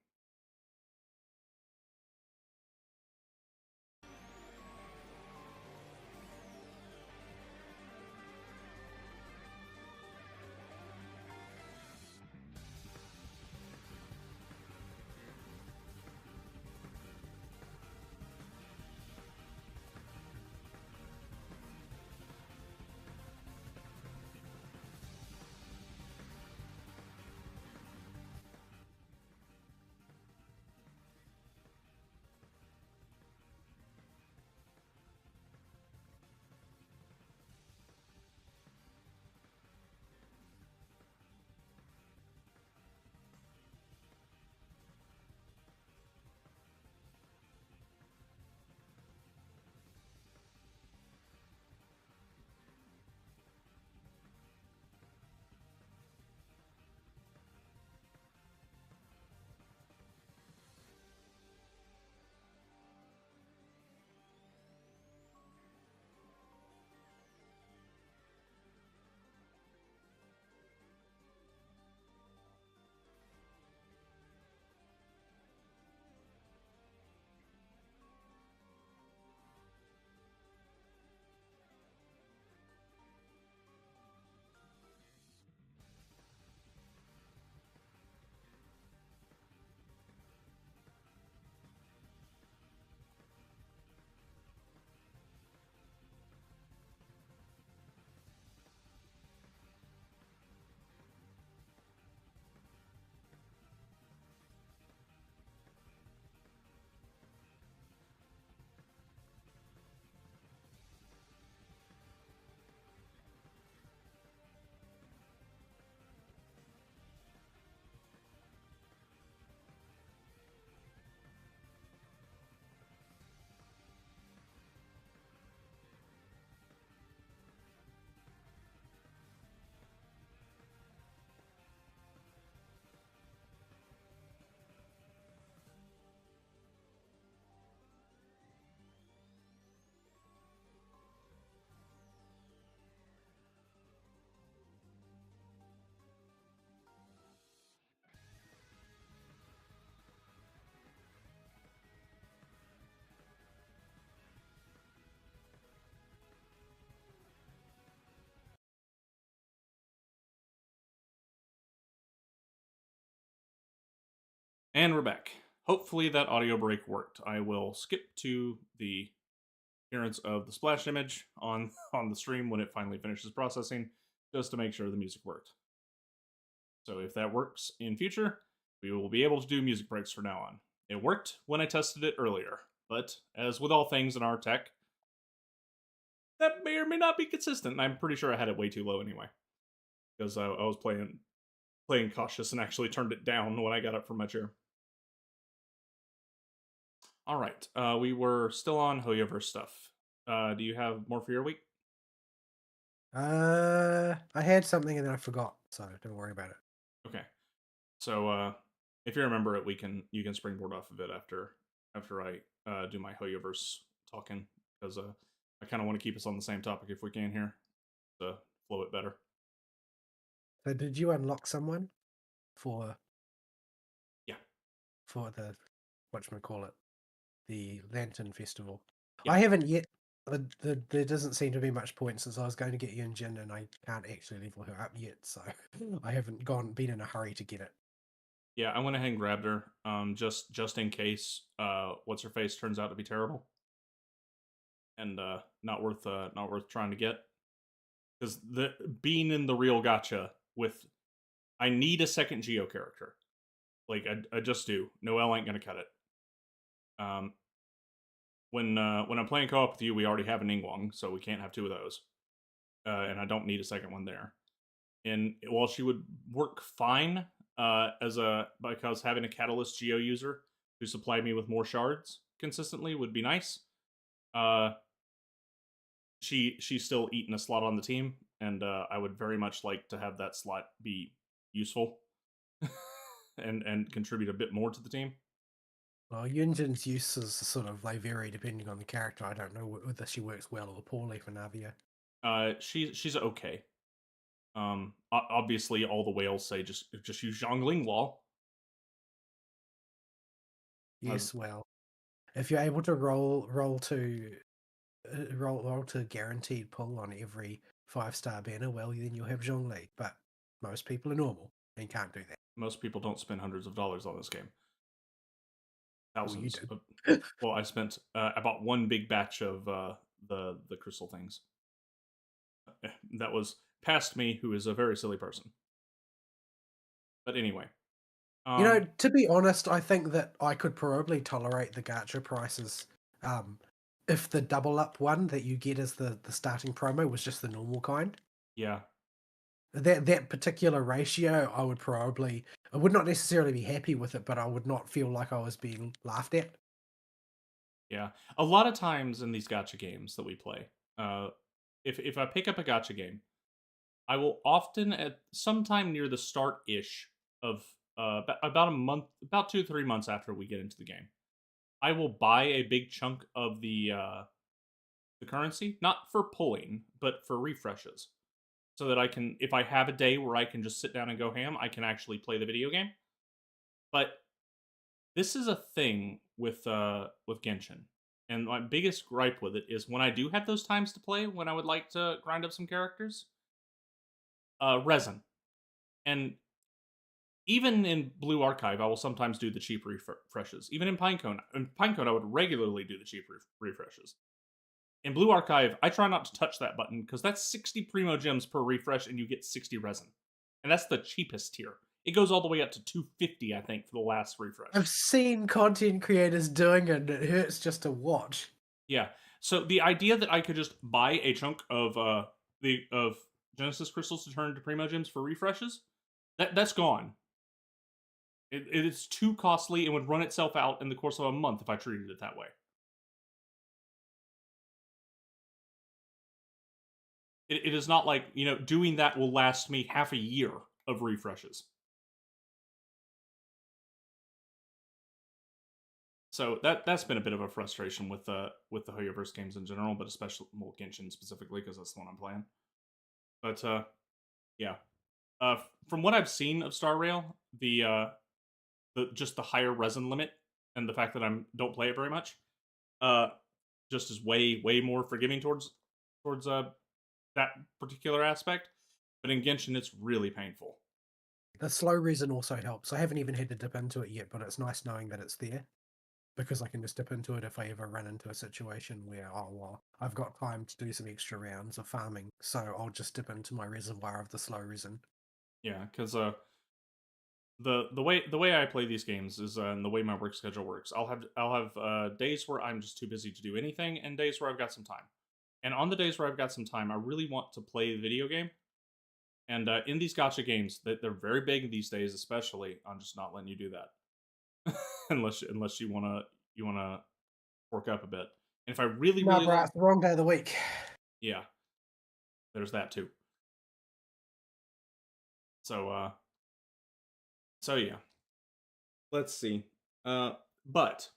And we're back. Hopefully that audio break worked. I will skip to the appearance of the splash image on the stream when it finally finishes processing, just to make sure the music worked. So if that works in future, we will be able to do music breaks from now on. It worked when I tested it earlier, but as with all things in our tech, that may or may not be consistent, and I'm pretty sure I had it way too low anyway. Because I was playing cautious and actually turned it down when I got up from my chair. All right, we were still on Hoyoverse stuff. Do you have more for your week? I had something and then I forgot, so don't worry about it. Okay, so if you remember it, you can springboard off of it after I do my Hoyoverse talking, because I kind of want to keep us on the same topic if we can here to flow it better. So did you unlock someone for? Yeah. For the whatchamacallit, the Lantern Festival. Yeah. I haven't yet. There doesn't seem to be much point since I was going to get Yun Jin and I can't actually level her up yet, so I haven't been in a hurry to get it. Yeah, I went ahead and grabbed her, just in case what's her face turns out to be terrible, and not worth trying to get, because being in the real gacha with, I need a second Geo character, like I just do. Noelle ain't gonna cut it. When I'm playing co-op with you, we already have an Ningguang, so we can't have two of those, and I don't need a second one there. And while she would work fine because having a Catalyst Geo user who supplied me with more shards consistently would be nice. She's still eating a slot on the team, and I would very much like to have that slot be useful and contribute a bit more to the team. Well, Yunjin's uses they vary depending on the character. I don't know whether she works well or poorly for Navia. She's okay. Obviously, all the whales say just use Zhongling Law. Yes, well, if you're able to roll to guaranteed pull on every 5-star banner, well, then you'll have Zhongli. But most people are normal and can't do that. Most people don't spend hundreds of dollars on this game. Thousands. Well, you did. Well, I spent about one big batch of the crystal things. That was past me, who is a very silly person. But anyway. To be honest, I think that I could probably tolerate the gacha prices if the double up one that you get as the starting promo was just the normal kind. Yeah. That particular ratio, I would not necessarily be happy with it, but I would not feel like I was being laughed at. Yeah. A lot of times in these gacha games that we play, if I pick up a gacha game, I will often, at sometime near the start-ish of about a month, about 2-3 months after we get into the game, I will buy a big chunk of the currency, not for pulling, but for refreshes, so that I can, if I have a day where I can just sit down and go ham, I can actually play the video game. But this is a thing with Genshin, and my biggest gripe with it is when I do have those times to play, when I would like to grind up some characters, resin. And even in Blue Archive, I will sometimes do the cheap refreshes. Even in Pinecone, I would regularly do the cheap refreshes. In Blue Archive, I try not to touch that button because that's 60 Primo Gems per refresh and you get 60 resin. And that's the cheapest tier. It goes all the way up to 250, I think, for the last refresh. I've seen content creators doing it, and it hurts just to watch. Yeah. So the idea that I could just buy a chunk of Genesis crystals to turn into Primo Gems for refreshes, that's gone. It is too costly and would run itself out in the course of a month if I treated it that way. It is not like, doing that will last me half a year of refreshes. So that's been a bit of a frustration with the Hoyoverse games in general, but especially Genshin specifically, because that's the one I'm playing. But yeah, from what I've seen of Star Rail, the higher resin limit and the fact that I don't play it very much, just is way more forgiving towards that particular aspect. But in Genshin, it's really painful. The slow resin also helps. I haven't even had to dip into it yet, but it's nice knowing that it's there because I can just dip into it if I ever run into a situation where, oh, well, I've got time to do some extra rounds of farming, so I'll just dip into my reservoir of the slow resin. Yeah, because the way I play these games is and the way my work schedule works. I'll have days where I'm just too busy to do anything, and days where I've got some time. And on the days where I've got some time, I really want to play a video game. And in these gacha games, they're very big these days, especially. I'm just not letting you do that, unless you wanna work up a bit. And if I really No, really bro, it's the wrong day of the week. yeah, there's that too. So yeah, let's see. But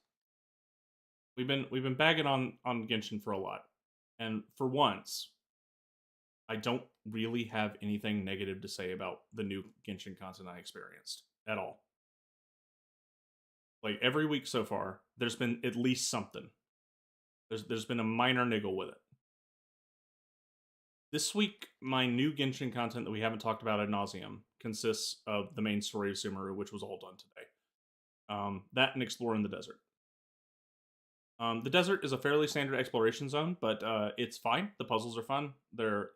we've been bagging on Genshin for a lot, and for once, I don't really have anything negative to say about the new Genshin content I experienced at all. Like every week so far, there's been at least something. There's been a minor niggle with it. This week, my new Genshin content that we haven't talked about ad nauseum consists of the main story of Sumeru, which was all done today. That and exploring the desert. The desert is a fairly standard exploration zone, but it's fine. The puzzles are fun. They're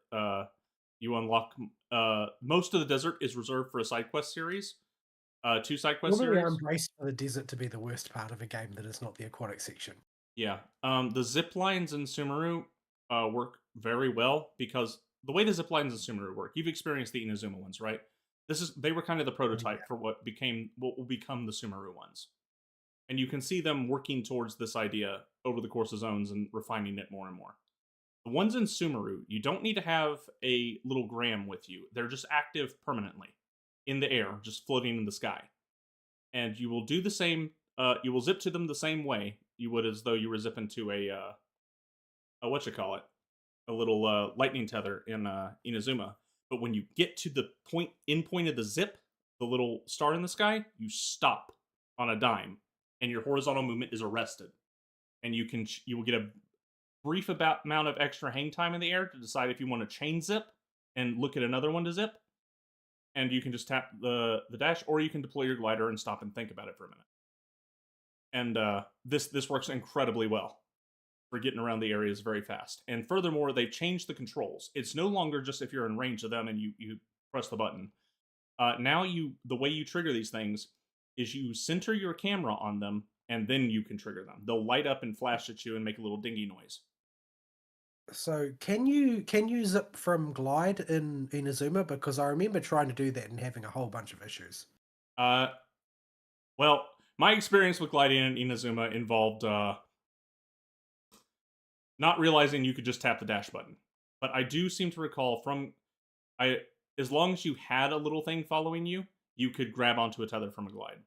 you unlock most of the desert is reserved for a side quest series. 2 side quest Normally, series. I embrace for the desert to be the worst part of a game that is not the aquatic section. Yeah. The zip lines in Sumeru work very well because the way the zip lines in Sumeru work, you've experienced the Inazuma ones, right? They were kind of the prototype for what will become the Sumeru ones. And you can see them working towards this idea over the course of zones and refining it more and more. The ones in Sumeru, you don't need to have a little gram with you. They're just active permanently in the air, just floating in the sky. And you will do the same, you will zip to them the same way you would as though you were zipping to a little lightning tether in Inazuma. But when you get to the end point of the zip, the little star in the sky, you stop on a dime, and your horizontal movement is arrested. And you will get a brief amount of extra hang time in the air to decide if you want to chain zip and look at another one to zip. And you can just tap the dash, or you can deploy your glider and stop and think about it for a minute. And this works incredibly well for getting around the areas very fast. And furthermore, they've changed the controls. It's no longer just if you're in range of them and you press the button. Now the way you trigger these things is you center your camera on them, and then you can trigger them. They'll light up and flash at you and make a little dingy noise. So can you zip from glide in Inazuma? Because I remember trying to do that and having a whole bunch of issues. Well, my experience with gliding in Inazuma involved not realizing you could just tap the dash button. But I do seem to recall as long as you had a little thing following you, you could grab onto a tether from a glide.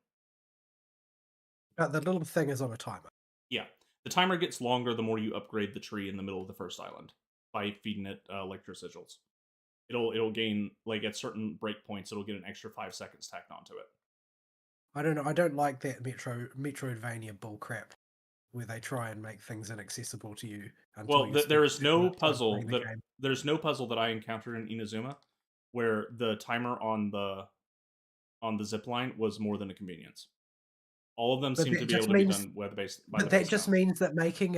But the little thing is on a timer. Yeah. The timer gets longer the more you upgrade the tree in the middle of the first island by feeding it electro sigils. It'll gain, like, at certain breakpoints, it'll get an extra 5 seconds tacked onto it. I don't know. I don't like that Metroidvania bullcrap where they try and make things inaccessible to you. Well, there is no puzzle there's no puzzle that I encountered in Inazuma where the timer on the zip line was more than a convenience. All of them seem to be able to be done by the base. But that just means that making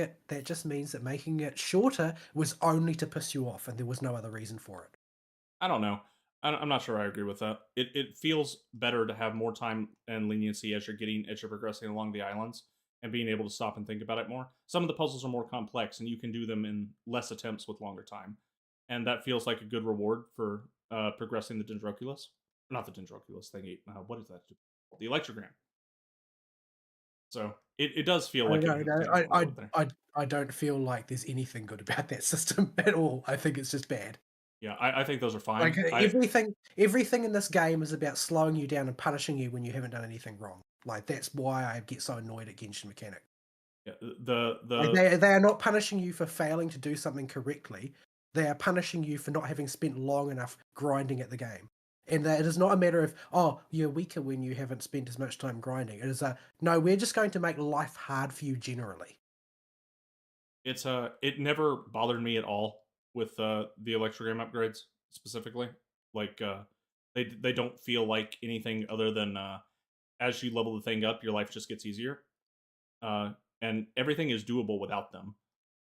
it shorter was only to piss you off, and there was no other reason for it. I don't know. I'm not sure I agree with that. It feels better to have more time and leniency as you're progressing along the islands and being able to stop and think about it more. Some of the puzzles are more complex, and you can do them in less attempts with longer time, and that feels like a good reward for progressing the Dendroculus. Not the Dendroculus thingy. What is that? The Electrogram. So it does feel like I don't feel like there's anything good about that system at all. I think it's just bad. Yeah, I think those are fine. Like everything in this game is about slowing you down and punishing you when you haven't done anything wrong. Like that's why I get so annoyed at Genshin Mechanic. Yeah, like they are not punishing you for failing to do something correctly. They are punishing you for not having spent long enough grinding at the game. And it is not a matter of, oh, you're weaker when you haven't spent as much time grinding. It is no, we're just going to make life hard for you generally. It never bothered me at all with the Electrogram upgrades specifically. Like They don't feel like anything other than as you level the thing up, your life just gets easier, and everything is doable without them.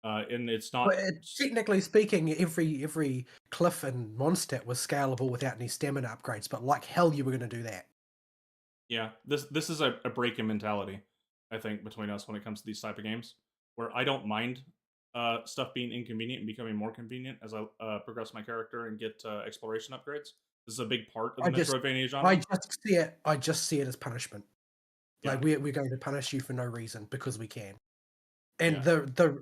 And it's not. But technically speaking, every cliff in Mondstadt was scalable without any stamina upgrades. But like hell, you were going to do that. Yeah, this is a break in mentality, I think, between us when it comes to these type of games, where I don't mind stuff being inconvenient and becoming more convenient as I progress my character and get exploration upgrades. This is a big part of the Metroidvania genre. I just see it as punishment. Like we're going to punish you for no reason because we can. And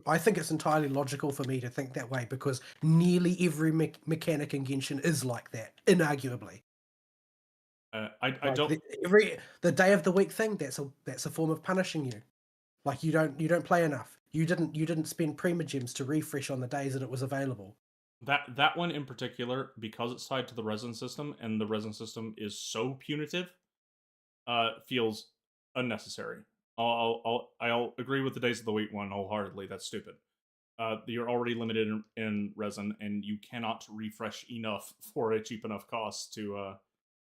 I think it's entirely logical for me to think that way because nearly every mechanic in Genshin is like that, inarguably. I don't the day of the week thing. That's a form of punishing you. Like you don't play enough. You didn't spend Primogems to refresh on the days that it was available. That one in particular, because it's tied to the resin system, and the resin system is so punitive, feels unnecessary. I'll agree with the days of the week one wholeheartedly. That's stupid. You're already limited in resin, and you cannot refresh enough for a cheap enough cost to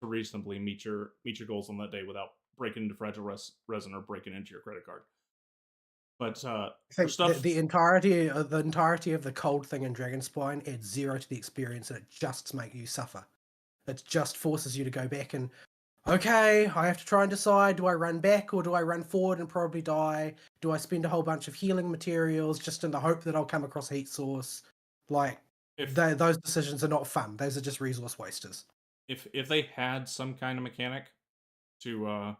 reasonably meet your goals on that day without breaking into fragile resin or breaking into your credit card. But for stuff, the entirety of the cold thing in Dragonspine adds 0 to the experience, and it just makes you suffer. It just forces you to go back and, okay, I have to try and decide: do I run back or do I run forward and probably die? Do I spend a whole bunch of healing materials just in the hope that I'll come across a heat source? Like, those decisions are not fun. Those are just resource wasters. If they had some kind of mechanic to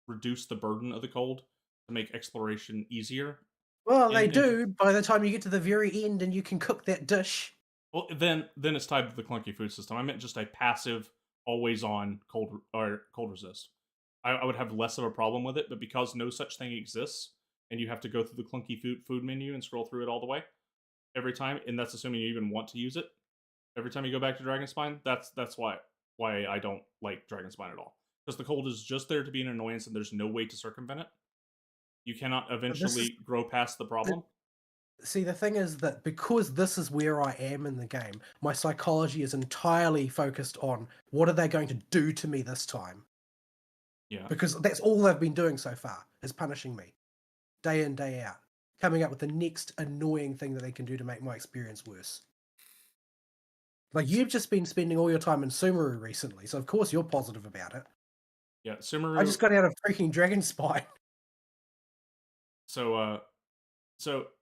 reduce the burden of the cold, to make exploration easier. Well, they do by the time you get to the very end and you can cook that dish. Well, then it's tied to the clunky food system. I meant just a passive, always-on cold resist. I would have less of a problem with it, but because no such thing exists, and you have to go through the clunky food menu and scroll through it all the way every time, and that's assuming you even want to use it every time you go back to Dragonspine. That's why I don't like Dragonspine at all, because the cold is just there to be an annoyance, and there's no way to circumvent it. You cannot eventually grow past the problem. See, the thing is that because this is where I am in the game, my psychology is entirely focused on what are they going to do to me this time. Yeah. Because that's all they've been doing so far, is punishing me. Day in, day out. Coming up with the next annoying thing that they can do to make my experience worse. Like, you've just been spending all your time in Sumeru recently, so of course you're positive about it. Yeah, Sumeru... I just got out of freaking Dragonspine. So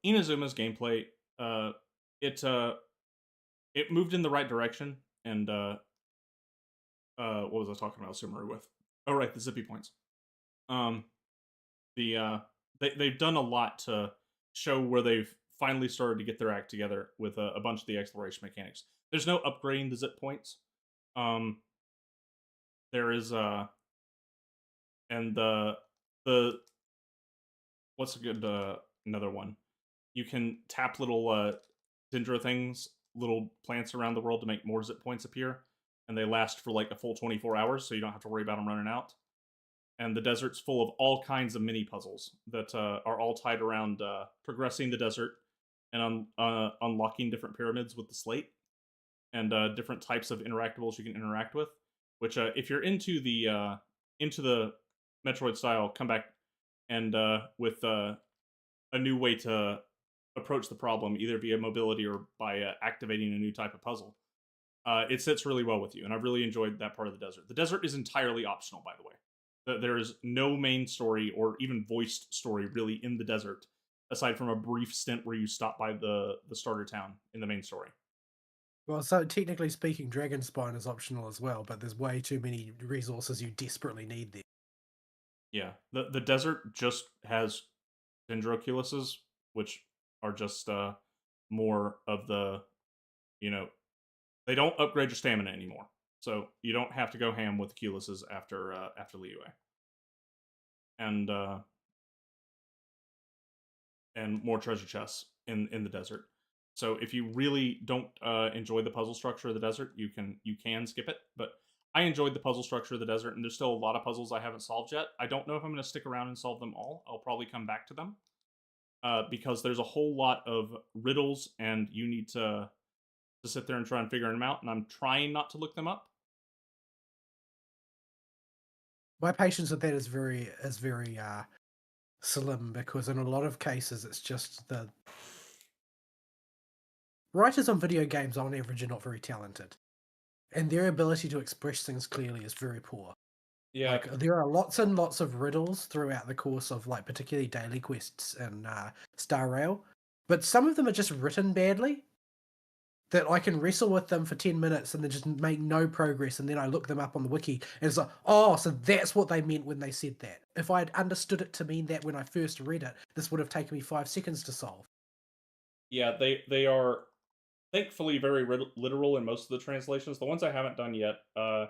Inazuma's gameplay, it moved in the right direction, and what was I talking about Sumeru with? Oh right, the zippy points. They've done a lot to show where they've finally started to get their act together with a bunch of the exploration mechanics. There's no upgrading the zip points. There is and the what's a good another one? You can tap little Dendro things, little plants around the world to make more zip points appear, and they last for like a full 24 hours, so you don't have to worry about them running out. And the desert's full of all kinds of mini puzzles that are all tied around progressing the desert and unlocking different pyramids with the slate, and different types of interactables you can interact with. Which, if you're into the Metroid style, come back and with a new way to approach the problem, either via mobility or by activating a new type of puzzle. It sits really well with you, and I've really enjoyed that part of the desert. The desert is entirely optional, by the way. There is no main story or even voiced story really in the desert, aside from a brief stint where you stop by the starter town in the main story. Well, so technically speaking, Dragonspine is optional as well, but there's way too many resources you desperately need there. Yeah, the desert just has Dendroculuses, which are just more of the, they don't upgrade your stamina anymore, so you don't have to go ham with Culuses after Liyue. And more treasure chests in the desert. So if you really don't enjoy the puzzle structure of the desert, you can skip it. But I enjoyed the puzzle structure of the desert, and there's still a lot of puzzles I haven't solved yet. I don't know if I'm going to stick around and solve them all. I'll probably come back to them because there's a whole lot of riddles, and you need to sit there and try and figure them out. And I'm trying not to look them up My patience with that is very slim, because in a lot of cases it's just the writers on video games on average are not very talented, and their ability to express things clearly is very poor. Yeah, like there are lots and lots of riddles throughout the course of like particularly daily quests and Star Rail, but some of them are just written badly. That I can wrestle with them for 10 minutes and then just make no progress, and then I look them up on the wiki and it's like, oh, so that's what they meant when they said that. If I had understood it to mean that when I first read it, this would have taken me 5 seconds to solve. Yeah, they are thankfully very literal in most of the translations. The ones I haven't done yet are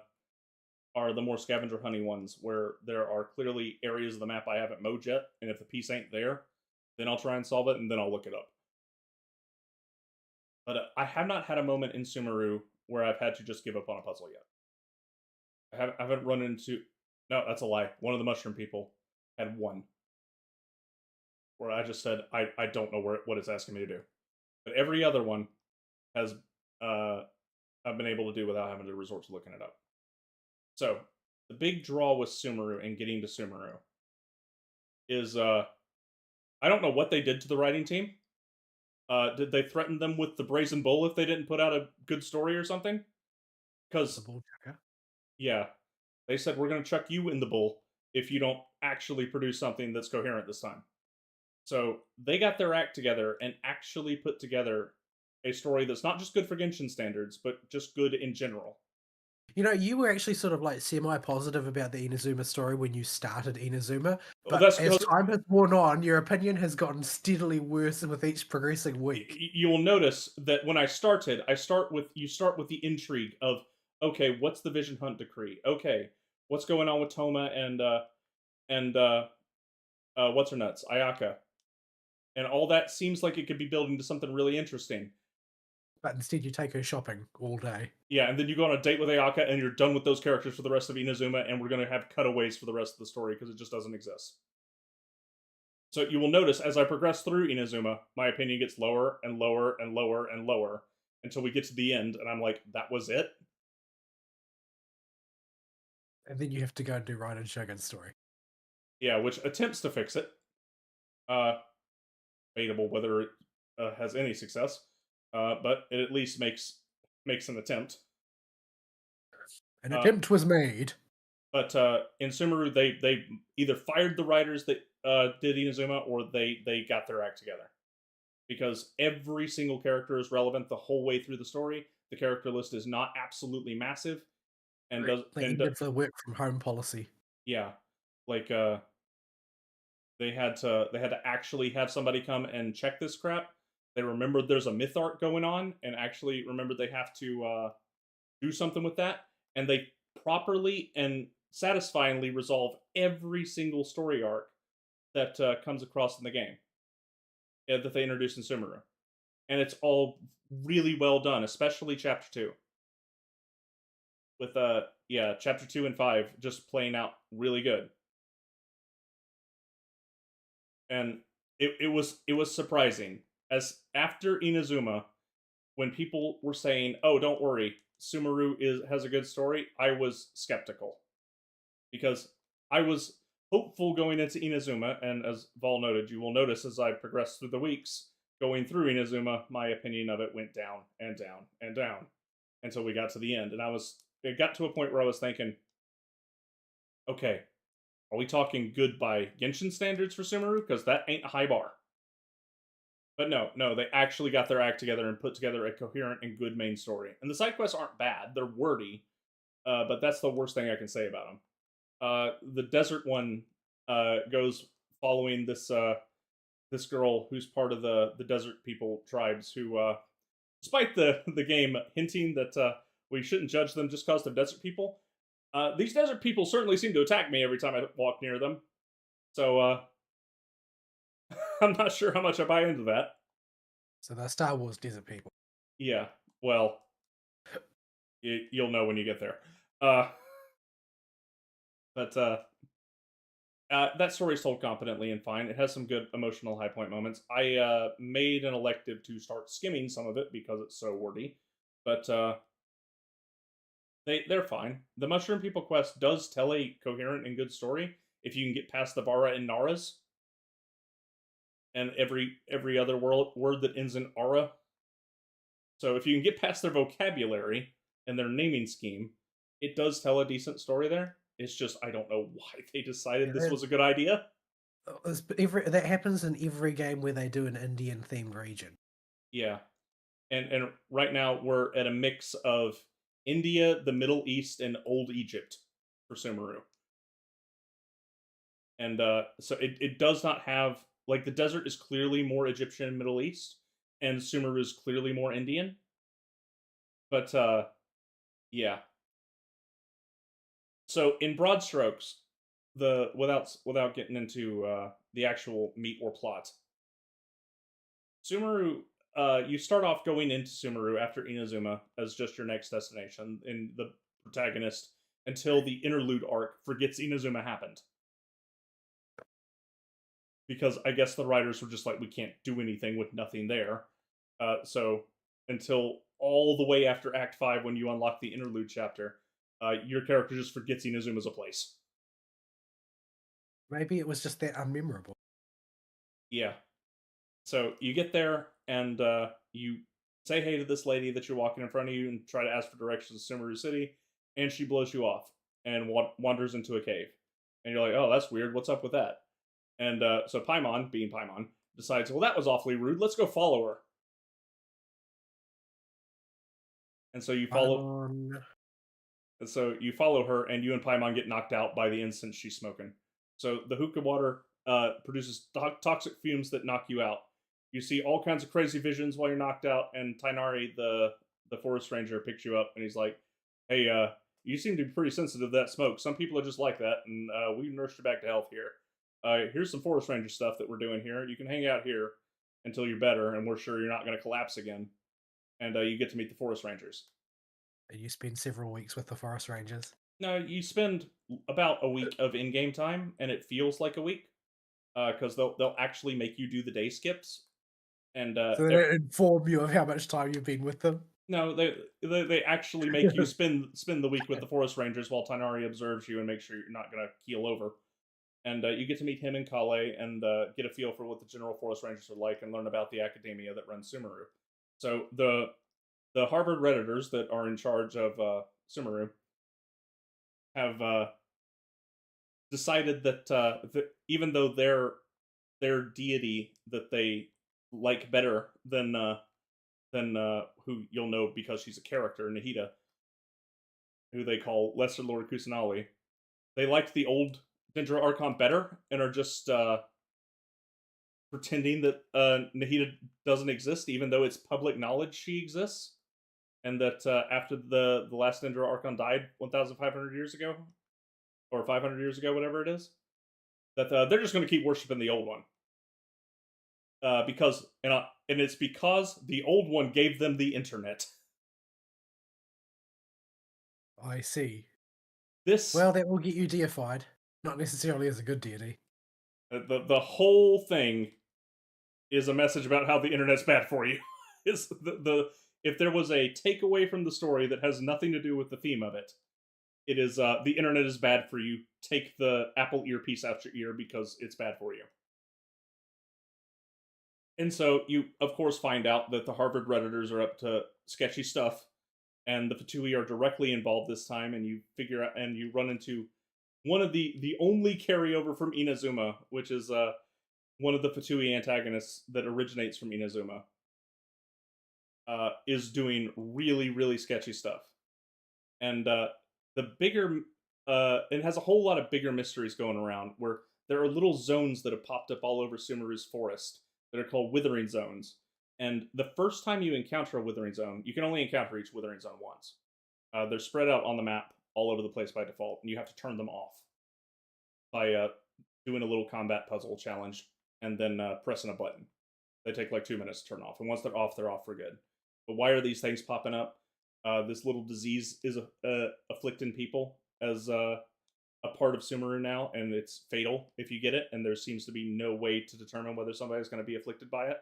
the more scavenger hunting ones, where there are clearly areas of the map I haven't mowed yet, and if the piece ain't there, then I'll try and solve it, and then I'll look it up. But I have not had a moment in Sumeru where I've had to just give up on a puzzle yet. I haven't run into... No, that's a lie. One of the mushroom people had one. Where I just said, I don't know what it's asking me to do. But every other one has I've been able to do without having to resort to looking it up. So, the big draw with Sumeru and getting to Sumeru is, I don't know what they did to the writing team. Did they threaten them with the Brazen Bull if they didn't put out a good story or something? Because, yeah, they said, we're going to chuck you in the bull if you don't actually produce something that's coherent this time. So, they got their act together and actually put together a story that's not just good for Genshin standards, but just good in general. You know, you were actually sort of like semi-positive about the Inazuma story when you started Inazuma, but as time has worn on, your opinion has gotten steadily worse with each progressing week. You will notice that when I start with the intrigue of, okay, what's the Vision Hunt decree? Okay, what's going on with Toma and what's her nuts, Ayaka, and all that seems like it could be building to something really interesting. But instead you take her shopping all day. Yeah, and then you go on a date with Ayaka and you're done with those characters for the rest of Inazuma, and we're going to have cutaways for the rest of the story because it just doesn't exist. So you will notice as I progress through Inazuma, my opinion gets lower and lower and lower and lower until we get to the end, and I'm like, that was it? And then you have to go and do Raiden Shogun's story. Yeah, which attempts to fix it. Debatable whether it has any success. But it at least makes an attempt. An attempt was made. But in Sumeru, they either fired the writers that did Inazuma, or they got their act together. Because every single character is relevant the whole way through the story. The character list is not absolutely massive, and for the work from home policy. Yeah, like they had to actually have somebody come and check this crap. They remembered there's a myth arc going on, and actually remembered they have to do something with that, and they properly and satisfyingly resolve every single story arc that comes across in the game that they introduced in Sumeru. And it's all really well done, especially Chapter 2. With, Chapter 2 and 5 just playing out really good. And it was surprising. As after Inazuma, when people were saying, "Oh, don't worry, Sumeru has a good story," I was skeptical. Because I was hopeful going into Inazuma, and as Vol noted, you will notice as I progressed through the weeks, going through Inazuma, my opinion of it went down and down and down until we got to the end. And it got to a point where I was thinking, okay, are we talking good by Genshin standards for Sumeru? Because that ain't a high bar. But no, they actually got their act together and put together a coherent and good main story. And the side quests aren't bad; they're wordy, but that's the worst thing I can say about them. The desert one goes following this this girl who's part of the desert people tribes who, despite the game hinting that we shouldn't judge them just because they're desert people, these desert people certainly seem to attack me every time I walk near them. So I'm not sure how much I buy into that. So they're Star Wars desert people. Yeah, well, you'll know when you get there. But that story's told competently and fine. It has some good emotional high point moments. I made an elective to start skimming some of it because it's so wordy. But They're fine. The Mushroom People quest does tell a coherent and good story if you can get past the Bara and Naras and every other word that ends in Ara. So if you can get past their vocabulary and their naming scheme, it does tell a decent story there. It's just I don't know why they decided this was a good idea. That happens in every game where they do an Indian themed region. Yeah, and right now we're at a mix of India, the Middle East, and Old Egypt for Sumeru. And so it does not have like the desert is clearly more Egyptian and Middle East, and Sumeru is clearly more Indian. But yeah. So in broad strokes, without getting into the actual meat or plot, Sumeru, you start off going into Sumeru after Inazuma as just your next destination, and the protagonist until the interlude arc forgets Inazuma happened. Because I guess the writers were just like, we can't do anything with nothing there. So until all the way after Act 5 when you unlock the interlude chapter, your character just forgets Inazuma's a place. Maybe it was just that unmemorable. Yeah. So you get there and you say hey to this lady that you're walking in front of you and try to ask for directions to Sumeru City, and she blows you off and wanders into a cave. And you're like, oh, that's weird. What's up with that? And so Paimon, being Paimon, decides, well, that was awfully rude. Let's go follow her. And so you follow. And so you follow her, and you and Paimon get knocked out by the incense she's smoking. So the hookah water produces toxic fumes that knock you out. You see all kinds of crazy visions while you're knocked out, and Tighnari, the forest ranger, picks you up, and he's like, hey, you seem to be pretty sensitive to that smoke. Some people are just like that, and we nursed you back to health here. Here's some forest ranger stuff that we're doing here. You can hang out here until you're better, and we're sure you're not going to collapse again. And you get to meet the forest rangers. You spend several weeks with the forest rangers. No, you spend about a week of in-game time, and it feels like a week because they'll actually make you do the day skips. And so they don't inform you of how much time you've been with them. No, they actually make you spend the week with the forest rangers while Tighnari observes you and makes sure you're not going to keel over. And you get to meet him and Kale and get a feel for what the general forest rangers are like and learn about the academia that runs Sumeru. So the Harvard Redditors that are in charge of Sumeru have decided that even though their deity that they like better than who you'll know because she's a character, Nahida, who they call Lesser Lord Kusanali, they liked the old Dendro Archon better and are just pretending that Nahida doesn't exist, even though it's public knowledge she exists, and that after the last Dendro Archon died 1,500 years ago, or 500 years ago, whatever it is, that they're just going to keep worshiping the old one. Because and it's because the old one gave them the internet. I see. Well, that will get you deified. Not necessarily as a good deity. The whole thing is a message about how the internet's bad for you. Is if there was a takeaway from the story that has nothing to do with the theme of it, it is the internet is bad for you. Take the Apple earpiece out your ear because it's bad for you. And so you, of course, find out that the Harvard Redditors are up to sketchy stuff, and the Fatui are directly involved this time, and you figure out, and you run into one of the only carryover from Inazuma, which is one of the Fatui antagonists that originates from Inazuma, is doing really, really sketchy stuff. And the bigger, it has a whole lot of bigger mysteries going around, where there are little zones that have popped up all over Sumeru's forest that are called Withering Zones. And the first time you encounter a Withering Zone, you can only encounter each Withering Zone once. They're spread out on the map all over the place by default, and you have to turn them off by doing a little combat puzzle challenge and then pressing a button. They take like 2 minutes to turn off, and once they're off for good. But why are these things popping up? This little disease is afflicting people as a part of Sumeru now, and it's fatal if you get it, and there seems to be no way to determine whether somebody's going to be afflicted by it.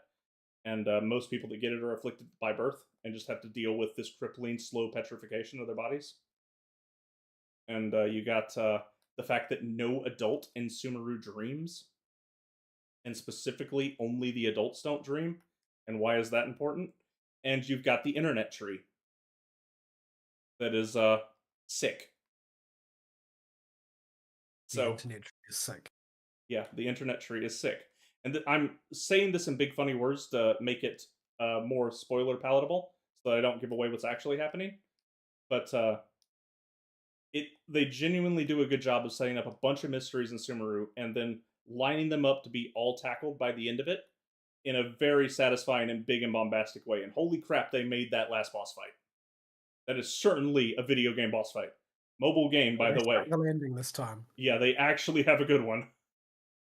And most people that get it are afflicted by birth and just have to deal with this crippling, slow petrification of their bodies. And you got the fact that no adult in Sumeru dreams, and specifically only the adults don't dream. And why is that important? And you've got the internet tree that is sick. The internet tree is sick. Yeah, the internet tree is sick. And I'm saying this in big funny words to make it more spoiler palatable, so that I don't give away what's actually happening. But they genuinely do a good job of setting up a bunch of mysteries in Sumeru and then lining them up to be all tackled by the end of it in a very satisfying and big and bombastic way. And holy crap, they made that last boss fight. That is certainly a video game boss fight. Mobile game, by the way. The landing this time. Yeah, they actually have a good one.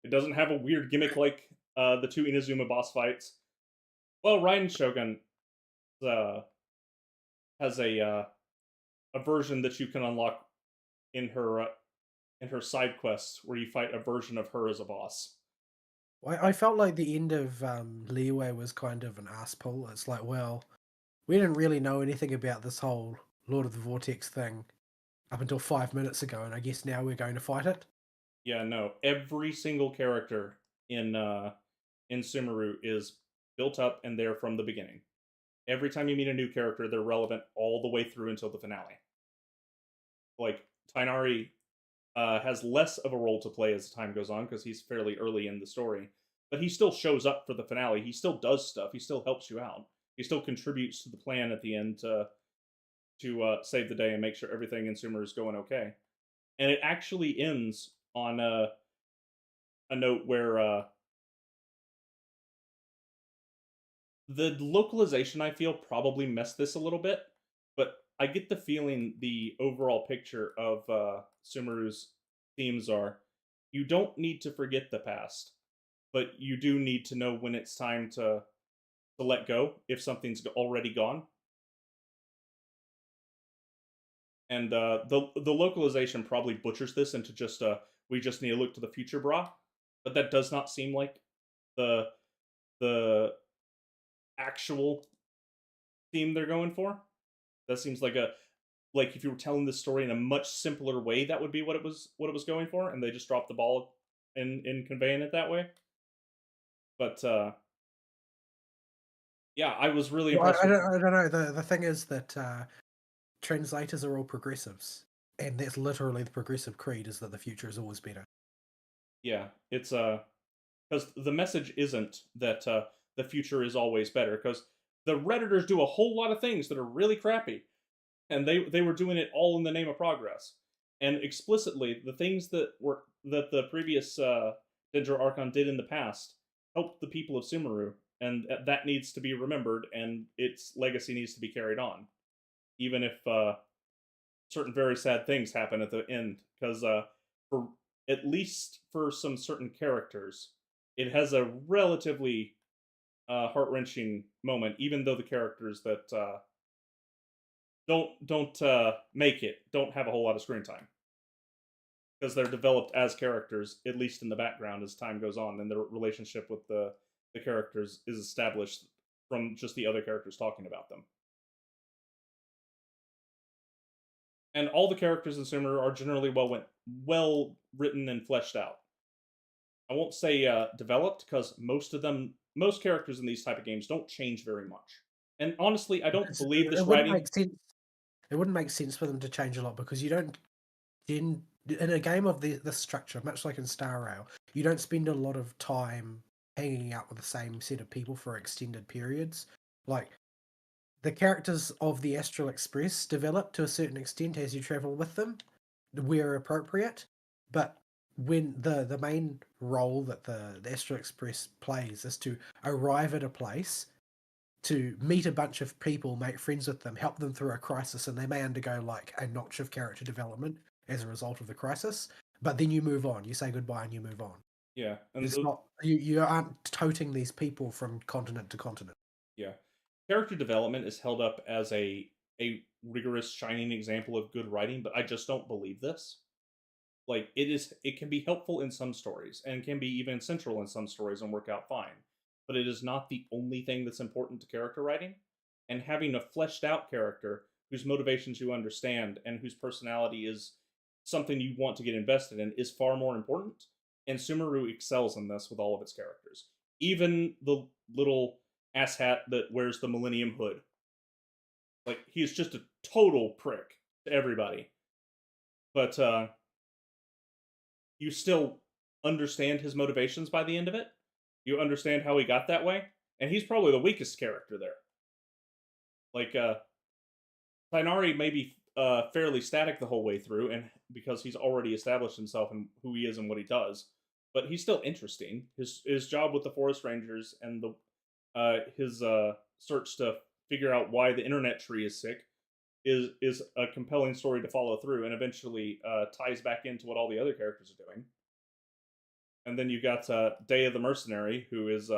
It doesn't have a weird gimmick like the two Inazuma boss fights. Well, Raiden Shogun has a version that you can unlock in her side quests, where you fight a version of her as a boss. I felt like the end of Liyue was kind of an ass pull. It's like, well, we didn't really know anything about this whole Lord of the Vortex thing up until 5 minutes ago, and I guess now we're going to fight it. Yeah, no. Every single character in Sumeru is built up and there from the beginning. Every time you meet a new character, they're relevant all the way through until the finale. Like, Tighnari has less of a role to play as time goes on, because he's fairly early in the story. But he still shows up for the finale. He still does stuff. He still helps you out. He still contributes to the plan at the end to save the day and make sure everything in Sumeru is going okay. And it actually ends on a note where the localization, I feel, probably messed this a little bit, but I get the feeling the overall picture of Sumeru's themes are, you don't need to forget the past, but you do need to know when it's time to let go if something's already gone. And the localization probably butchers this into just we just need to look to the future, brah. But that does not seem like the actual theme they're going for. That seems like if you were telling this story in a much simpler way, that would be what it was going for, and they just dropped the ball in conveying it that way. But yeah, I was really impressed. I don't know. The thing is that translators are all progressives, and that's literally the progressive creed, is that the future is always better. Yeah, it's because the message isn't that the future is always better, because the Redditors do a whole lot of things that are really crappy, and they were doing it all in the name of progress. And explicitly, the things that the previous Dendro Archon did in the past helped the people of Sumeru, and that needs to be remembered, and its legacy needs to be carried on, even if certain very sad things happen at the end. Because for at least for some certain characters, it has a relatively heart-wrenching moment, even though the characters that don't make it don't have a whole lot of screen time, because they're developed as characters, at least in the background, as time goes on, and their relationship with the characters is established from just the other characters talking about them. And all the characters in Sumeru are generally well written and fleshed out. I won't say developed, because most characters in these type of games don't change very much. And honestly, I don't believe this writing. It wouldn't make sense for them to change a lot, because you don't, in a game of this structure, much like in Star Rail, you don't spend a lot of time hanging out with the same set of people for extended periods. Like, the characters of the Astral Express develop to a certain extent as you travel with them, where appropriate, but when the main role that the Astral Express plays is to arrive at a place, to meet a bunch of people, make friends with them, help them through a crisis, and they may undergo like a notch of character development as a result of the crisis, but then you move on, you say goodbye and you move on. Yeah. And it's not, you aren't toting these people from continent to continent. Yeah. Character development is held up as a rigorous, shining example of good writing, but I just don't believe this. Like, it can be helpful in some stories, and can be even central in some stories and work out fine. But it is not the only thing that's important to character writing. And having a fleshed out character whose motivations you understand and whose personality is something you want to get invested in is far more important. And Sumeru excels in this with all of its characters. Even the little asshat that wears the Millennium Hood. Like, he's just a total prick to everybody. But you still understand his motivations by the end of it. You understand how he got that way. And he's probably the weakest character there. Like, Tighnari may be fairly static the whole way through, and because he's already established himself and who he is and what he does, but he's still interesting. His job with the Forest Rangers and his search to figure out why the internet tree is sick is a compelling story to follow through, and eventually ties back into what all the other characters are doing. And then you got Dea the Mercenary, who is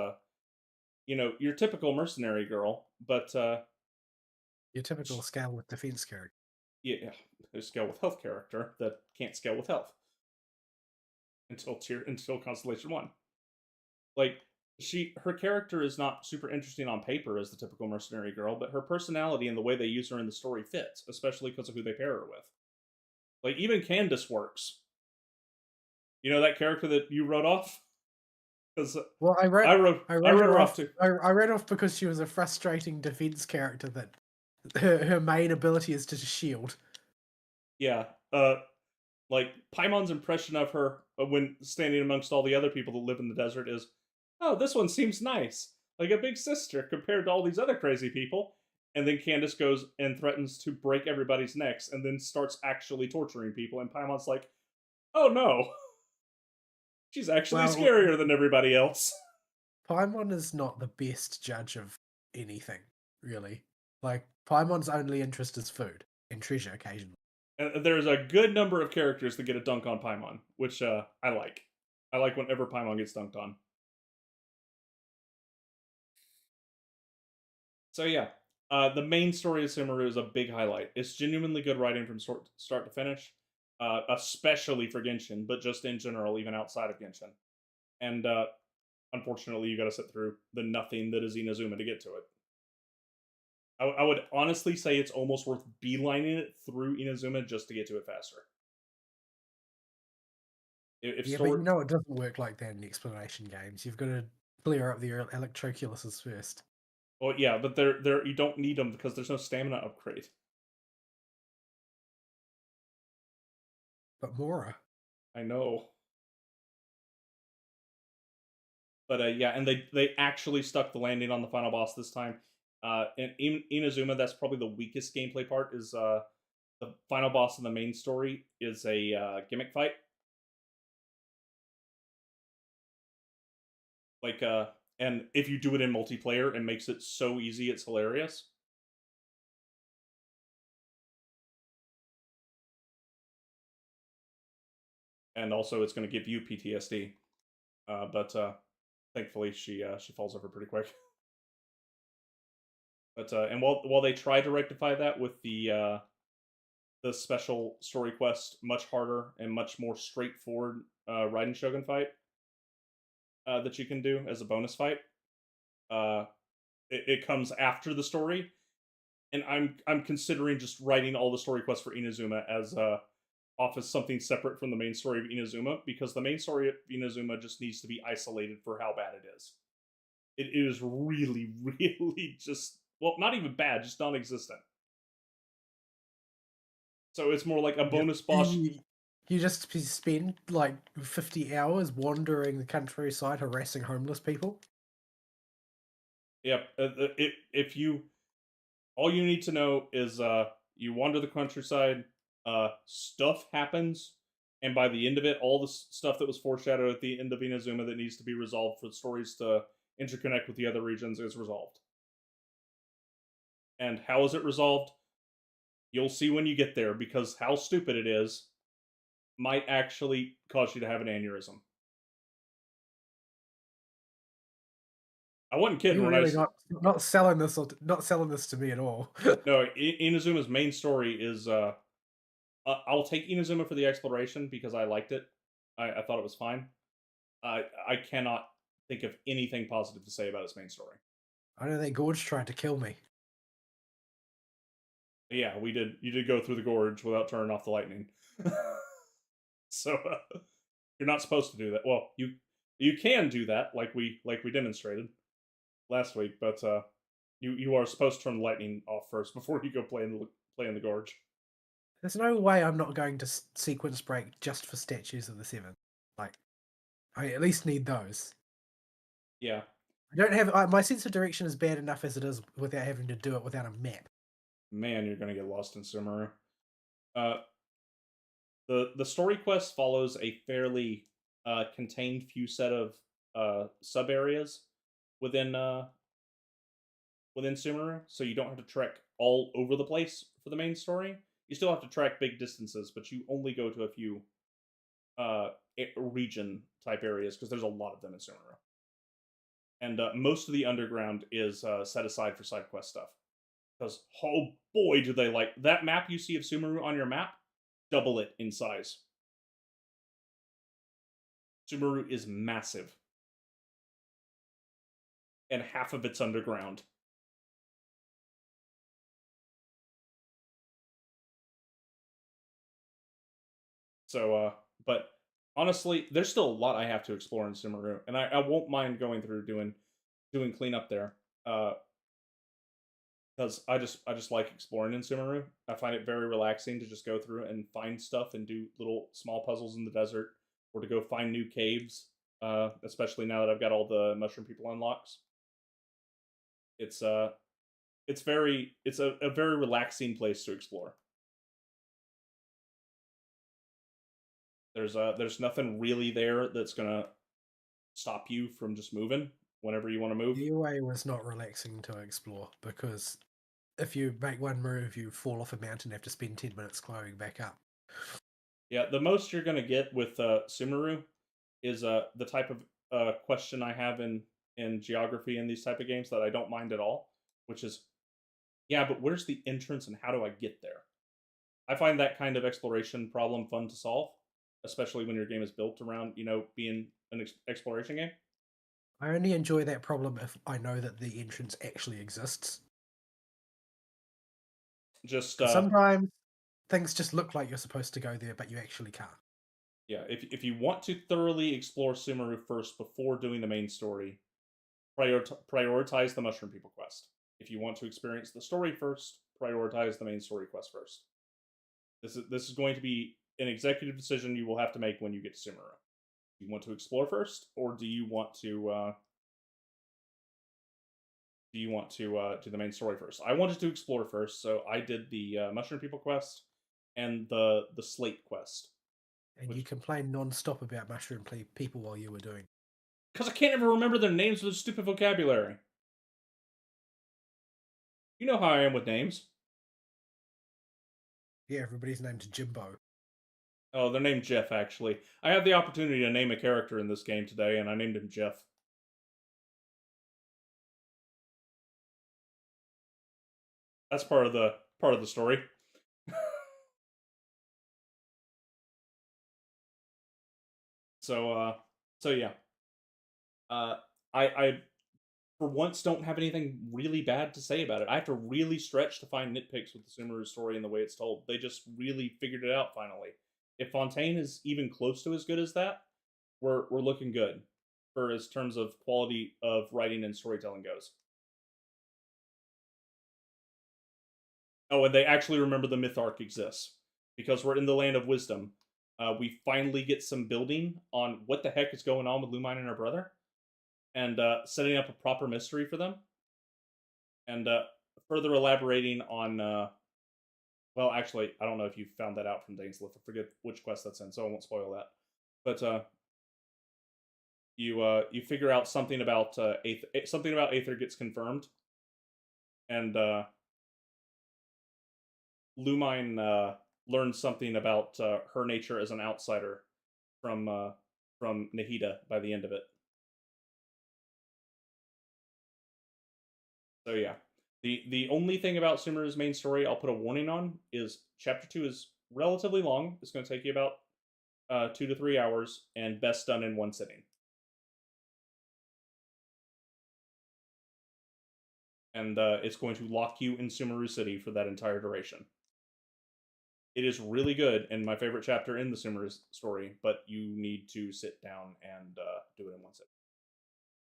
your typical mercenary girl, but your typical scale with defense character. Yeah, a scale with health character that can't scale with health until Constellation 1. Like, her character is not super interesting on paper as the typical mercenary girl, but her personality and the way they use her in the story fits, especially because of who they pair her with. Like, even Candace works. You know that character that you wrote off? Well, I wrote her off too. I read off because she was a frustrating defense character that her main ability is to shield. Yeah, like Paimon's impression of her when standing amongst all the other people that live in the desert is, oh, this one seems nice, like a big sister compared to all these other crazy people. And then Candace goes and threatens to break everybody's necks, and then starts actually torturing people. And Paimon's like, oh no, she's actually scarier than everybody else. Paimon is not the best judge of anything, really. Like, Paimon's only interest is food and treasure occasionally. And there's a good number of characters that get a dunk on Paimon, which I like. I like whenever Paimon gets dunked on. So yeah, the main story of Sumeru is a big highlight. It's genuinely good writing from start to finish, especially for Genshin, but just in general, even outside of Genshin. And unfortunately, you got to sit through the nothing that is Inazuma to get to it. I would honestly say it's almost worth beelining it through Inazuma just to get to it faster. But you know it doesn't work like that in the exploration games. You've got to clear up the electroculuses first. Oh yeah, but you don't need them because there's no stamina upgrade. But Mora. I know. But yeah, and they actually stuck the landing on the final boss this time. In Inazuma, that's probably the weakest gameplay part. Is the final boss in the main story is a gimmick fight. Like and if you do it in multiplayer, it makes it so easy, it's hilarious. And also, it's going to give you PTSD. But thankfully, she falls over pretty quick. But and while they tried to rectify that with the special story quest, much harder and much more straightforward Raiden Shogun fight that you can do as a bonus fight, it comes after the story, and I'm considering just writing all the story quests for Inazuma as off as something separate from the main story of Inazuma, because the main story of Inazuma just needs to be isolated for how bad it is. It is really, really just, well, not even bad, just non-existent. So it's more like a bonus boss. You just spend like 50 hours wandering the countryside harassing homeless people? Yep. If you, all you need to know is you wander the countryside, stuff happens, and by the end of it, all the stuff that was foreshadowed at the end of Inazuma that needs to be resolved for the stories to interconnect with the other regions is resolved. And how is it resolved? You'll see when you get there, because how stupid it is might actually cause you to have an aneurysm. I wasn't kidding when really not selling this to me at all. No, Inazuma's main story is I'll take Inazuma for the exploration because I liked it. I thought it was fine. I cannot think of anything positive to say about its main story. I don't think Gorge tried to kill me. Yeah, we did. You did go through the gorge without turning off the lightning. So you're not supposed to do that. Well, you can do that, like we demonstrated last week, but you are supposed to turn the lightning off first before you go play in the gorge. There's no way I'm not going to sequence break just for statues of the Seven. Like, I at least need those. Yeah. I don't have my sense of direction is bad enough as it is without having to do it without a map. Man, you're gonna get lost in Sumeru. The story quest follows a fairly contained few set of sub areas within within Sumeru, so you don't have to trek all over the place for the main story. You still have to trek big distances, but you only go to a few region type areas because there's a lot of them in Sumeru. And most of the underground is set aside for side quest stuff. Because, oh boy, do they like that map you see of Sumeru on your map, double it in size. Sumeru is massive. And half of it's underground. So, but honestly, there's still a lot I have to explore in Sumeru, and I won't mind going through doing cleanup there. Because I just like exploring in Sumeru. I find it very relaxing to just go through and find stuff and do little small puzzles in the desert, or to go find new caves. Especially now that I've got all the mushroom people unlocks. It's a very relaxing place to explore. There's nothing really there that's gonna stop you from just moving whenever you want to move. The UA was not relaxing to explore because if you make one move, you fall off a mountain and have to spend 10 minutes climbing back up. Yeah, the most you're gonna get with Sumeru is the type of question I have in geography in these type of games that I don't mind at all, which is, yeah, but where's the entrance and how do I get there? I find that kind of exploration problem fun to solve, especially when your game is built around, being an exploration game. I only enjoy that problem if I know that the entrance actually exists. Just sometimes things just look like you're supposed to go there, but you actually can't. Yeah, if you want to thoroughly explore Sumeru first before doing the main story, prioritize the Mushroom People quest. If you want to experience the story first, prioritize the main story quest first. This is going to be an executive decision you will have to make when you get to Sumeru. Do you want to explore first, or do you want to do the main story first? I wanted to explore first, so I did the Mushroom People quest and the Slate quest. And you complained non-stop about mushroom people while you were doing. Because I can't ever remember their names with their stupid vocabulary. You know how I am with names. Yeah, everybody's named Jimbo. Oh, they're named Jeff, actually. I had the opportunity to name a character in this game today, and I named him Jeff. That's part of the story. So yeah. I for once don't have anything really bad to say about it. I have to really stretch to find nitpicks with the Sumeru story and the way it's told. They just really figured it out finally. If Fontaine is even close to as good as that, we're looking good for as terms of quality of writing and storytelling goes. Oh, and they actually remember the myth arc exists because we're in the land of wisdom. We finally get some building on what the heck is going on with Lumine and her brother, and setting up a proper mystery for them, and further elaborating on. Well, actually, I don't know if you found that out from Dainsleif. I forget which quest that's in, so I won't spoil that. But you figure out something about Aether gets confirmed, and Lumine learns something about her nature as an outsider from Nahida by the end of it. So yeah, the only thing about Sumeru's main story I'll put a warning on is Chapter 2 is relatively long. It's going to take you about 2 to 3 hours, and best done in one sitting. And it's going to lock you in Sumeru City for that entire duration. It is really good and my favorite chapter in the Sumeru story, but you need to sit down and do it in one sit.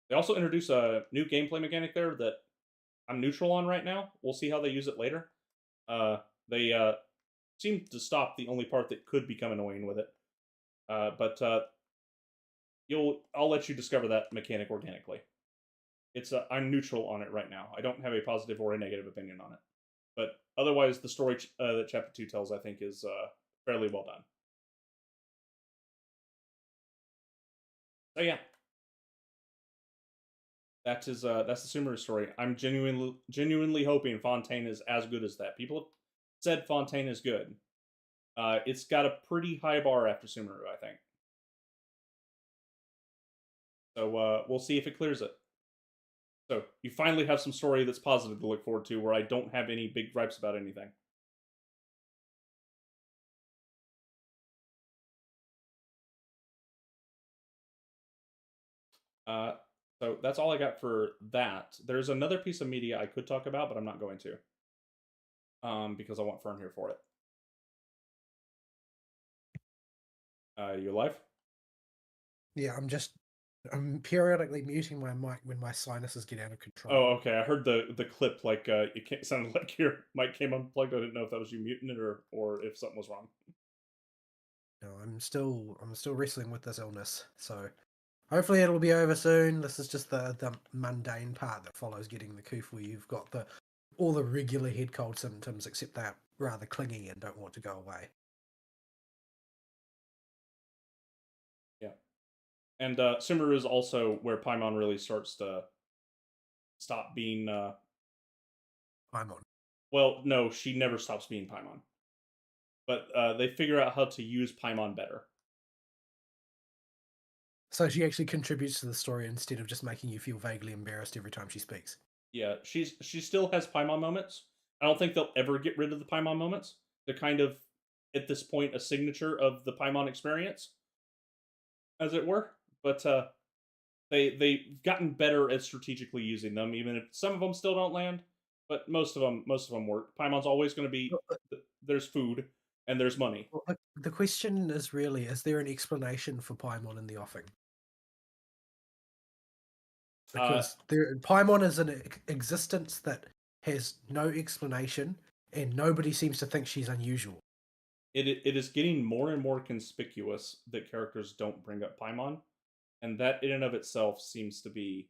They also introduce a new gameplay mechanic there that I'm neutral on right now. We'll see how they use it later. They seem to stop the only part that could become annoying with it. But I'll let you discover that mechanic organically. I'm neutral on it right now. I don't have a positive or a negative opinion on it. But otherwise, the story that Chapter 2 tells, I think, is fairly well done. So yeah, that's the Sumeru story. I'm genuinely hoping Fontaine is as good as that. People have said Fontaine is good. It's got a pretty high bar after Sumeru, I think. So we'll see if it clears it. So you finally have some story that's positive to look forward to, where I don't have any big gripes about anything. So that's all I got for that. There's another piece of media I could talk about, but I'm not going to. Because I want Fern here for it. You alive? Yeah, I'm periodically muting my mic when my sinuses get out of control. Oh, okay. I heard the clip like it sounded like your mic came unplugged. I didn't know if that was you muting it or if something was wrong. No, I'm still wrestling with this illness, so hopefully it'll be over soon. This is just the mundane part that follows getting the coof, where you've got all the regular head cold symptoms, except they're rather clingy and don't want to go away. Yeah. And Sumeru is also where Paimon really starts to stop being Paimon. Well, no, she never stops being Paimon. But they figure out how to use Paimon better. So she actually contributes to the story instead of just making you feel vaguely embarrassed every time she speaks. Yeah, she still has Paimon moments. I don't think they'll ever get rid of the Paimon moments. They're kind of, at this point, a signature of the Paimon experience, as it were. But they've gotten better at strategically using them, even if some of them still don't land. But most of them work. Paimon's always going to be there's food and there's money. Well, the question is really: is there an explanation for Paimon in the offing? Because Paimon is an existence that has no explanation, and nobody seems to think she's unusual. It is getting more and more conspicuous that characters don't bring up Paimon, and that in and of itself seems to be.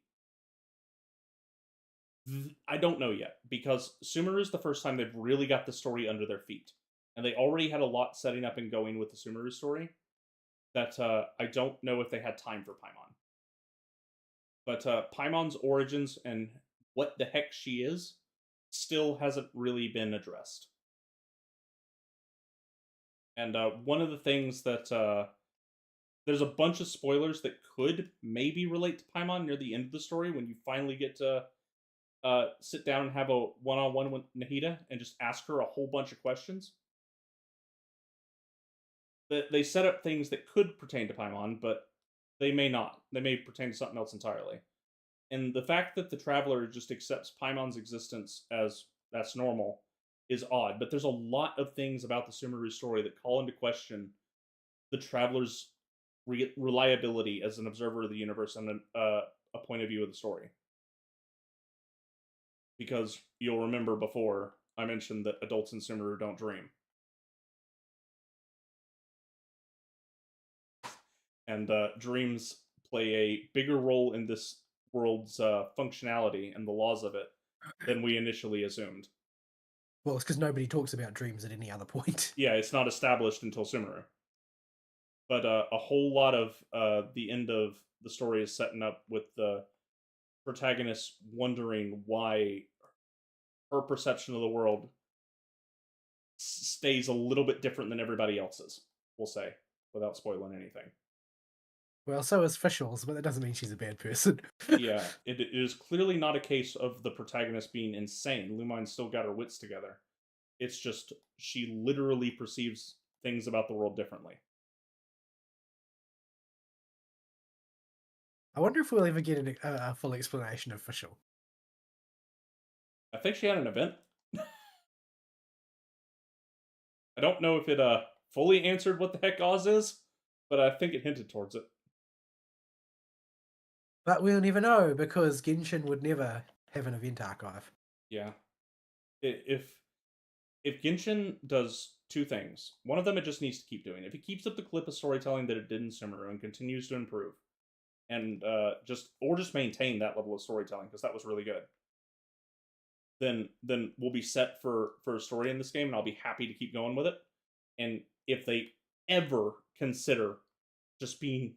I don't know yet, because Sumeru is the first time they've really got the story under their feet, and they already had a lot setting up and going with the Sumeru story. That I don't know if they had time for Paimon. But Paimon's origins and what the heck she is still hasn't really been addressed. And one of the things that there's a bunch of spoilers that could maybe relate to Paimon near the end of the story, when you finally get to sit down and have a one-on-one with Nahida and just ask her a whole bunch of questions. They set up things that could pertain to Paimon, but they may not. They may pertain to something else entirely. And the fact that the Traveler just accepts Paimon's existence as that's normal is odd. But there's a lot of things about the Sumeru story that call into question the Traveler's reliability as an observer of the universe and a point of view of the story. Because you'll remember before, I mentioned that adults in Sumeru don't dream. And dreams play a bigger role in this world's functionality and the laws of it than we initially assumed. Well, it's because nobody talks about dreams at any other point. Yeah, it's not established until Sumeru. But a whole lot of the end of the story is setting up with the protagonist wondering why her perception of the world stays a little bit different than everybody else's, we'll say, without spoiling anything. Well, so is Fischl's, but that doesn't mean she's a bad person. Yeah, it is clearly not a case of the protagonist being insane. Lumine's still got her wits together. It's just she literally perceives things about the world differently. I wonder if we'll ever get a full explanation of Fischl. I think she had an event. I don't know if it fully answered what the heck Oz is, but I think it hinted towards it. But we'll never know because Genshin would never have an event archive. Yeah. If Genshin does two things, one of them it just needs to keep doing. If it keeps up the clip of storytelling that it did in Sumeru and continues to improve, and just maintain that level of storytelling because that was really good, then we'll be set for a story in this game, and I'll be happy to keep going with it. And if they ever consider just being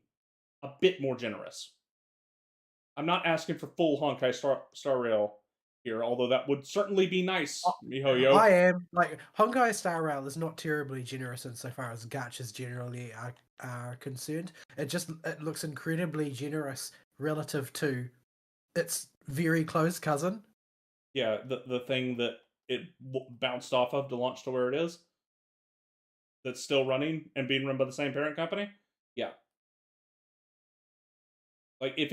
a bit more generous, I'm not asking for full Honkai Star Rail here, although that would certainly be nice, MiHoYo. I am. Like, Honkai Star Rail is not terribly generous insofar as gachas generally are concerned. It looks incredibly generous relative to its very close cousin. Yeah, the thing that it bounced off of to launch to where it is, that's still running and being run by the same parent company. Yeah. Like, if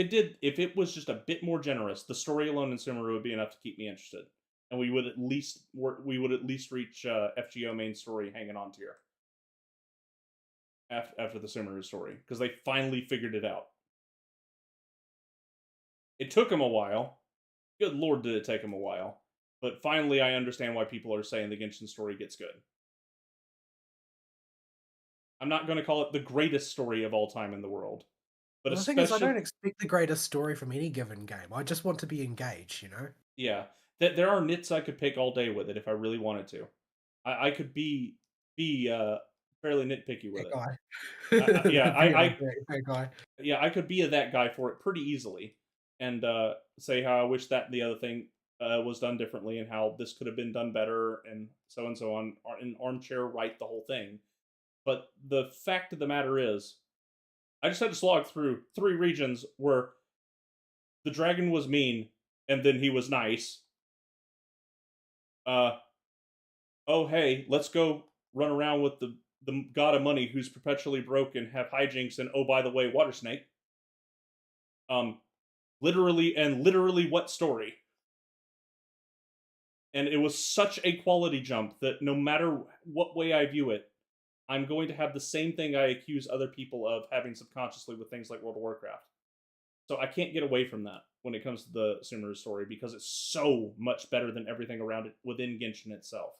it was just a bit more generous, the story alone in Sumeru would be enough to keep me interested, and we would at least reach FGO main story hanging on tier after the Sumeru story, because they finally figured it out. It took them a while. Good lord, did it take them a while. But finally, I understand why people are saying the Genshin story gets good. I'm not going to call it the greatest story of all time in the world. But the thing is, I don't expect the greatest story from any given game. I just want to be engaged, you know? Yeah. There are nits I could pick all day with it if I really wanted to. I could be fairly nitpicky with it. Yeah, I could be that guy for it pretty easily, and say how I wish that the other thing was done differently, and how this could have been done better, and so on, in armchair write the whole thing. But the fact of the matter is, I just had to slog through 3 regions where the dragon was mean, and then he was nice. Oh hey, let's go run around with the god of money who's perpetually broke and have hijinks, and oh by the way, water snake. Literally what story? And it was such a quality jump that no matter what way I view it, I'm going to have the same thing I accuse other people of having subconsciously with things like World of Warcraft. So I can't get away from that when it comes to the Sumeru story, because it's so much better than everything around it within Genshin itself.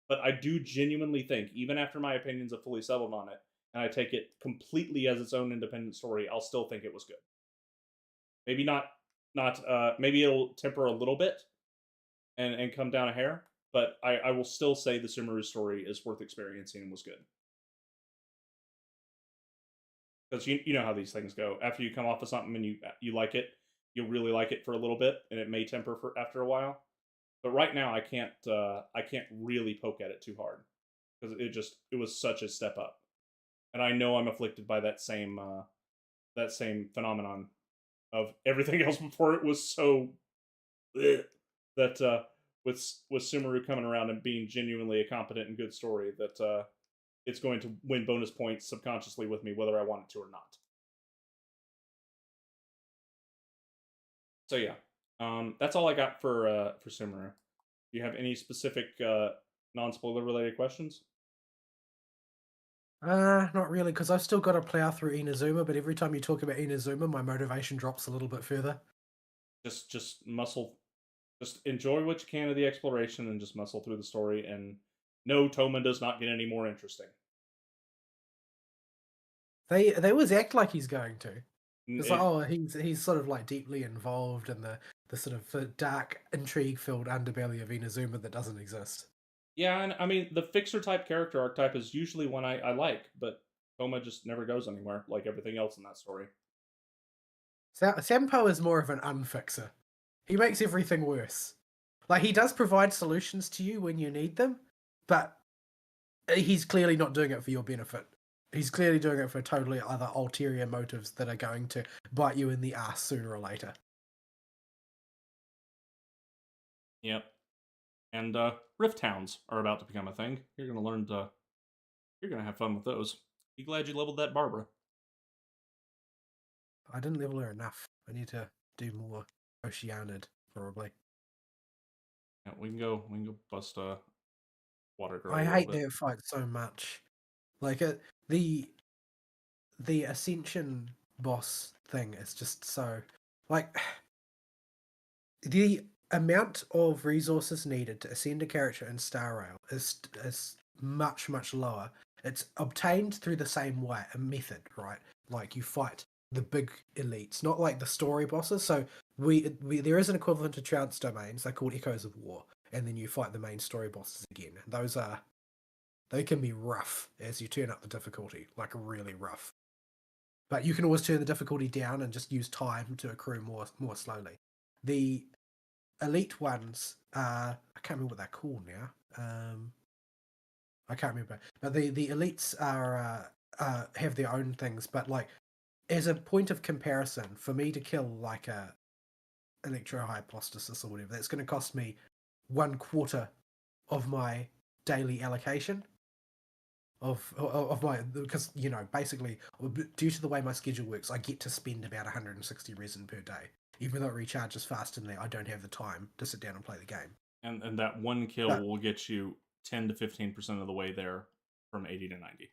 But I do genuinely think, even after my opinions have fully settled on it, and I take it completely as its own independent story, I'll still think it was good. Maybe not maybe it'll temper a little bit and come down a hair, but I will still say the Sumeru story is worth experiencing and was good. Because you know how these things go. After you come off of something and you like it, you'll really like it for a little bit, and it may temper for after a while. But right now, I can't really poke at it too hard, because it was such a step up, and I know I'm afflicted by that same phenomenon of everything else before it was so that with Sumeru coming around and being genuinely a competent and good story, that it's going to win bonus points subconsciously with me whether I want it to or not. So yeah, that's all I got for Sumeru. Do you have any specific non-spoiler related questions? Not really, because I've still got to plow through Inazuma, but every time you talk about Inazuma, my motivation drops a little bit further. Just enjoy what you can of the exploration and just muscle through the story, and no, Toma does not get any more interesting. They always act like he's going to. It's like, oh, he's sort of like deeply involved in the sort of dark, intrigue-filled underbelly of Inazuma that doesn't exist. Yeah, and I mean, the fixer type character archetype is usually one I like, but Toma just never goes anywhere, like everything else in that story. Sampo is more of an unfixer. He makes everything worse. Like, he does provide solutions to you when you need them, but he's clearly not doing it for your benefit. He's clearly doing it for totally other ulterior motives that are going to bite you in the ass sooner or later. Yep. And Rift Hounds are about to become a thing. You're going to learn to... You're going to have fun with those. Be glad you leveled that Barbara. I didn't level her enough. I need to do more Oceanid, probably. Yeah, we can go bust I hate that fight so much. Like the Ascension boss thing is just so like the amount of resources needed to ascend a character in Star Rail is much lower. It's obtained through the same way, a method, right? Like you fight the big elites, not like the story bosses. So we there is an equivalent to Chance domains. They're called Echoes of War, and then you fight the main story bosses again. And they can be rough as you turn up the difficulty, like really rough. But you can always turn the difficulty down and just use time to accrue more slowly. The elite ones, I can't remember what they're called now. I can't remember, but the elites are have their own things. But like as a point of comparison, for me to kill like a Electro-Hypostasis or whatever, that's going to cost me 1/4 of my daily allocation of my, because basically due to the way my schedule works, I get to spend about 160 resin per day. Even though it recharges fast in there, I don't have the time to sit down and play the game. And that one kill will get you 10 to 15% of the way there from 80 to 90.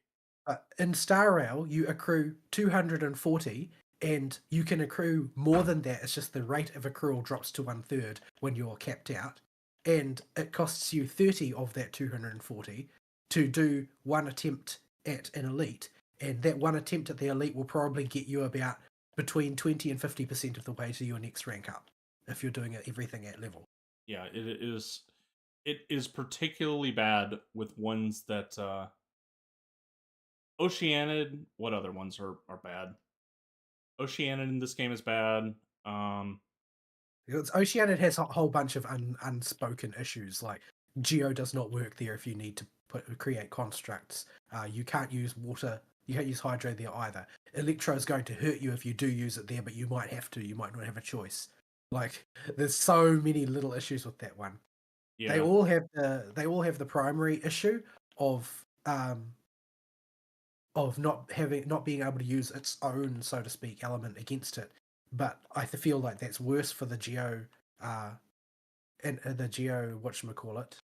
In Star Rail, you accrue 240, and you can accrue more than that. It's just the rate of accrual drops to 1/3 when you're capped out, and it costs you 30 of that 240 to do one attempt at an elite, and that one attempt at the elite will probably get you about between 20 and 50% of the way to your next rank up if you're doing everything at level. Yeah, it is particularly bad with ones that Oceanid. What other ones are bad? Oceanid in this game is bad. Oceanid has a whole bunch of unspoken issues, like Geo does not work there if you need to create constructs. You can't use water. You can't use Hydro there either. Electro is going to hurt you if you do use it there, but you might have to. You might not have a choice. Like, there's so many little issues with that one. Yeah. They all have the primary issue of not being able to use its own, so to speak, element against it. But I feel like that's worse for the Geo and the Geo whatchamacallit,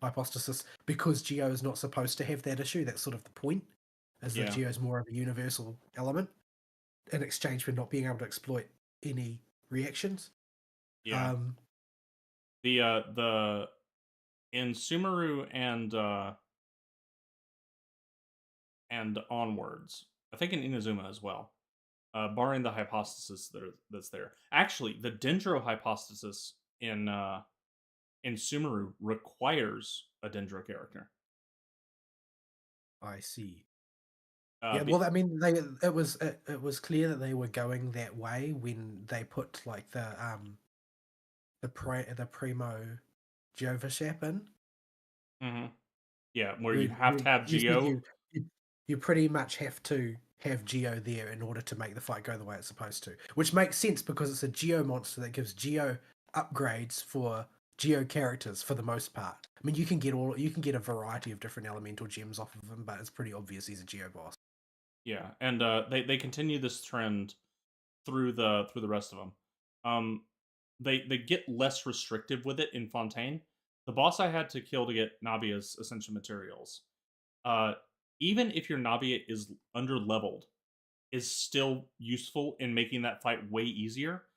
Hypostasis, because Geo is not supposed to have that issue. That's sort of the point, is that Geo is more of a universal element in exchange for not being able to exploit any reactions. Yeah. The in Sumeru and onwards, I think in Inazuma as well, barring the hypostasis that's there. Actually, the Dendro hypostasis in Sumeru requires a Dendro character. I see. Well, I mean, it was clear that they were going that way when they put like the Primo Geovashap in. Mm-hmm. Yeah, where you have to have Geo. You pretty much have to have Geo there in order to make the fight go the way it's supposed to, which makes sense because it's a Geo monster that gives Geo upgrades for Geo characters for the most part. I mean, you can get a variety of different elemental gems off of him, but it's pretty obvious he's a Geo boss. Yeah, and they continue this trend through the rest of them. They get less restrictive with it in Fontaine. The boss I had to kill to get Navia's Ascension materials, even if your Navia is under-leveled, is still useful in making that fight way easier,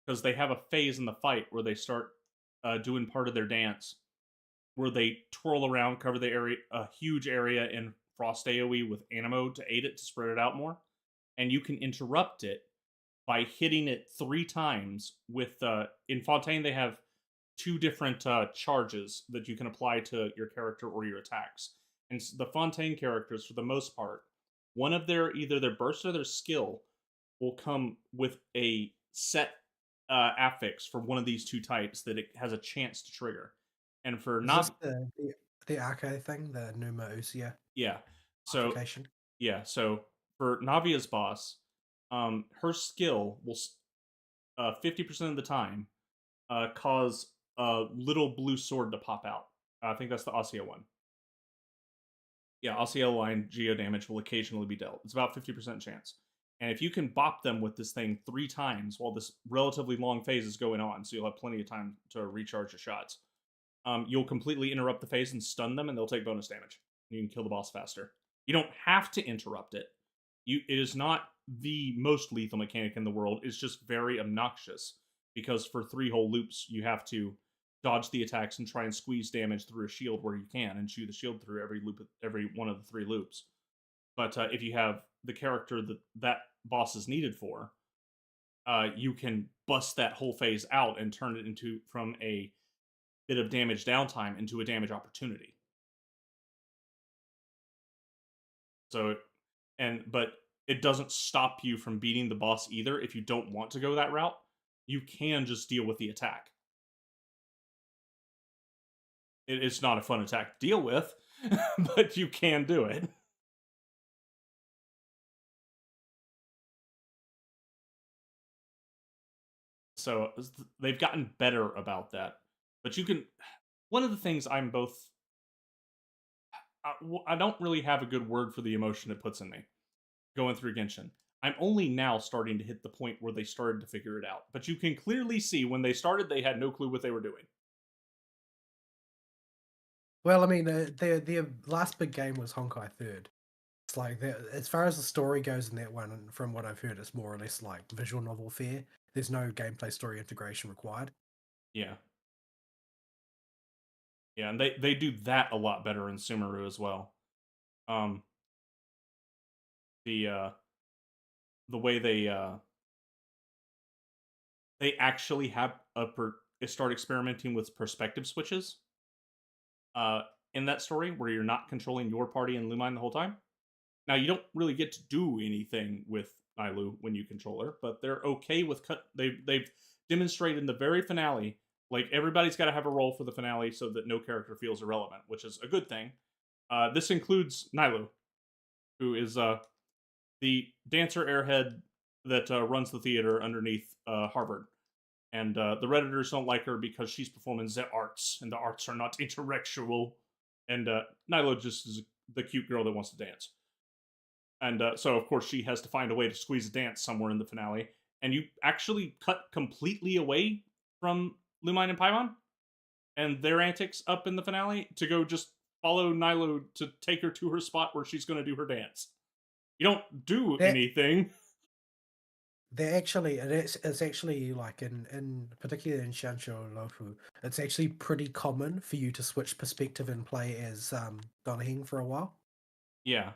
because they have a phase in the fight where they start doing part of their dance, where they twirl around, cover a huge area in Frost AoE with Anemo to aid it to spread it out more, and you can interrupt it by hitting it 3 times with... in Fontaine, they have 2 different charges that you can apply to your character or your attacks. And the Fontaine characters, for the most part, one of either their burst or their skill will come with a set affix for one of these 2 types that it has a chance to trigger. And for the Arco thing, the Numa Usia. Yeah. So so for Navia's boss, her skill will 50% of the time cause a little blue sword to pop out. I think that's the Ossia one. Yeah, Ossia line Geo damage will occasionally be dealt. It's about 50% chance. And if you can bop them with this thing 3 times while this relatively long phase is going on, so you'll have plenty of time to recharge your shots, you'll completely interrupt the phase and stun them, and they'll take bonus damage. You can kill the boss faster. You don't have to interrupt it. It is not the most lethal mechanic in the world. It's just very obnoxious, because for 3 whole loops, you have to dodge the attacks and try and squeeze damage through a shield where you can, and shoot the shield through every one of the 3 loops. But if you have the character that boss is needed for, you can bust that whole phase out and turn it from a bit of damage downtime into a damage opportunity. So, but it doesn't stop you from beating the boss either. If you don't want to go that route, you can just deal with the attack. It's not a fun attack to deal with, but you can do it. So they've gotten better about that. But you can... One of the things I'm both... I don't really have a good word for the emotion it puts in me going through Genshin. I'm only now starting to hit the point where they started to figure it out. But you can clearly see when they started, they had no clue what they were doing. Well, I mean, their last big game was Honkai 3rd. It's like, as far as the story goes in that one, from what I've heard, it's more or less like visual novel fare. There's no gameplay story integration required. Yeah. Yeah, and they do that a lot better in Sumeru as well. The way they actually have start experimenting with perspective switches in that story, where you're not controlling your party and Lumine the whole time. Now, you don't really get to do anything with Nilou when you control her, but they're okay with they've demonstrated in the very finale, like, everybody's got to have a role for the finale so that no character feels irrelevant, which is a good thing. This includes Nilou, who is the dancer airhead that runs the theater underneath Harvard. And the Redditors don't like her because she's performing the arts, and the arts are not intellectual. And Nilou just is the cute girl that wants to dance. And so, of course, she has to find a way to squeeze a dance somewhere in the finale. And you actually cut completely away from Lumine and Paimon and their antics up in the finale to go just follow Nilou to take her to her spot where she's going to do her dance. You don't do anything. It's actually like in particularly in Shansho Lofu, it's actually pretty common for you to switch perspective and play as Donaheng for a while. Yeah.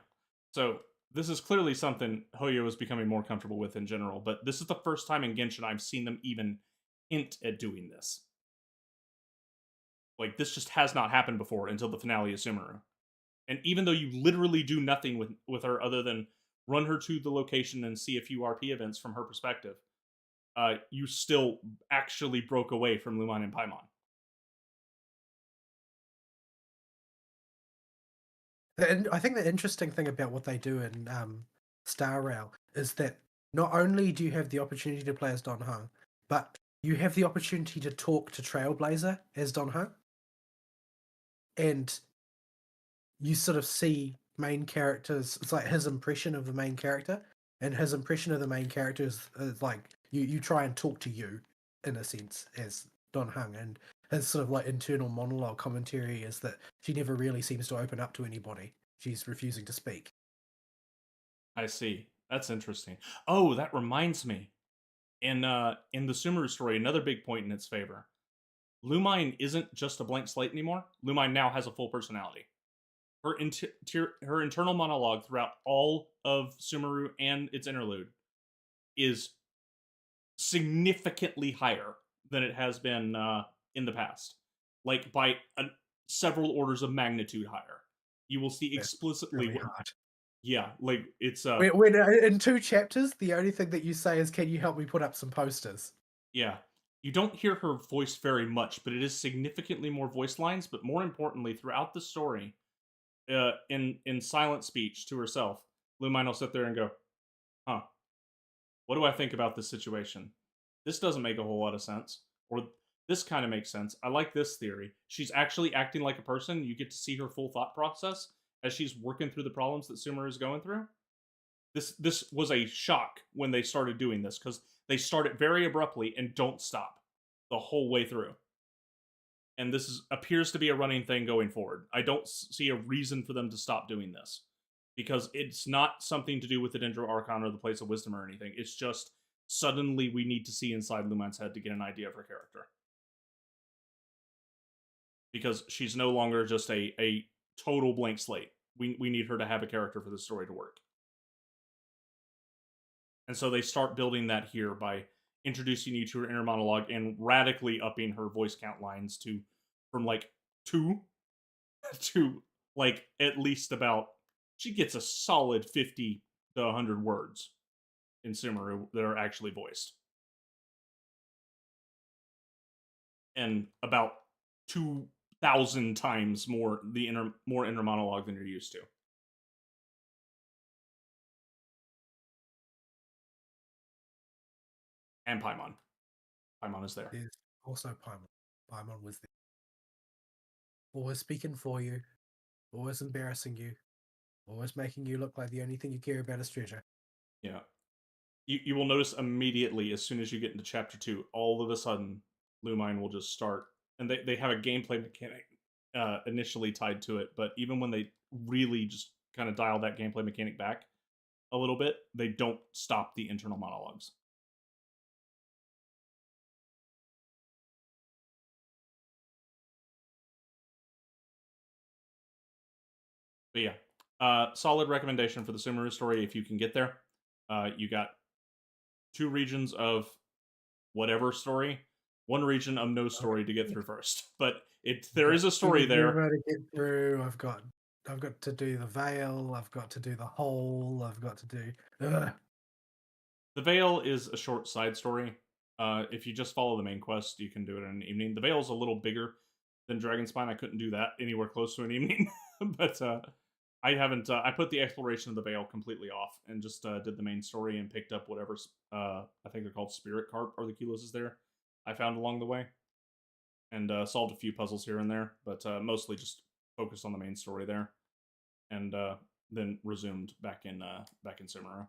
So this is clearly something Hoyo is becoming more comfortable with in general, but this is the first time in Genshin I've seen them even hint at doing this. Like, this just has not happened before until the finale of Sumeru. And even though you literally do nothing with her other than run her to the location and see a few RP events from her perspective, you still actually broke away from Lumine and Paimon. And I think the interesting thing about what they do in Star Rail is that not only do you have the opportunity to play as Donaheng, but you have the opportunity to talk to Trailblazer as Donaheng. And you sort of see main characters, it's like his impression of the main character, and his impression of the main character is like you try and talk to you, in a sense, as Donaheng, and his sort of like internal monologue commentary is that she never really seems to open up to anybody. She's refusing to speak. I see. That's interesting. Oh, that reminds me. In the Sumeru story, another big point in its favor. Lumine isn't just a blank slate anymore. Lumine now has a full personality. Her internal monologue throughout all of Sumeru and its interlude is significantly higher than it has been in the past. Like, by several orders of magnitude higher. You will see explicitly really hard. Yeah, like, it's when in 2 chapters, the only thing that you say is, "Can you help me put up some posters?" Yeah. You don't hear her voice very much, but it is significantly more voice lines. But more importantly, throughout the story, in silent speech to herself, Lumine will sit there and go, "Huh, what do I think about this situation? This doesn't make a whole lot of sense. Or this kind of makes sense. I like this theory." She's actually acting like a person. You get to see her full thought process as she's working through the problems that Sumeru is going through. This was a shock when they started doing this, because they start it very abruptly and don't stop the whole way through. and this appears to be a running thing going forward. I don't see a reason for them to stop doing this, because it's not something to do with the Dendro Archon or the Place of Wisdom or anything. It's just suddenly we need to see inside Lumine's head to get an idea of her character. Because she's no longer just a total blank slate. We need her to have a character for the story to work. And so they start building that here by introducing you to her inner monologue and radically upping her voice count lines from like 2 to like at least about, she gets a solid 50 to 100 words in Sumeru that are actually voiced. And about 2,000 times more inner monologue than you're used to. And Paimon. Paimon is there. There's also Paimon. Paimon was there. Always speaking for you. Always embarrassing you. Always making you look like the only thing you care about is treasure. Yeah. You will notice immediately, as soon as you get into Chapter 2, all of a sudden, Lumine will just start. And they have a gameplay mechanic initially tied to it, but even when they really just kind of dial that gameplay mechanic back a little bit, they don't stop the internal monologues. But yeah, solid recommendation for the Sumeru story if you can get there. You got 2 regions of whatever story, 1 region of no story to get through first. But there is a story there. To get through. I've got to do the Veil. I've got to do the Hole. I've got to do. Ugh. The Veil is a short side story. If you just follow the main quest, you can do it in an evening. The Veil is a little bigger than Dragonspine. I couldn't do that anywhere close to an evening, but I haven't. I put the exploration of the Veil completely off and just did the main story and picked up whatever I think they're called Spirit Carp or the Keyless there I found along the way, and solved a few puzzles here and there, but mostly just focused on the main story there, and then resumed back in Sumeru.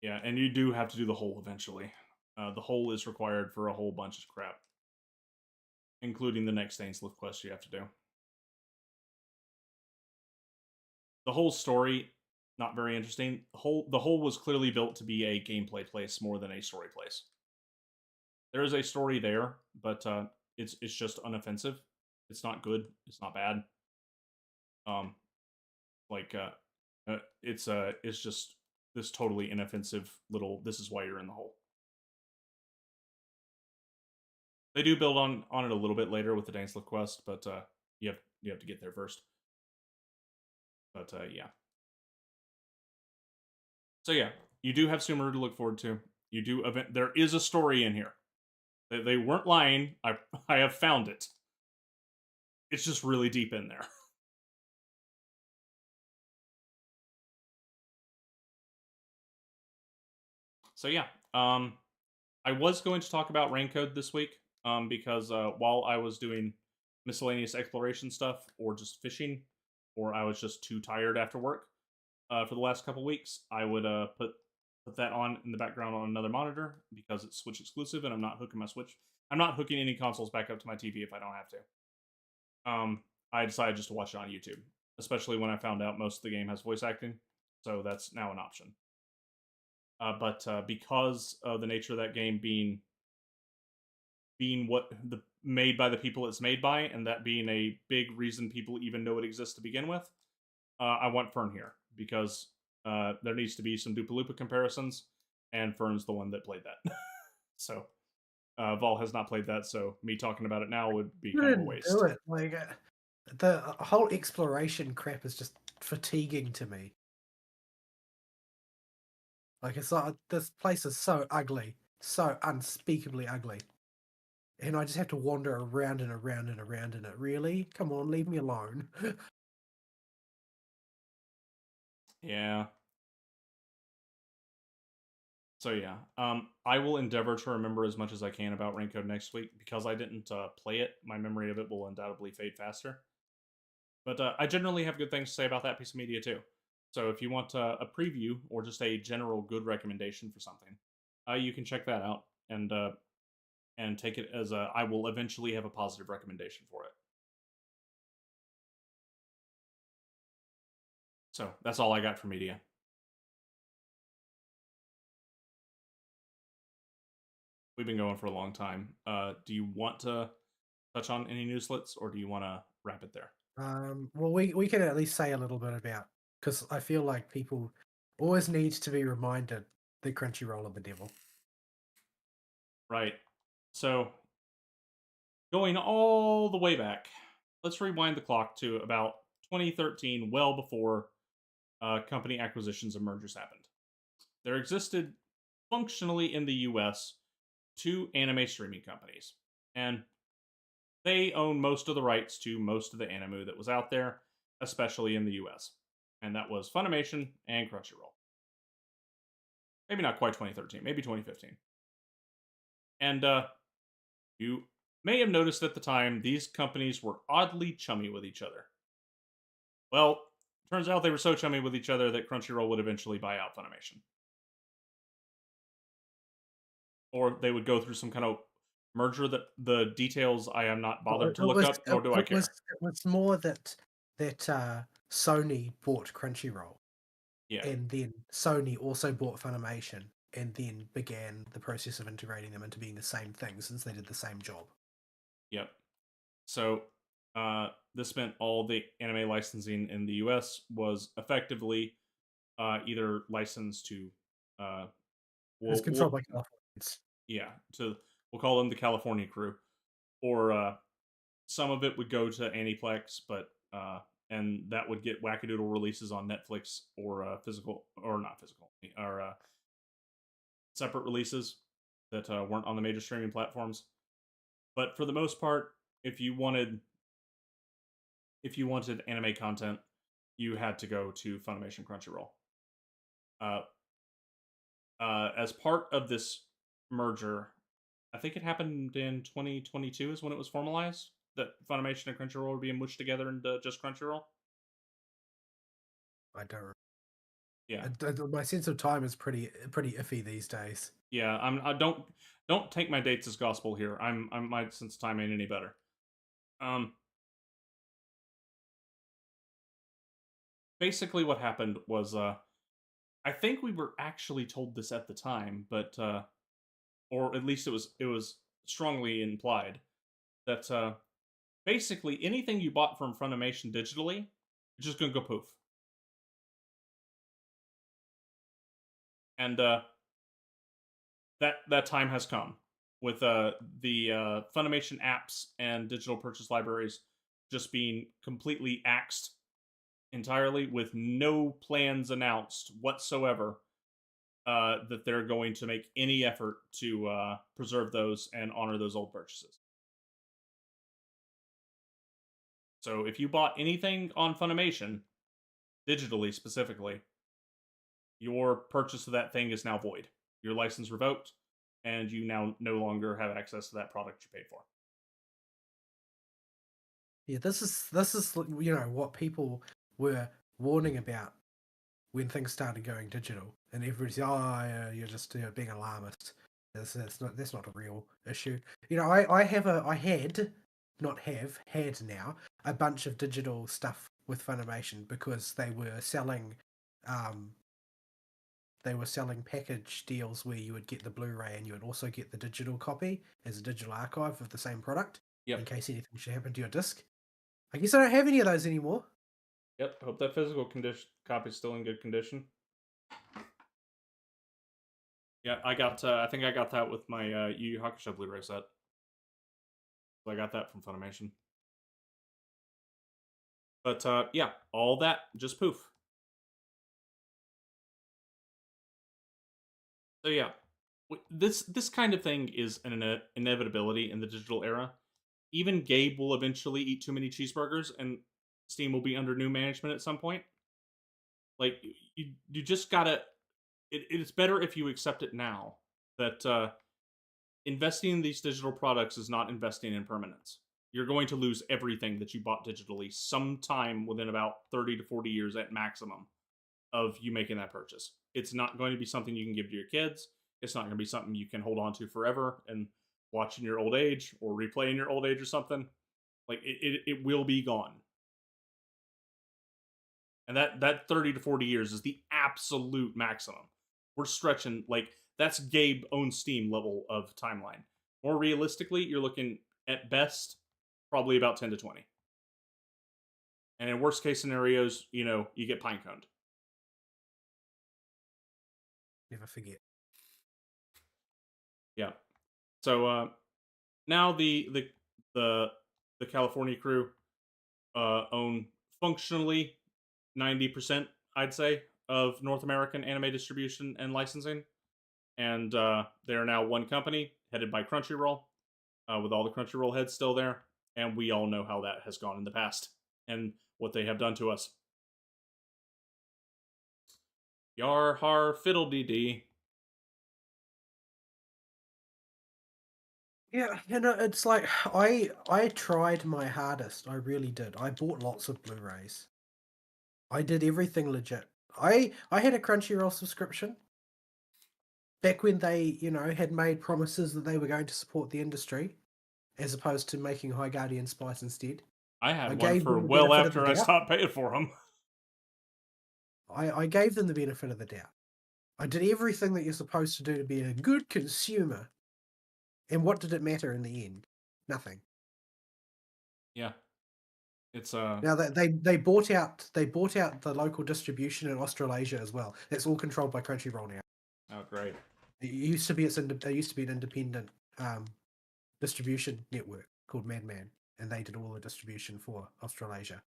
Yeah, and you do have to do the Hole eventually. The Hole is required for a whole bunch of crap, including the next Ainsliff quest you have to do. The whole story, not very interesting. The Hole was clearly built to be a gameplay place more than a story place. There is a story there, but it's just unoffensive. It's not good. It's not bad. It's just this totally inoffensive little. This is why you're in the Hole. They do build on it a little bit later with the Ainsliff quest, but you have to get there first. But yeah. So yeah, you do have Sumeru to look forward to. You do there is a story in here. They weren't lying. I have found it. It's just really deep in there. So yeah, I was going to talk about Raincode this week, because while I was doing miscellaneous exploration stuff or just fishing, or I was just too tired after work for the last couple weeks, I would put that on in the background on another monitor because it's Switch exclusive, and I'm not hooking my Switch. I'm not hooking any consoles back up to my TV if I don't have to. I decided just to watch it on YouTube, especially when I found out most of the game has voice acting, so that's now an option. But because of the nature of that game being what made by the people it's made by, and that being a big reason people even know it exists to begin with, I want Fern here because there needs to be some Dupalupa comparisons, and Fern's the one that played that. So Vol has not played that, so me talking about it now would be kind of a waste. Do it. Like the whole exploration crap is just fatiguing to me. Like, it's like, this place is so ugly, so unspeakably ugly. And I just have to wander around and around and around in it. Really? Come on, leave me alone. Yeah. So yeah, I will endeavor to remember as much as I can about Raincode next week. Because I didn't play it, my memory of it will undoubtedly fade faster. But I generally have good things to say about that piece of media too. So if you want a preview or just a general good recommendation for something, you can check that out. And and take it as I will eventually have a positive recommendation for it. So that's all I got for media. We've been going for a long time. Do you want to touch on any newslets, or do you want to wrap it there? Well, we can at least say a little bit about, because I feel like people always need to be reminded the Crunchyroll of the devil. Right. So, going all the way back, let's rewind the clock to about 2013, well before company acquisitions and mergers happened. There existed, functionally in the US, 2 anime streaming companies, and they own most of the rights to most of the anime that was out there, especially in the US. And that was Funimation and Crunchyroll. Maybe not quite 2013, maybe 2015. And you may have noticed at the time these companies were oddly chummy with each other. Well, turns out they were so chummy with each other that Crunchyroll would eventually buy out Funimation. Or they would go through some kind of merger that the details I am not bothered to look up, nor do I care. It was more that Sony bought Crunchyroll. Yeah. And then Sony also bought Funimation, and then began the process of integrating them into being the same thing, since they did the same job. Yep. So this meant all the anime licensing in the US was effectively either licensed to it's controlled by Californians. Yeah, we'll call them the California crew, or some of it would go to Aniplex, but and that would get wackadoodle releases on Netflix or physical, or not physical, or separate releases that weren't on the major streaming platforms. But for the most part, if you wanted anime content, you had to go to Funimation Crunchyroll. As part of this merger, I think it happened in 2022 is when it was formalized that Funimation and Crunchyroll were being mushed together into just Crunchyroll. I don't remember. Yeah, my sense of time is pretty iffy these days. Yeah, I don't take my dates as gospel here. My sense of time ain't any better. Basically, what happened was I think we were actually told this at the time, but or at least it was strongly implied that basically anything you bought from Funimation digitally is just gonna go poof. And that time has come with the Funimation apps and digital purchase libraries just being completely axed entirely, with no plans announced whatsoever that they're going to make any effort to preserve those and honor those old purchases. So if you bought anything on Funimation, digitally specifically, your purchase of that thing is now void. Your license revoked, and you now no longer have access to that product you paid for. Yeah, this is what people were warning about when things started going digital, and everybody's you're just being alarmist. That's not a real issue. I had now a bunch of digital stuff with Funimation because they were selling package deals where you would get the Blu-ray and you would also get the digital copy as a digital archive of the same product. Yep. In case anything should happen to your disc. I guess I don't have any of those anymore. Yep, hope that physical copy is still in good condition. Yeah, I think I got that with my Yu Yu Hakusho Blu-ray set. So I got that from Funimation. But yeah, all that just poof. So yeah, this kind of thing is an inevitability in the digital era. Even Gabe will eventually eat too many cheeseburgers, and Steam will be under new management at some point. Like, you just gotta... It's better if you accept it now, that investing in these digital products is not investing in permanence. You're going to lose everything that you bought digitally sometime within about 30 to 40 years at maximum of you making that purchase. It's not going to be something you can give to your kids. It's not going to be something you can hold on to forever and watch in your old age or replay in your old age or something, like it will be gone. And that 30 to 40 years is the absolute maximum. We're stretching, like, that's Gabe owns Steam level of timeline. More realistically, you're looking at best probably about 10 to 20. And in worst case scenarios, you get pineconed. Never forget. Yeah. So now the California crew own functionally 90%, I'd say, of North American anime distribution and licensing. And they are now one company headed by Crunchyroll, with all the Crunchyroll heads still there. And we all know how that has gone in the past and what they have done to us. Yar har fiddle dee dee. Yeah, it's like I tried my hardest. I really did. I bought lots of Blu-rays. I did everything legit. I had a Crunchyroll subscription back when they, had made promises that they were going to support the industry, as opposed to making High Guardian Spice instead. I had one for well after I stopped paying for them. I gave them the benefit of the doubt. I did everything that you're supposed to do to be a good consumer. And what did it matter in the end? Nothing. Yeah. It's now that they bought out the local distribution in Australasia as well. That's all controlled by Crunchyroll now. Oh, great! It used to be an independent distribution network called Madman, and they did all the distribution for Australasia.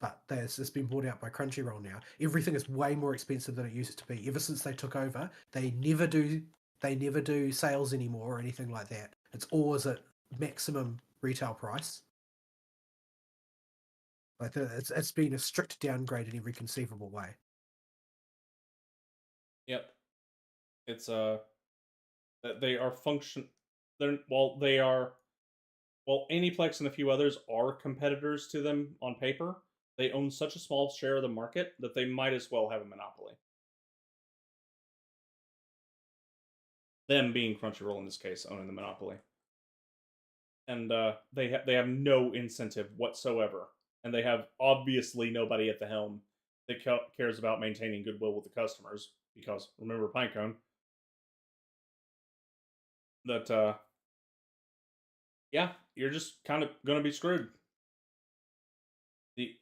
But it's been bought out by Crunchyroll now. Everything is way more expensive than it used to be. Ever since they took over, they never do sales anymore or anything like that. It's always at maximum retail price. Like it's been a strict downgrade in every conceivable way. Yep. It's they are Aniplex and a few others are competitors to them on paper. They own such a small share of the market that they might as well have a monopoly. Them being Crunchyroll in this case, owning the monopoly. And they have no incentive whatsoever. And they have obviously nobody at the helm that cares about maintaining goodwill with the customers. Because, remember Pinecone? That, yeah, you're just kind of going to be screwed.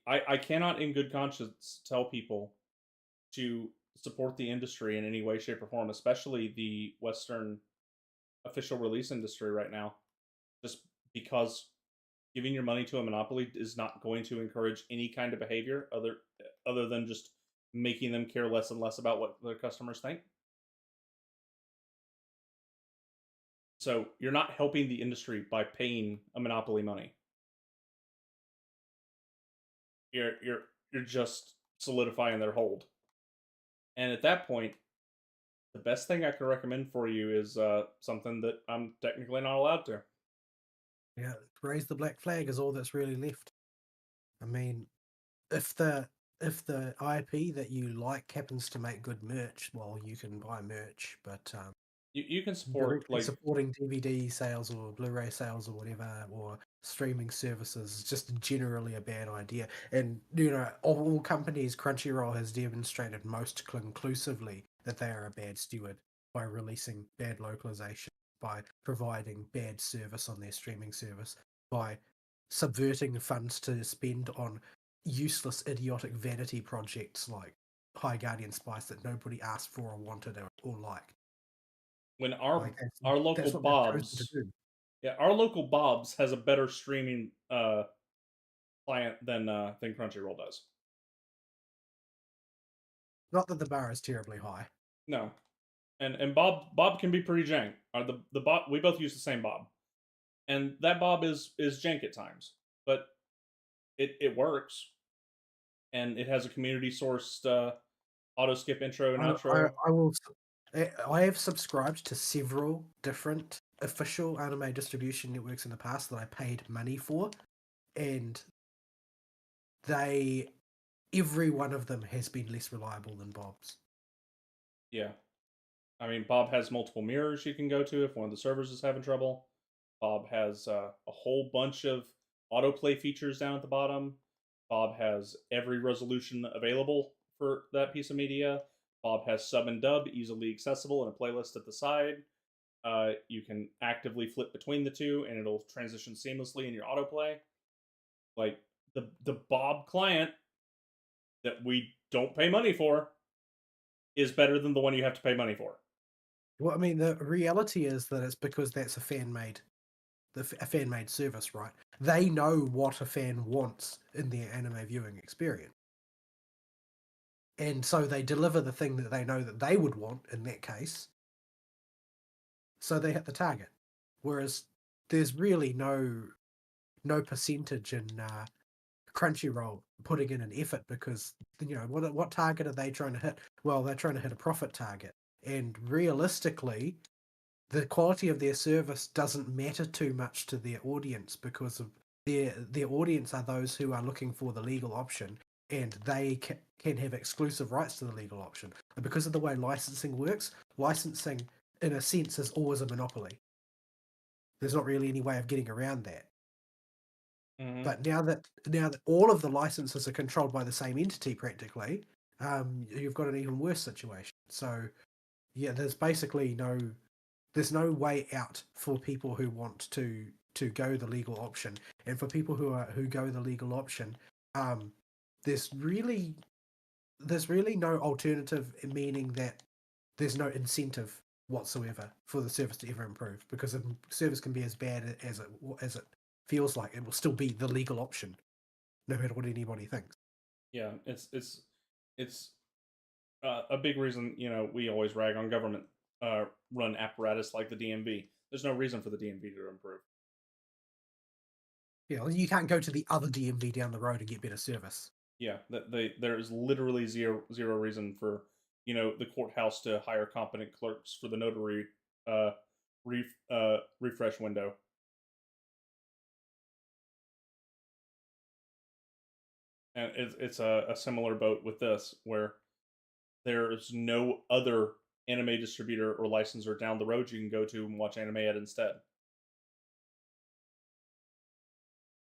I cannot in good conscience tell people to support the industry in any way, shape, or form, especially the Western official release industry right now, just because giving your money to a monopoly is not going to encourage any kind of behavior other than just making them care less and less about what their customers think. So you're not helping the industry by paying a monopoly money. You're just solidifying their hold. And at that point, the best thing I can recommend for you is something that I'm technically not allowed to. Yeah, raise the black flag is all that's really left. I mean, if the IP that you like happens to make good merch, well, you can buy merch, but you can support supporting DVD sales or Blu-ray sales or whatever, or streaming services is just generally a bad idea. And of all companies, Crunchyroll has demonstrated most conclusively that they are a bad steward by releasing bad localization, by providing bad service on their streaming service, by subverting funds to spend on useless, idiotic vanity projects like High Guardian Spice that nobody asked for or wanted or liked. When our local Bob's, our local Bob's has a better streaming client than Crunchyroll does. Not that the bar is terribly high. No, and Bob can be pretty jank. The Bob, we both use the same Bob, and that Bob is jank at times, but it works, and it has a community sourced auto skip intro and outro. I have subscribed to several different official anime distribution networks in the past that I paid money for, and every one of them has been less reliable than Bob's. Yeah. I mean, Bob has multiple mirrors you can go to if one of the servers is having trouble. Bob has a whole bunch of autoplay features down at the bottom. Bob has every resolution available for that piece of media. Bob has sub and dub easily accessible and a playlist at the side. You can actively flip between the two, and it'll transition seamlessly in your autoplay. Like the Bob client that we don't pay money for is better than the one you have to pay money for. Well, I mean, the reality is that it's because that's a fan-made service, right? They know what a fan wants in their anime viewing experience. And so they deliver the thing that they know that they would want in that case. So they hit the target. Whereas there's really no percentage in Crunchyroll putting in an effort, because what target are they trying to hit? Well, they're trying to hit a profit target. And realistically, the quality of their service doesn't matter too much to their audience, because of their audience are those who are looking for the legal option, and they can have exclusive rights to the legal option. And because of the way licensing works, licensing in a sense is always a monopoly. There's not really any way of getting around that. Mm-hmm. But now that all of the licenses are controlled by the same entity practically, you've got an even worse situation. So yeah, there's basically there's no way out for people who want to go the legal option. And for people who go the legal option, there's really no alternative, meaning that there's no incentive whatsoever for the service to ever improve, because the service can be as bad as it feels like, it will still be the legal option, no matter what anybody thinks. Yeah, it's a big reason, we always rag on government run apparatus like the DMV. There's no reason for the DMV to improve. Yeah, you can't go to the other DMV down the road and get better service. Yeah, there's literally zero reason for the courthouse to hire competent clerks for the notary refresh window. And it's a similar boat with this, where there's no other anime distributor or licensor down the road you can go to and watch anime at instead.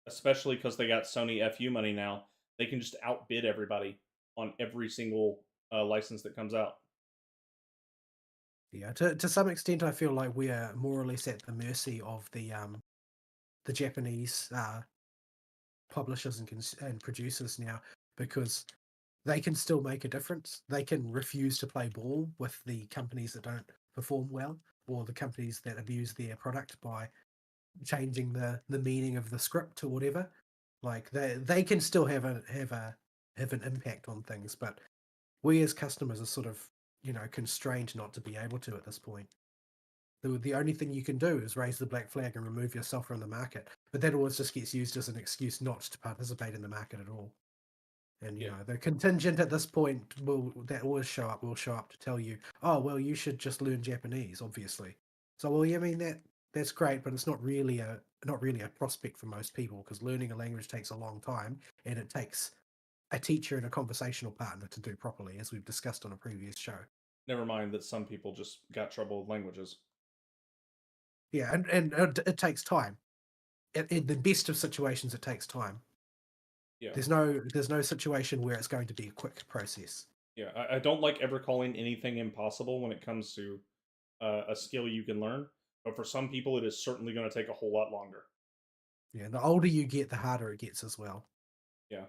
Especially because they got Sony FU money now. They can just outbid everybody on every single license that comes out. Yeah, to some extent, I feel like we are more or less at the mercy of the Japanese publishers and producers now, because they can still make a difference. They can refuse to play ball with the companies that don't perform well, or the companies that abuse their product by changing the meaning of the script or whatever. Like they can still have an impact on things, but we as customers are sort of constrained not to be able to at this point. The only thing you can do is raise the black flag and remove yourself from the market, but that always just gets used as an excuse not to participate in the market at all. And the contingent at this point will show up to tell you, oh well, you should just learn Japanese, obviously. So well, I mean that's great, but it's not really a prospect for most people, because learning a language takes a long time, and it takes a teacher and a conversational partner to do properly, as we've discussed on a previous show. Never mind that some people just got trouble with languages. Yeah, and it takes time. In the best of situations, it takes time. Yeah. There's no situation where it's going to be a quick process. Yeah, I don't like ever calling anything impossible when it comes to a skill you can learn, but for some people, it is certainly going to take a whole lot longer. Yeah, the older you get, the harder it gets as well. Yeah.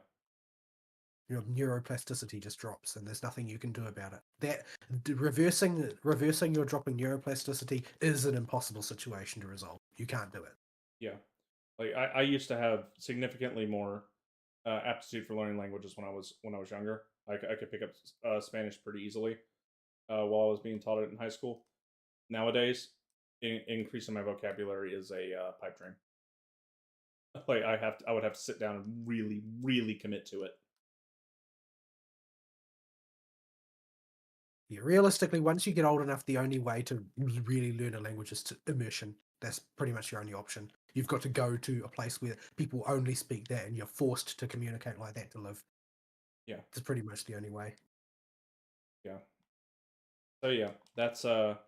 Your neuroplasticity just drops, and there's nothing you can do about it. That reversing your dropping neuroplasticity is an impossible situation to resolve. You can't do it. Yeah, like I used to have significantly more aptitude for learning languages when I was younger. I could pick up Spanish pretty easily while I was being taught it in high school. Nowadays, increasing my vocabulary is a pipe dream. Like I would have to sit down and really, really commit to it. Yeah, realistically, once you get old enough, the only way to really learn a language is to immersion. That's pretty much your only option. You've got to go to a place where people only speak that, and you're forced to communicate like that to live. Yeah, it's pretty much the only way. Yeah. So yeah, that's just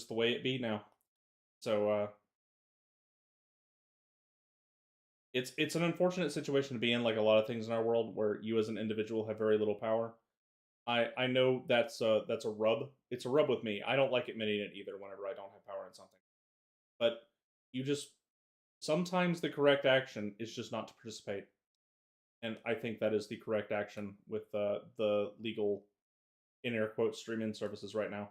the way it be now. So it's an unfortunate situation to be in, like a lot of things in our world, where you as an individual have very little power. I know that's a rub. It's a rub with me. I don't like admitting it either whenever I don't have power in something. But you just sometimes the correct action is just not to participate. And I think that is the correct action with the legal in air quotes streaming services right now,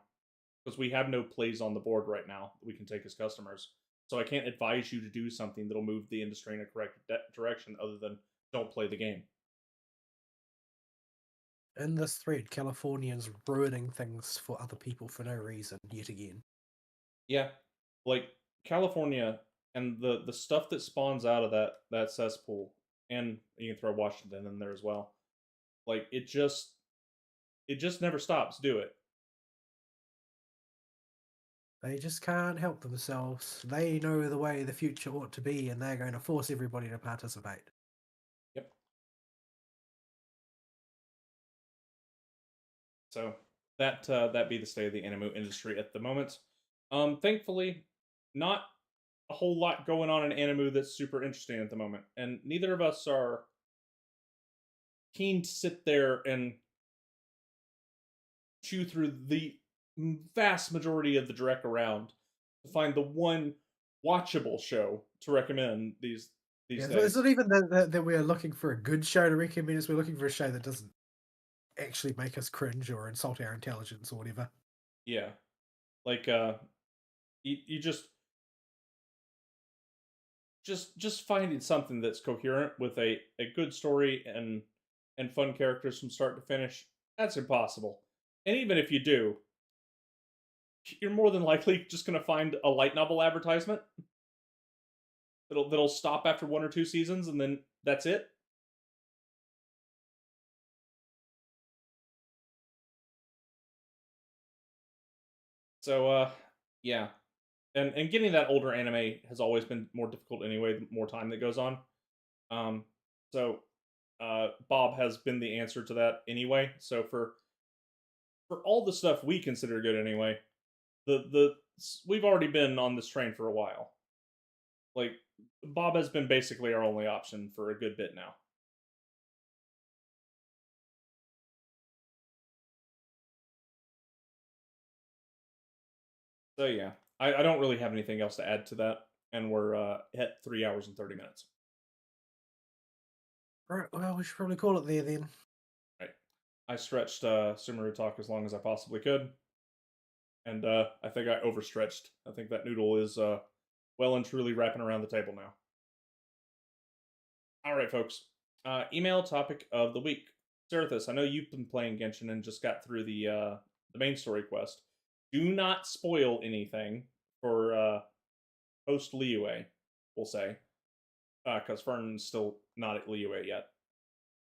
because we have no plays on the board right now that we can take as customers. So I can't advise you to do something that'll move the industry in a correct direction other than don't play the game. In this thread, Californians ruining things for other people for no reason yet again. Yeah, like California and the stuff that spawns out of that cesspool, and you can throw Washington in there as well. Like it just never stops. Do it. They just can't help themselves. They know the way the future ought to be, and they're going to force everybody to participate. Yep. So that be the state of the anime industry at the moment. Thankfully, not a whole lot going on in anime that's super interesting at the moment, and neither of us are keen to sit there and chew through the vast majority of the direct around to find the one watchable show to recommend these days. It's not even that we're looking for a good show to recommend us. We're looking for a show that doesn't actually make us cringe or insult our intelligence or whatever. Yeah, like you just finding something that's coherent with a good story and fun characters from start to finish. That's impossible. And even if you do, you're more than likely just going to find a light novel advertisement that'll stop after 1 or 2 seasons, and then that's it. So yeah, and getting that older anime has always been more difficult anyway. The more time that goes on, so Bob has been the answer to that anyway. So for all the stuff we consider good anyway, the we've already been on this train for a while. Like Bob has been basically our only option for a good bit now. So yeah, I don't really have anything else to add to that, and we're at 3 hours and 30 minutes. Right, well, we should probably call it there then. Right. I stretched Sumeru talk as long as I possibly could, and I think I overstretched. I think that noodle is well and truly wrapping around the table now. All right, folks. Email topic of the week. Serathis, I know you've been playing Genshin and just got through the main story quest. Do not spoil anything for post Liyue, we'll say, because Fern's still not at Liyue yet.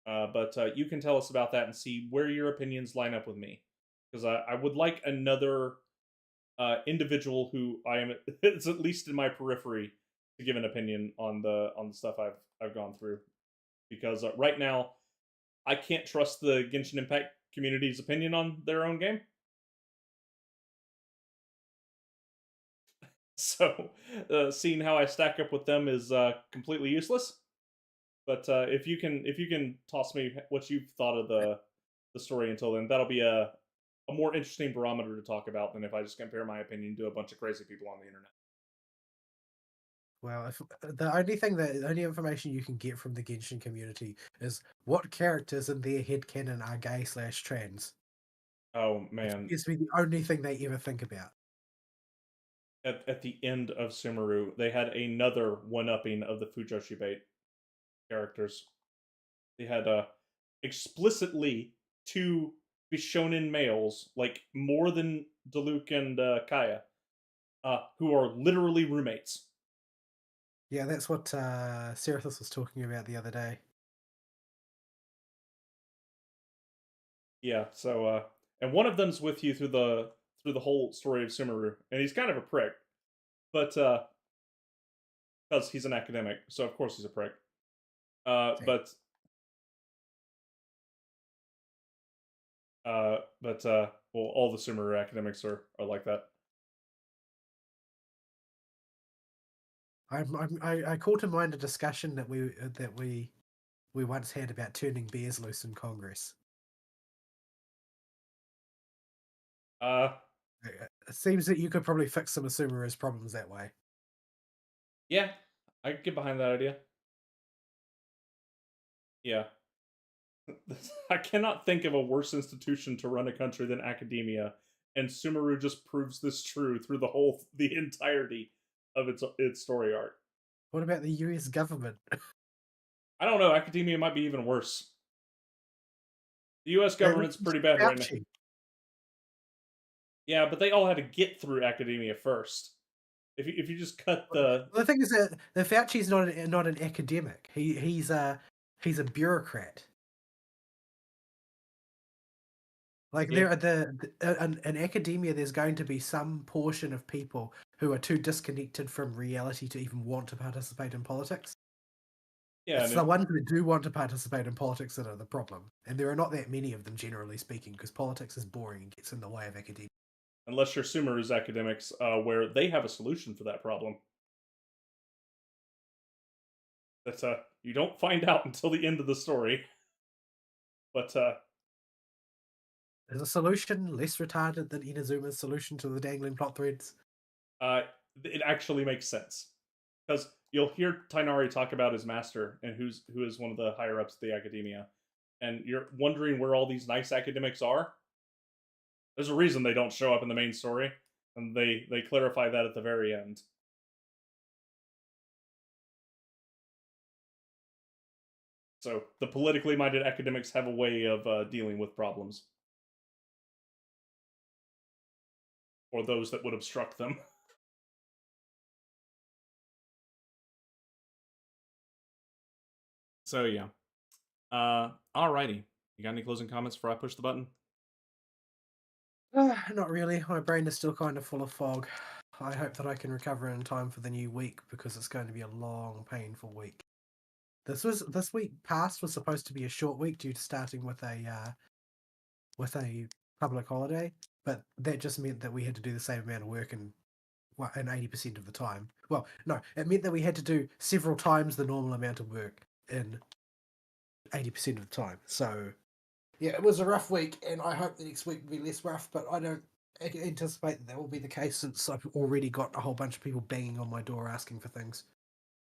But you can tell us about that and see where your opinions line up with me, because I would like another individual who I am it's at least in my periphery to give an opinion on the stuff I've gone through, because right now I can't trust the Genshin Impact community's opinion on their own game. So seeing how I stack up with them is completely useless. But if you can toss me what you've thought of the story until then, that'll be a more interesting barometer to talk about than if I just compare my opinion to a bunch of crazy people on the internet. Well, if the only information you can get from the Genshin community is what characters in their headcanon are gay/trans. Oh man, it's the only thing they ever think about. At the end of Sumeru, they had another one-upping of the Fujoshi bait characters. They had explicitly 2 Bishonen males, like more than Diluc and Kaya, who are literally roommates. Yeah, that's what Serathis was talking about the other day. Yeah, so and one of them's with you through the whole story of Sumeru, and he's kind of a prick, but because he's an academic, so of course he's a prick. But well, all the Sumeru academics are like that. I call to mind a discussion that we once had about turning bears loose in Congress. It seems that you could probably fix some of Sumeru's problems that way. Yeah, I could get behind that idea. Yeah. I cannot think of a worse institution to run a country than academia, and Sumeru just proves this true through the entirety of its story arc. What about the US government? I don't know. Academia might be even worse. The US government's pretty bad right now. Yeah, but they all had to get through academia first. If you just cut the... Well, the thing is that the Fauci's not an academic. He's a bureaucrat. Like Yeah. in academia, there's going to be some portion of people who are too disconnected from reality to even want to participate in politics. Yeah, it's the ones that do want to participate in politics that are the problem, and there are not that many of them, generally speaking, because politics is boring and gets in the way of academia. Unless you're Sumeru's academics, where they have a solution for that problem. That you don't find out until the end of the story. But is a solution less retarded than Inazuma's solution to the dangling plot threads? It actually makes sense, because you'll hear Tighnari talk about his master and who is one of the higher ups of the academia, and you're wondering where all these nice academics are. There's a reason they don't show up in the main story, and they clarify that at the very end. So the politically minded academics have a way of dealing with problems, or those that would obstruct them. So yeah. Alrighty. You got any closing comments before I push the button? Not really. My brain is still kind of full of fog. I hope that I can recover in time for the new week, because it's going to be a long, painful week. This week past was supposed to be a short week due to starting with a public holiday, but that just meant that we had to do the same amount of work in 80% of the time. Well, no, it meant that we had to do several times the normal amount of work in 80% of the time. So yeah, it was a rough week, and I hope the next week will be less rough, but I don't anticipate that will be the case, since I've already got a whole bunch of people banging on my door asking for things.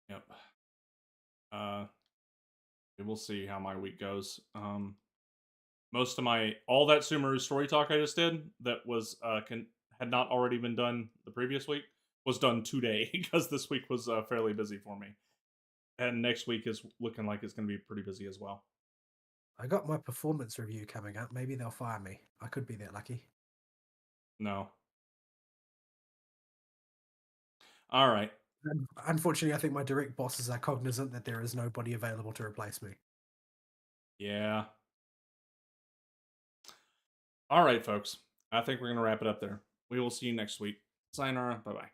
Yep. We'll see how my week goes. Most of all that Sumeru story talk I just did that was had not already been done the previous week was done today, because this week was fairly busy for me, and next week is looking like it's going to be pretty busy as well. I got my performance review coming up. Maybe they'll fire me. I could be that lucky. No. All right. Unfortunately, I think my direct bosses are cognizant that there is nobody available to replace me. Yeah. All right, folks. I think we're going to wrap it up there. We will see you next week. Sayonara. Bye-bye.